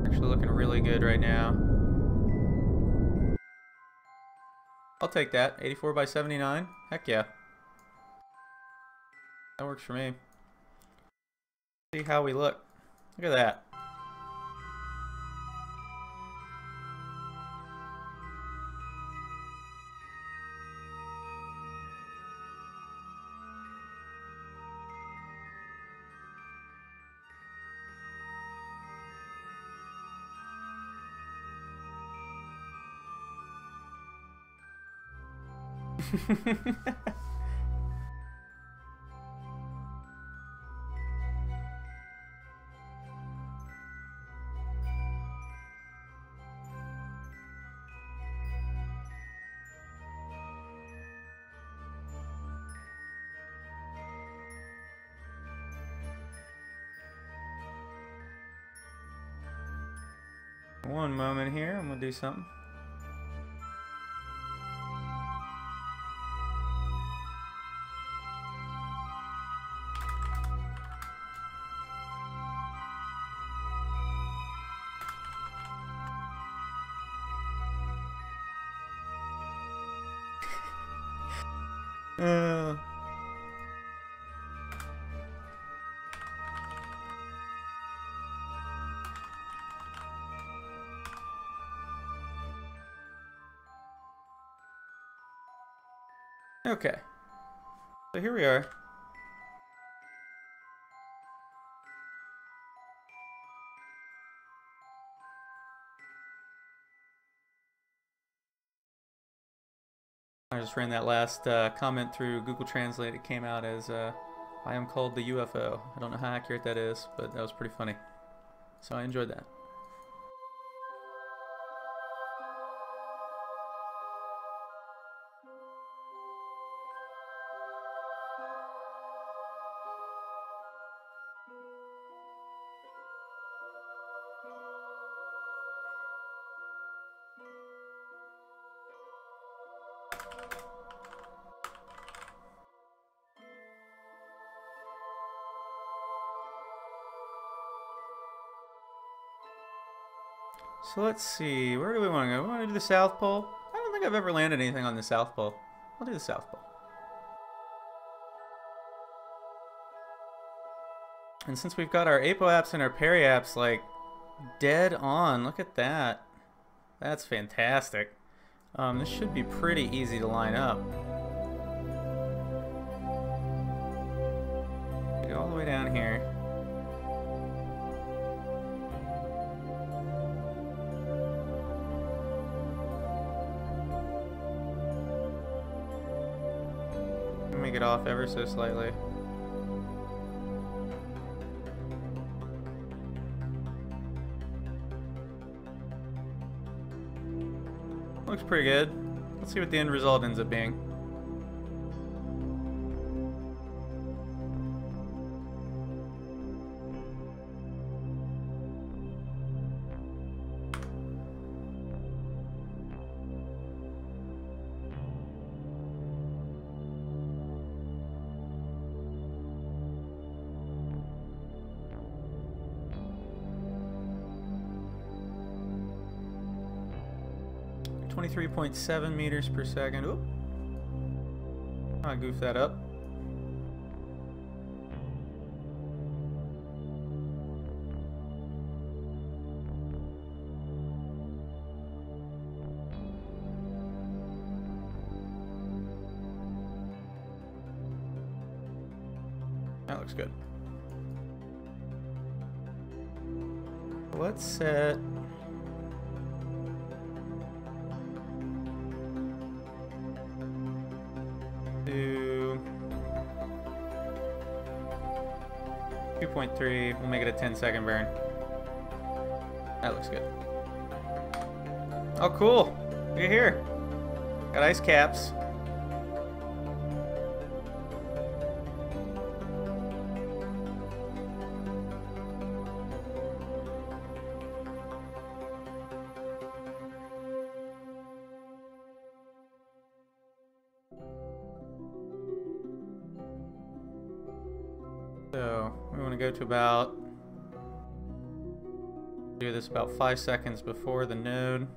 A: Actually looking really good right now. I'll take that. 84 by 79. Heck yeah. That works for me. See how we look. Look at that. One moment here, I'm gonna do something. Okay, so here we are. I just ran that last comment through Google Translate. It came out as I am called the UFO. I don't know how accurate that is, but that was pretty funny. So I enjoyed that. So let's see, where do we want to go? We want to do the South Pole? I don't think I've ever landed anything on the South Pole. I'll do the South Pole. And since we've got our apoaps and our periaps like dead on, look at that. That's fantastic. This should be pretty easy to line up. Go all the way down here. Make it off ever so slightly. Looks pretty good. Let's see what the end result ends up being. .7 meters per second. Oop. I goofed that up. That looks good. Let's set to 2.3. We'll make it a 10-second burn. That looks good. Oh, cool. Look at here. Got ice caps. So we want to go to about, do this about 5 seconds before the node.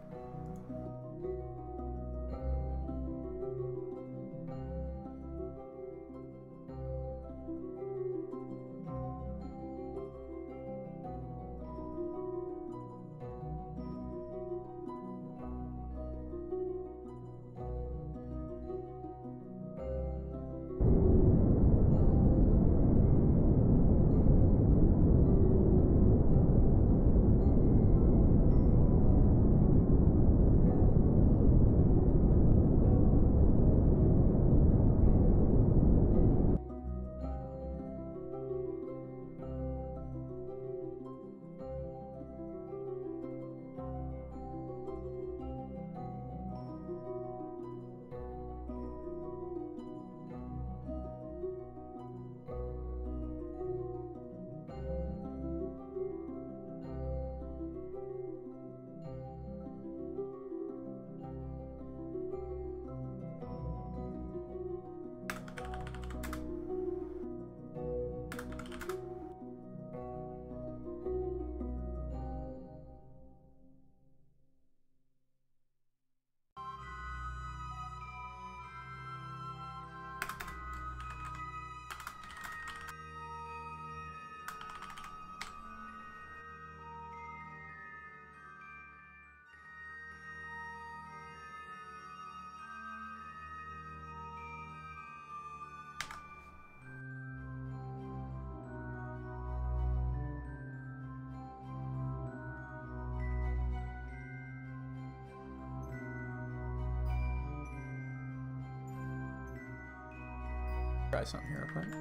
A: Try something here real quick.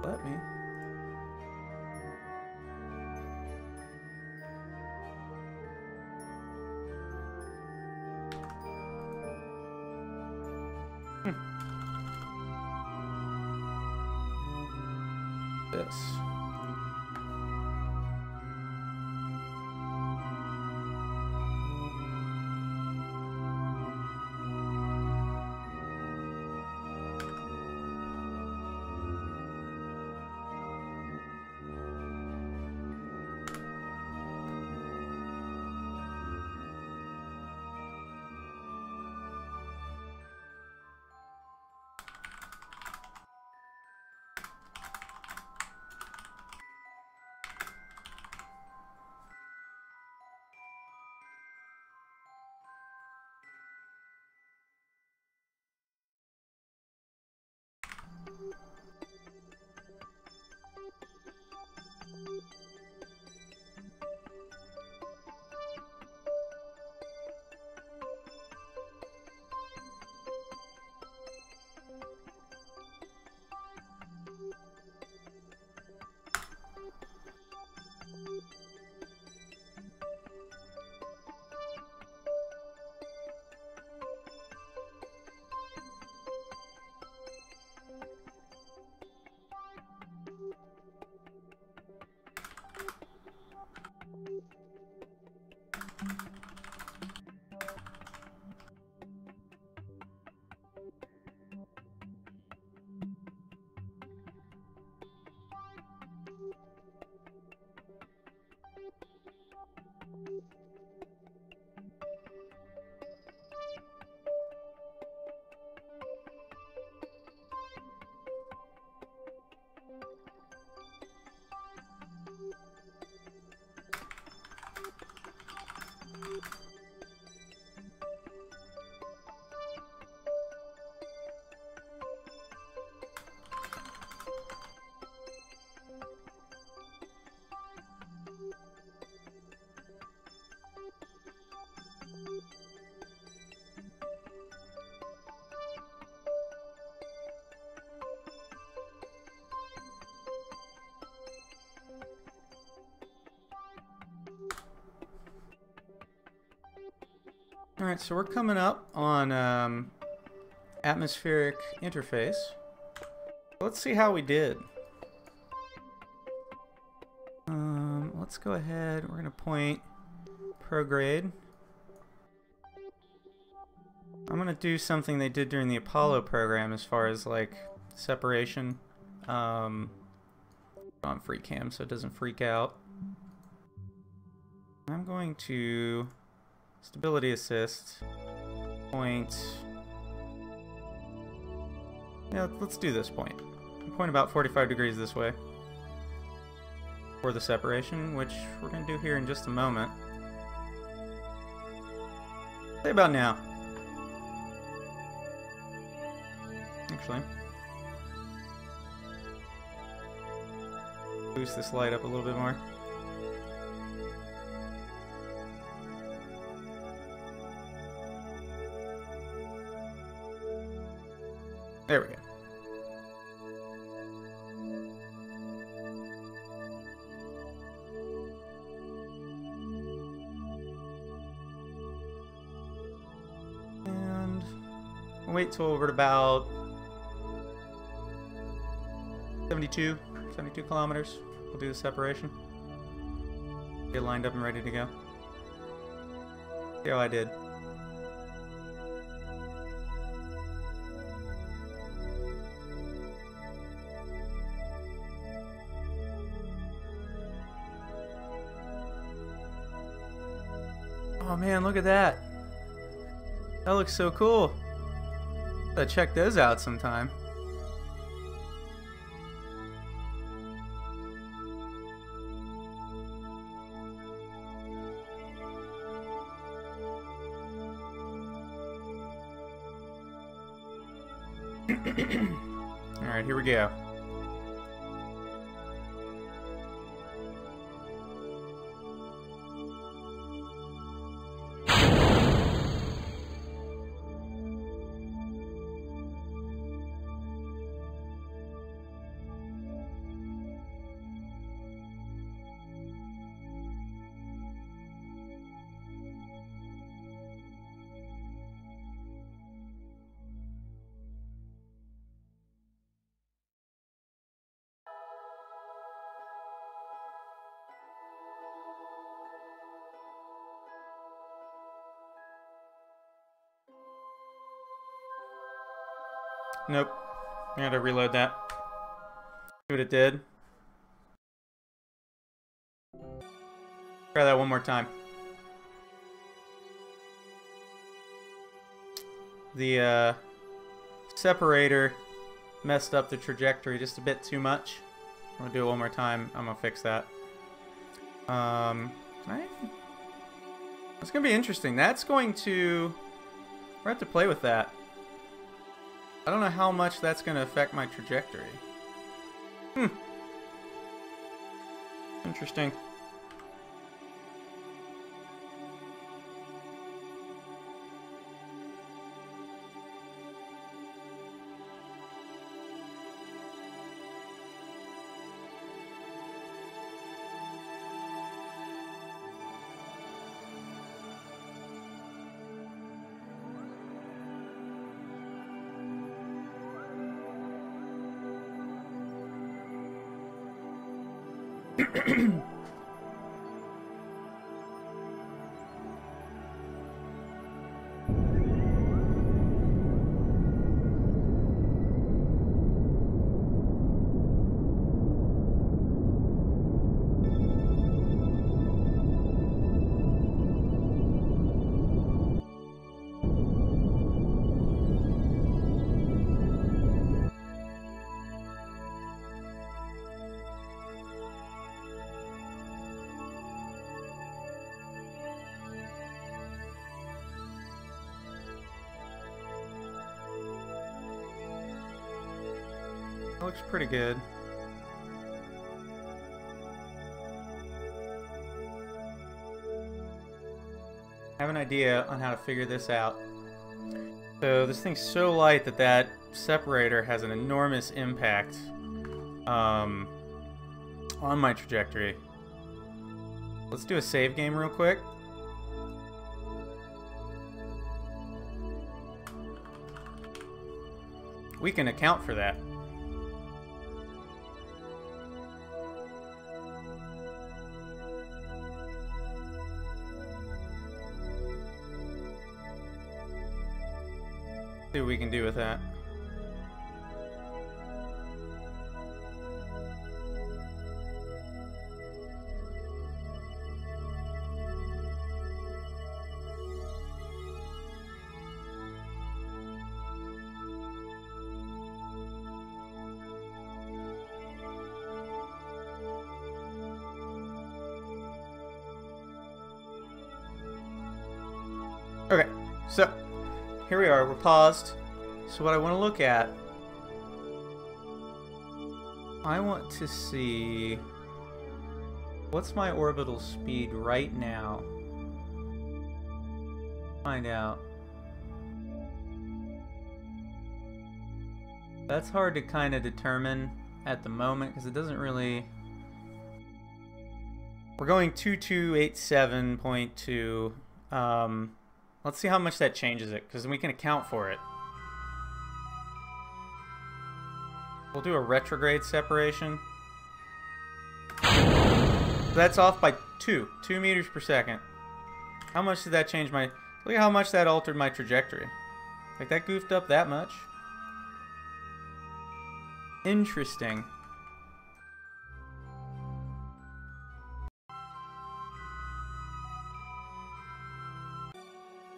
A: Let me. This. Alright, so we're coming up on atmospheric interface. Let's see how we did. Let's go ahead. We're going to point prograde. I'm going to do something they did during the Apollo program as far as like separation. On free cam so it doesn't freak out. I'm going to stability assist. Point. Yeah, let's do this point. Point about 45 degrees this way for the separation, which we're going to do here in just a moment. Say about now. Actually. Boost this light up a little bit more. There we go. And wait till we're at about 72 kilometers. We'll do the separation. Get lined up and ready to go. See how I did. Oh man, look at that. That looks so cool. Gotta check those out sometime. Alright, here we go. Nope. I gotta reload that. See what it did. Try that one more time. The separator messed up the trajectory just a bit too much. I'm gonna do it one more time. I'm gonna fix that. Right. It's gonna be interesting. That's going to... we're have to play with that. I don't know how much that's going to affect my trajectory. Interesting. That looks pretty good. I have an idea on how to figure this out. So this thing's so light that that separator has an enormous impact on my trajectory. Let's do a save game real quick. We can account for that. See what we can do with that. Okay, so here we are. We're paused. So what I want to look at, I want to see what's my orbital speed right now. Find out. That's hard to kind of determine at the moment because it doesn't really... We're going 2287.2. Let's see how much that changes it, because then we can account for it. We'll do a retrograde separation. That's off by 2 meters per second. How much did that change my... Look at how much that altered my trajectory. Like, that goofed up that much. Interesting.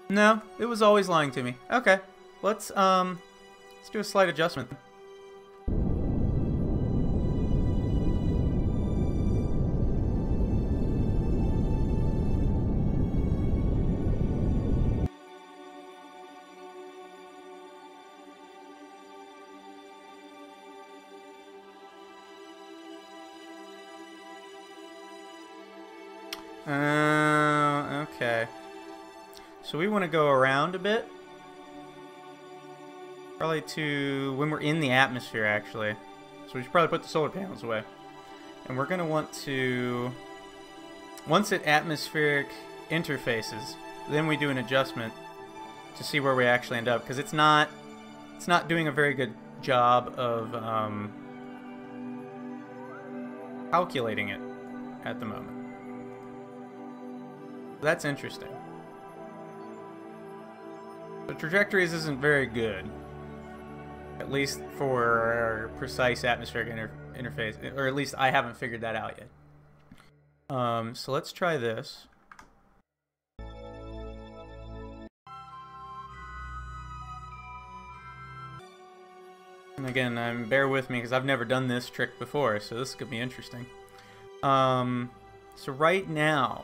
A: No, it was always lying to me. Okay, let's do a slight adjustment. Okay. So we want to go around a bit. Probably to when we're in the atmosphere, actually. So we should probably put the solar panels away. And we're going to want to... Once it atmospheric interfaces, then we do an adjustment to see where we actually end up. Because it's not doing a very good job of calculating it at the moment. That's interesting. The trajectories isn't very good, at least for precise atmospheric interface, or at least I haven't figured that out yet. So let's try this. And again, bear with me because I've never done this trick before, so this could be interesting. So right now,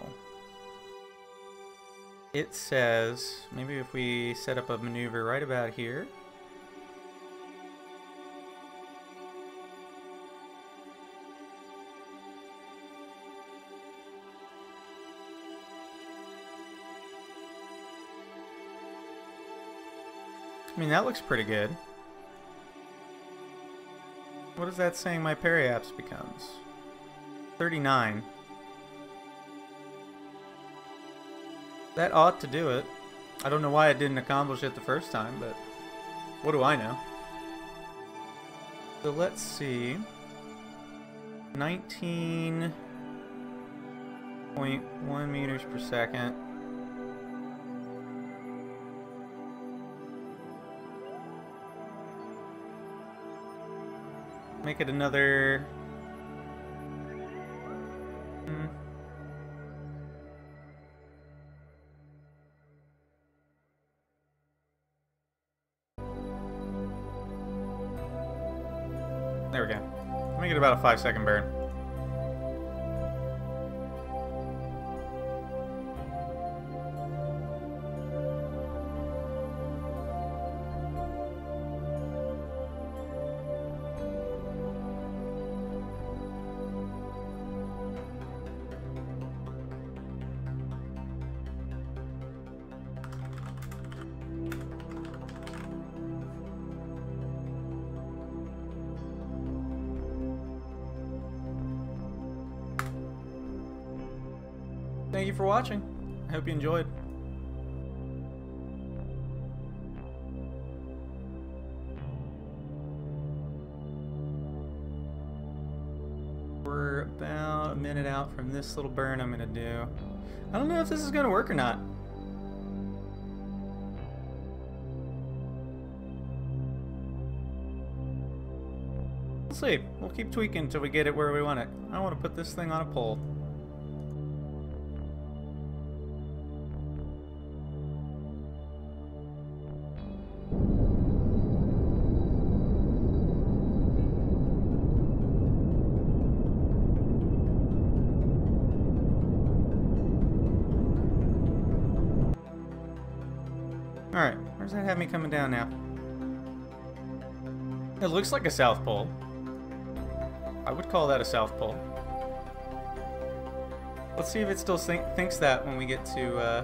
A: it says, maybe if we set up a maneuver right about here. I mean, that looks pretty good. What is that saying my periapse becomes? 39. That ought to do it. I don't know why it didn't accomplish it the first time, but what do I know? So let's see. 19.1 meters per second. Make it another... There we go. Make it about a 5-second burn. Thank you for watching. I hope you enjoyed. We're about a minute out from this little burn I'm gonna do. I don't know if this is gonna work or not. We'll see. We'll keep tweaking until we get it where we want it. I want to put this thing on a pole. Alright, where's that have me coming down now? It looks like a South Pole. I would call that a South Pole. Let's see if it still thinks that when we get to,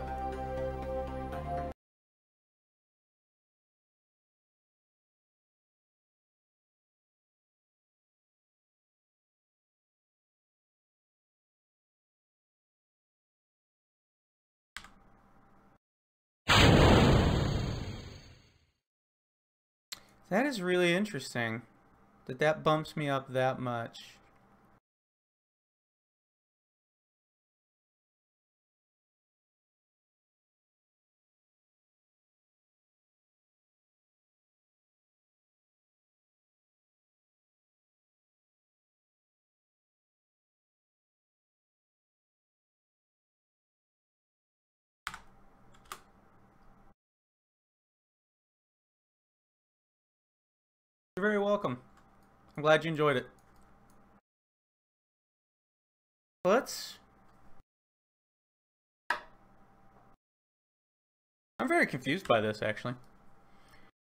A: That is really interesting. That bumps me up that much. You're very welcome. I'm glad you enjoyed it. I'm very confused by this, actually.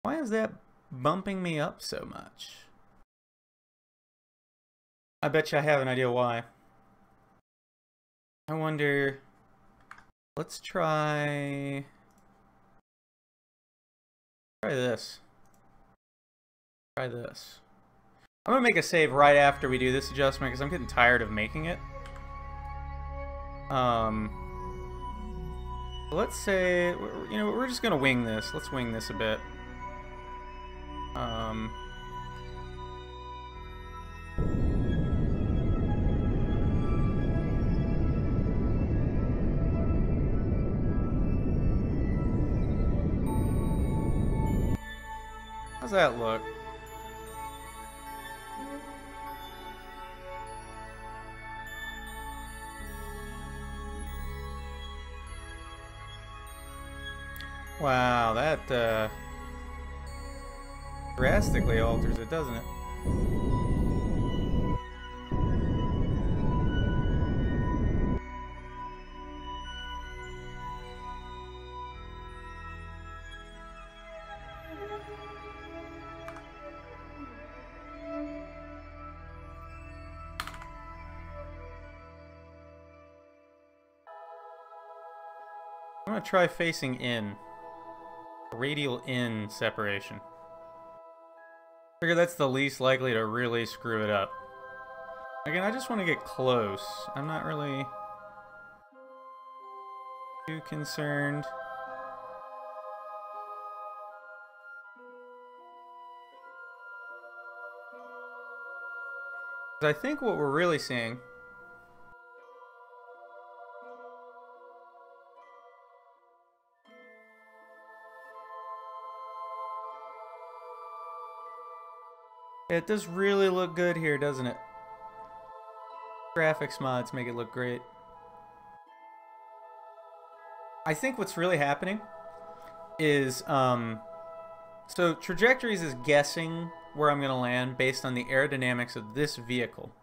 A: Why is that bumping me up so much? I bet you I have an idea why. I wonder... Let's try this. Try this. I'm gonna make a save right after we do this adjustment because I'm getting tired of making it. Let's say, you know, we're just gonna wing this. Let's wing this a bit. How's that look? Wow, that drastically alters it, doesn't it? I'm gonna try facing in. Radial in separation. Figure that's the least likely to really screw it up. Again, I just want to get close. I'm not really too concerned. I think what we're really seeing it does really look good here, doesn't it? Graphics mods make it look great. I think what's really happening is, so trajectories is guessing where I'm going to land based on the aerodynamics of this vehicle.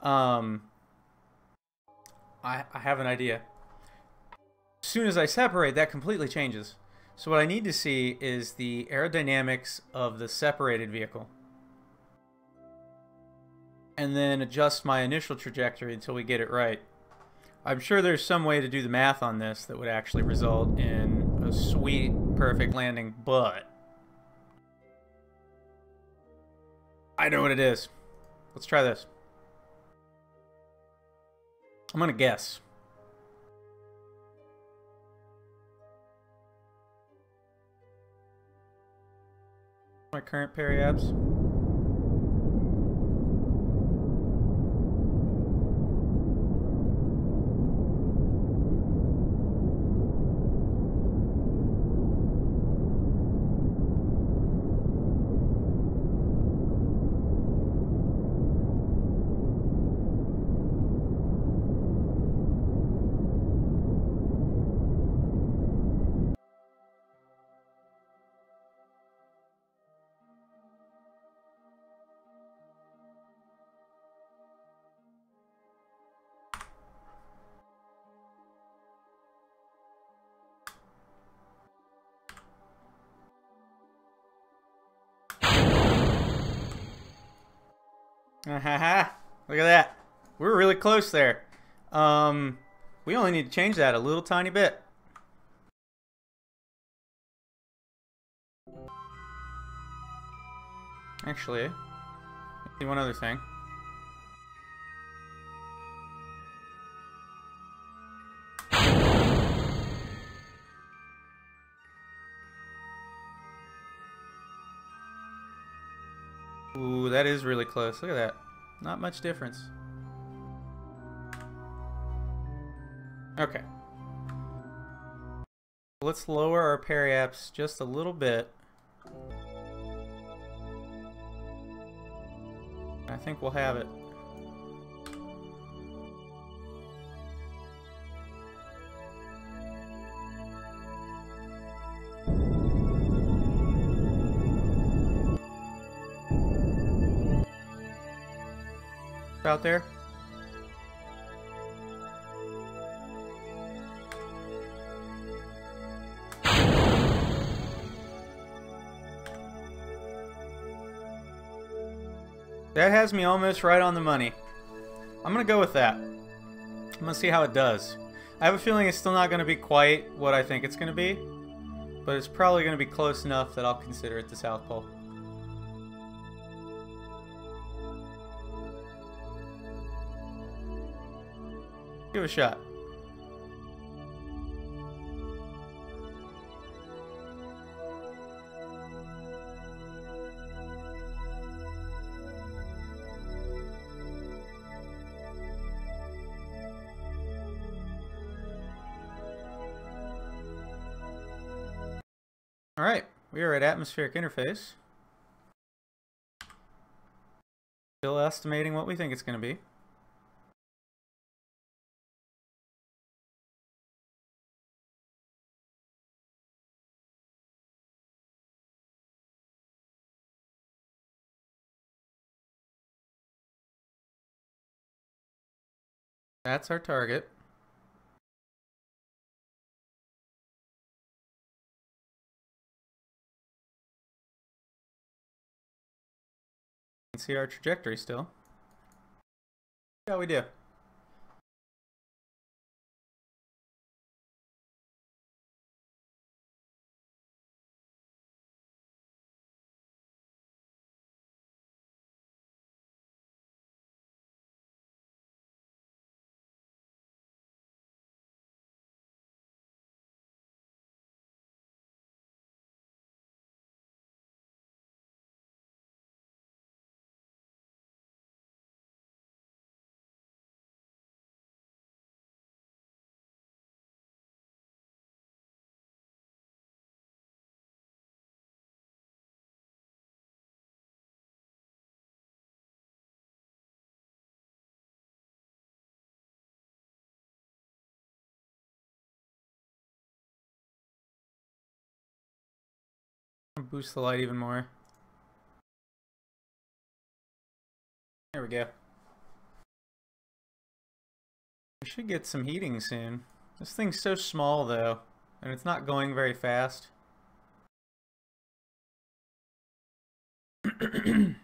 A: I have an idea. As soon as I separate, that completely changes. So what I need to see is the aerodynamics of the separated vehicle. And then adjust my initial trajectory until we get it right. I'm sure there's some way to do the math on this that would actually result in a sweet, perfect landing, but I know what it is. Let's try this. I'm gonna guess. My current periapse. Ahaha. Look at that. We're really close there. We only need to change that a little tiny bit. Actually, see one other thing. Ooh, that is really close. Look at that. Not much difference. Okay. Let's lower our periaps just a little bit. I think we'll have it. Out there. That has me almost right on the money. I'm gonna go with that. I'm gonna see how it does. I have a feeling it's still not gonna be quite what I think it's gonna be, but it's probably gonna be close enough that I'll consider it the South Pole. Give it a shot. Alright, we are at atmospheric interface. Still estimating what we think it's going to be. That's our target. You can see our trajectory still. Yeah, we do. Boost the light even more. There we go. We should get some heating soon. This thing's so small though, and it's not going very fast. Still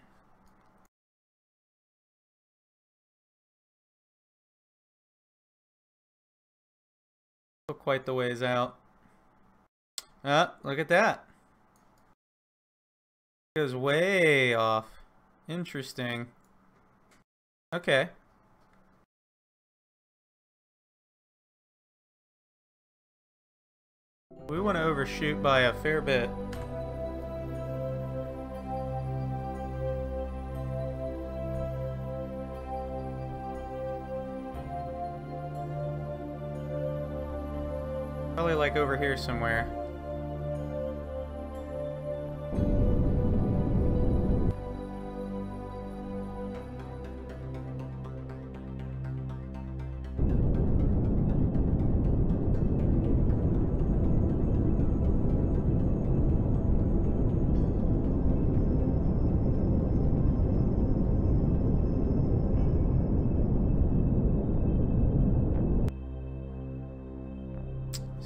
A: quite the ways out. Ah, look at that. Goes way off. Interesting. Okay. We want to overshoot by a fair bit. Probably like over here somewhere.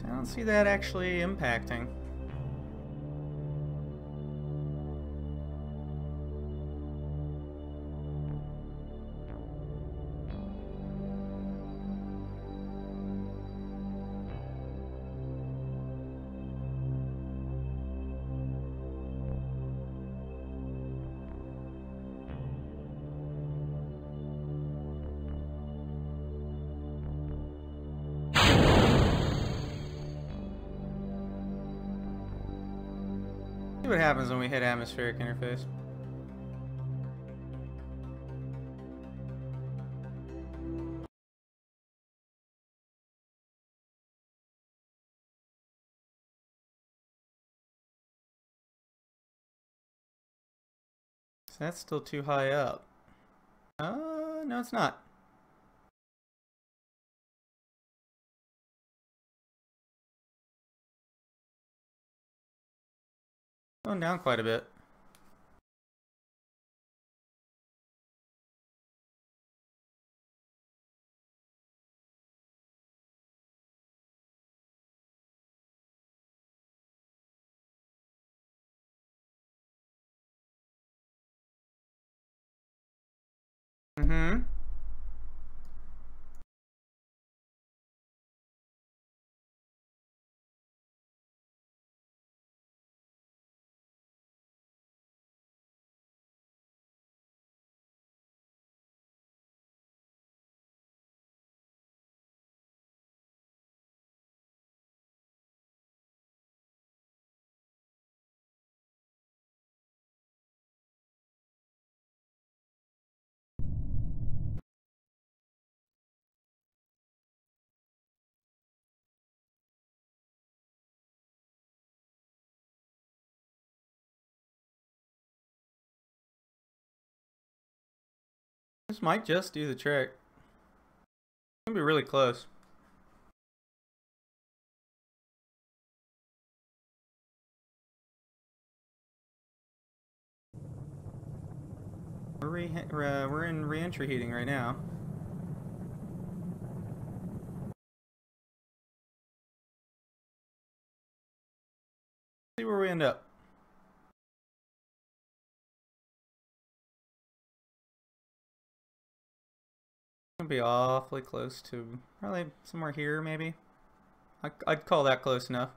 A: I don't see that actually impacting. See what happens when we hit atmospheric interface. So that's still too high up. No, it's not. Going down quite a bit. Mm-hmm. This might just do the trick. It's gonna be really close. We're in re-entry heating right now. See where we end up. Gonna be awfully close to probably somewhere here, maybe. I'd call that close enough.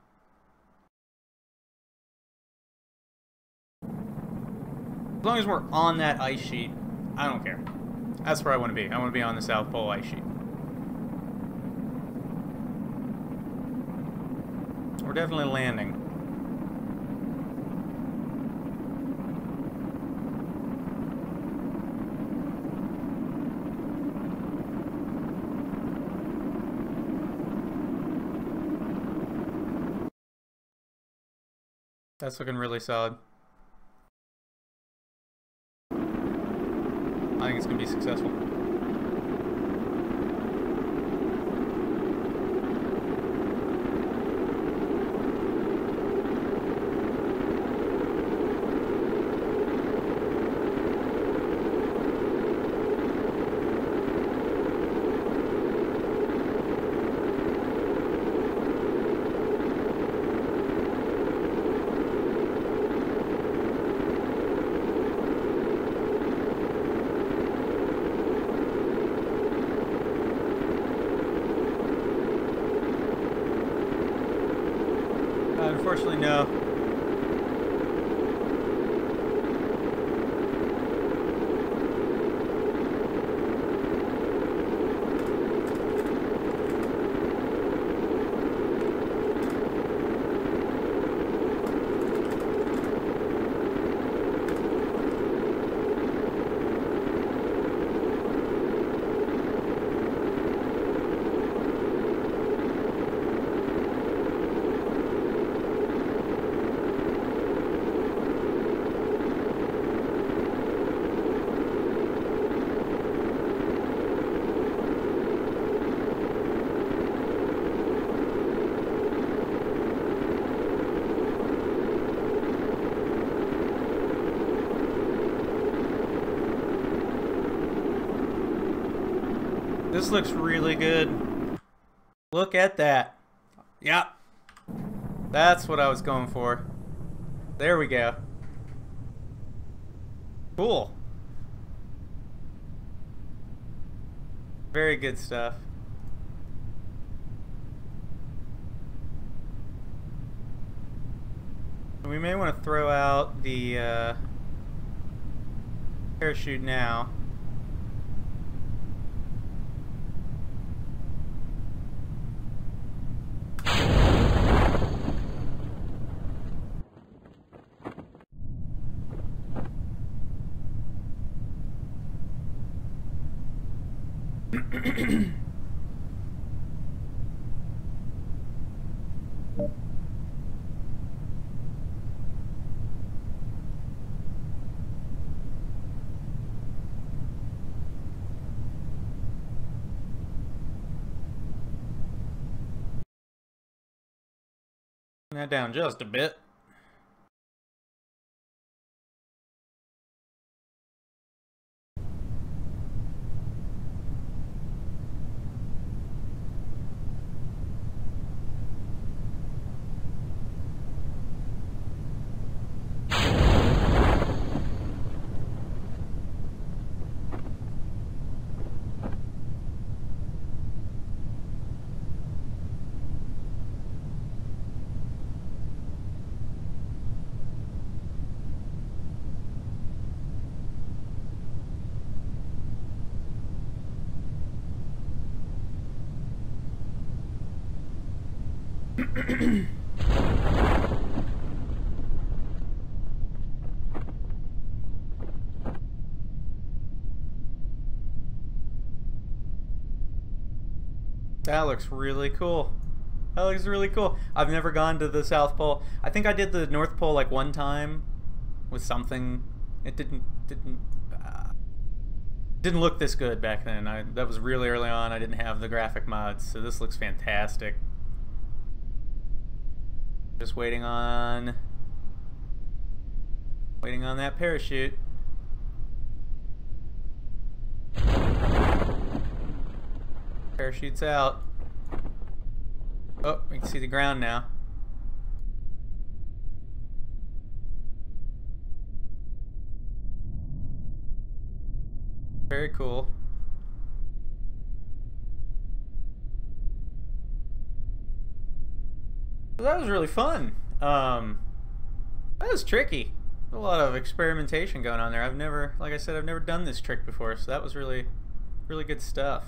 A: As long as we're on that ice sheet, I don't care. That's where I want to be. I want to be on the South Pole ice sheet. We're definitely landing. That's looking really solid. I think it's going to be successful. Unfortunately, no. This looks really good. Look at that. Yep. That's what I was going for. There we go. Cool. Very good stuff. We may want to throw out the parachute now. Turn that down just a bit. That looks really cool. That looks really cool. I've never gone to the South Pole. I think I did the North Pole like one time with something. It didn't look this good back then. That was really early on. I didn't have the graphic mods, so this looks fantastic. Just waiting on that parachute. Parachute's out. Oh, we can see the ground now. Very cool. Well, that was really fun. That was tricky. A lot of experimentation going on there. I've never, like I said, I've never done this trick before, so that was really, really good stuff.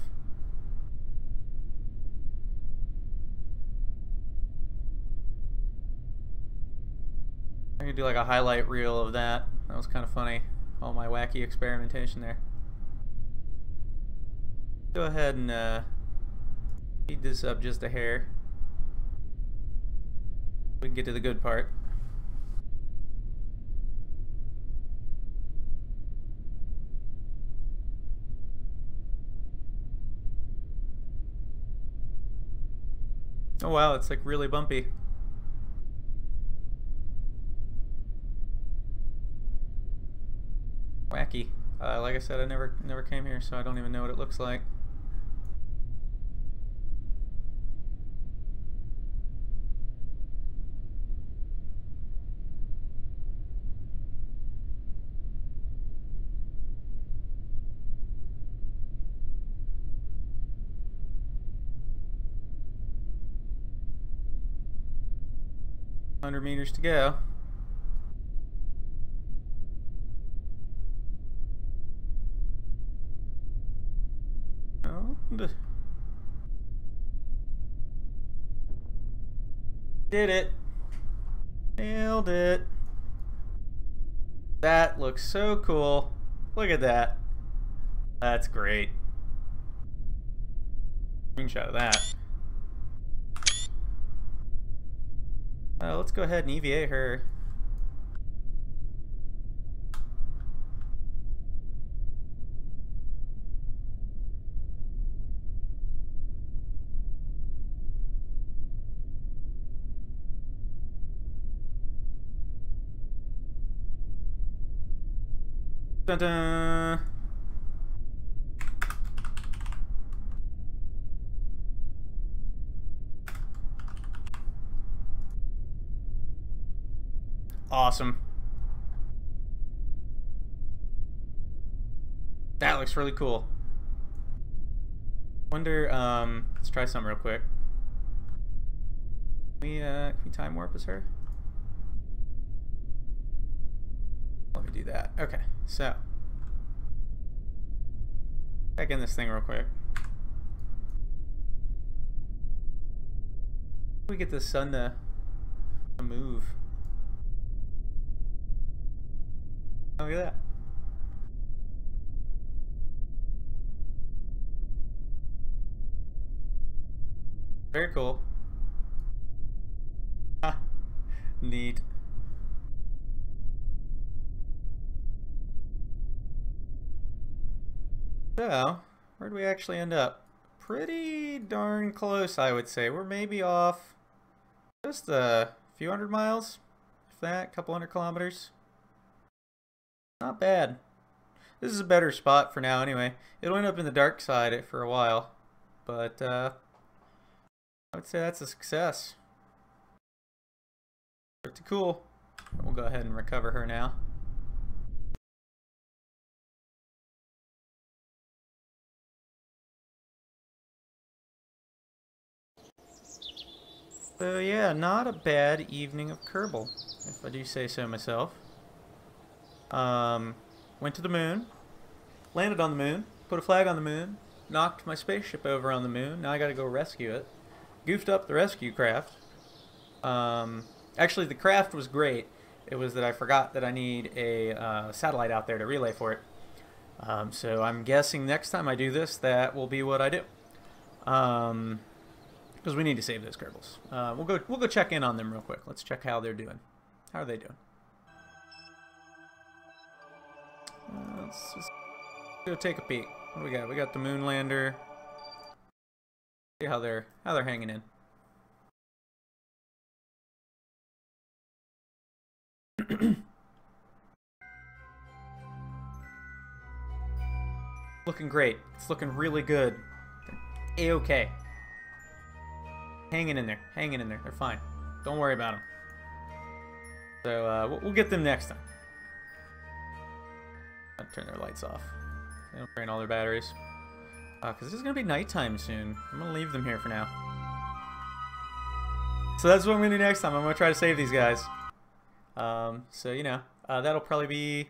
A: I could do like a highlight reel of that. That was kind of funny. All my wacky experimentation there. Go ahead and speed this up just a hair. We can get to the good part. Oh wow, it's like really bumpy. Wacky. Like I said, I never came here, so I don't even know what it looks like. $100 meters to go. Did it. Nailed it. That looks so cool. Look at that. That's great. Screenshot of that. Let's go ahead and EVA her. Dun dun. Awesome. That looks really cool. Wonder, let's try something real quick. Can we time warp as her? Let me do that. Okay, so. Back in this thing real quick. We get the sun to move. Oh, look at that. Very cool. Ha. Neat. So, where'd we actually end up? Pretty darn close, I would say. We're maybe off just a few hundred miles, if that, couple hundred kilometers. Not bad. This is a better spot for now anyway. It'll end up in the dark side for a while, but I would say that's a success. Pretty cool. We'll go ahead and recover her now. So yeah, not a bad evening of Kerbal, if I do say so myself. Went to the moon, landed on the moon, put a flag on the moon, knocked my spaceship over on the moon. Now I gotta go rescue it. Goofed up the rescue craft. Actually, the craft was great. It was that I forgot that I need a satellite out there to relay for it. So I'm guessing next time I do this, that will be what I do. Because we need to save those Kerbals. We'll go check in on them real quick. Let's check how they're doing. How are they doing? Let's just go take a peek. What do we got? We got the moon lander. See how they're hanging in. Looking great. It's looking really good. A-okay. Hanging in there. Hanging in there. They're fine. Don't worry about them. So we'll get them next time. I'll turn their lights off. They don't drain all their batteries. Because it's going to be nighttime soon. I'm going to leave them here for now. So that's what I'm going to do next time. I'm going to try to save these guys. So, you know, that'll probably be...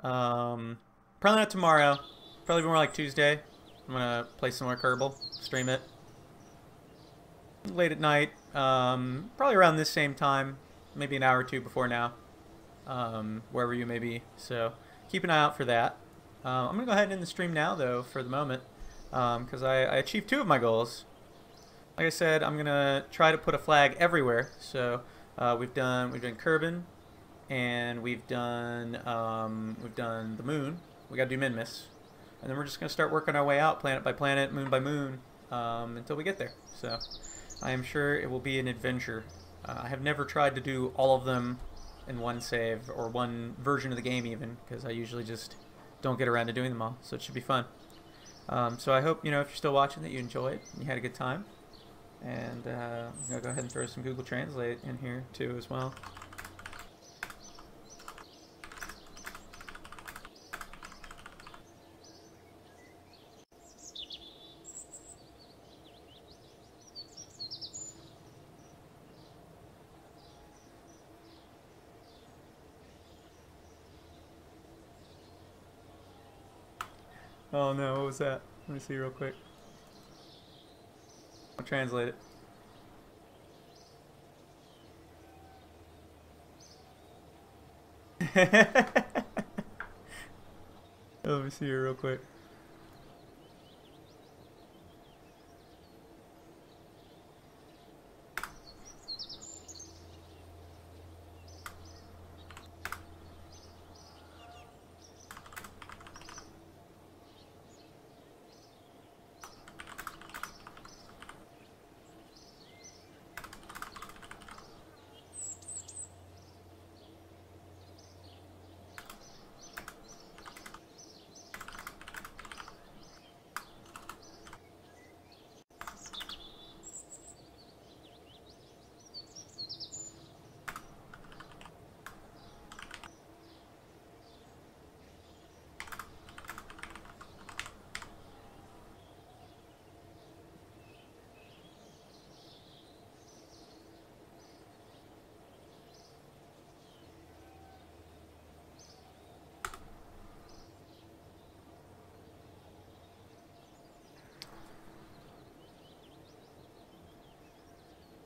A: probably not tomorrow. Probably more like Tuesday. I'm going to play some more Kerbal. Stream it. Late at night. Probably around this same time. Maybe an hour or two before now. Wherever you may be. So, keep an eye out for that. I'm going to go ahead and end the stream now, though, for the moment. Because I achieved 2 of my goals. Like I said, I'm going to try to put a flag everywhere. So, we've done Kerbin. And we've done the moon. We got to do Minmus. And then we're just going to start working our way out, planet by planet, moon by moon, until we get there. So, I am sure it will be an adventure. I have never tried to do all of them in one save, or one version of the game even, because I usually just don't get around to doing them all. So it should be fun. So I hope, you know, if you're still watching, that you enjoyed and you had a good time. And I'm going to go ahead and throw some Google Translate in here, too, as well. Oh no, what was that? Let me see real quick. I'll translate it. Let me see here real quick.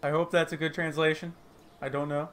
A: I hope that's a good translation. I don't know.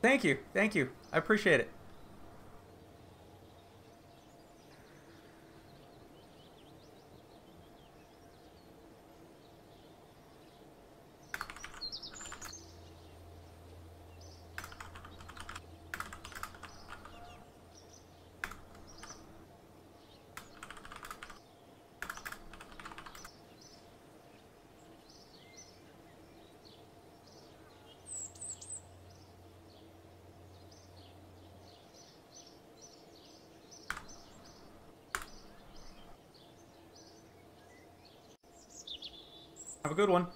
A: Thank you. Thank you. I appreciate it. Have a good one.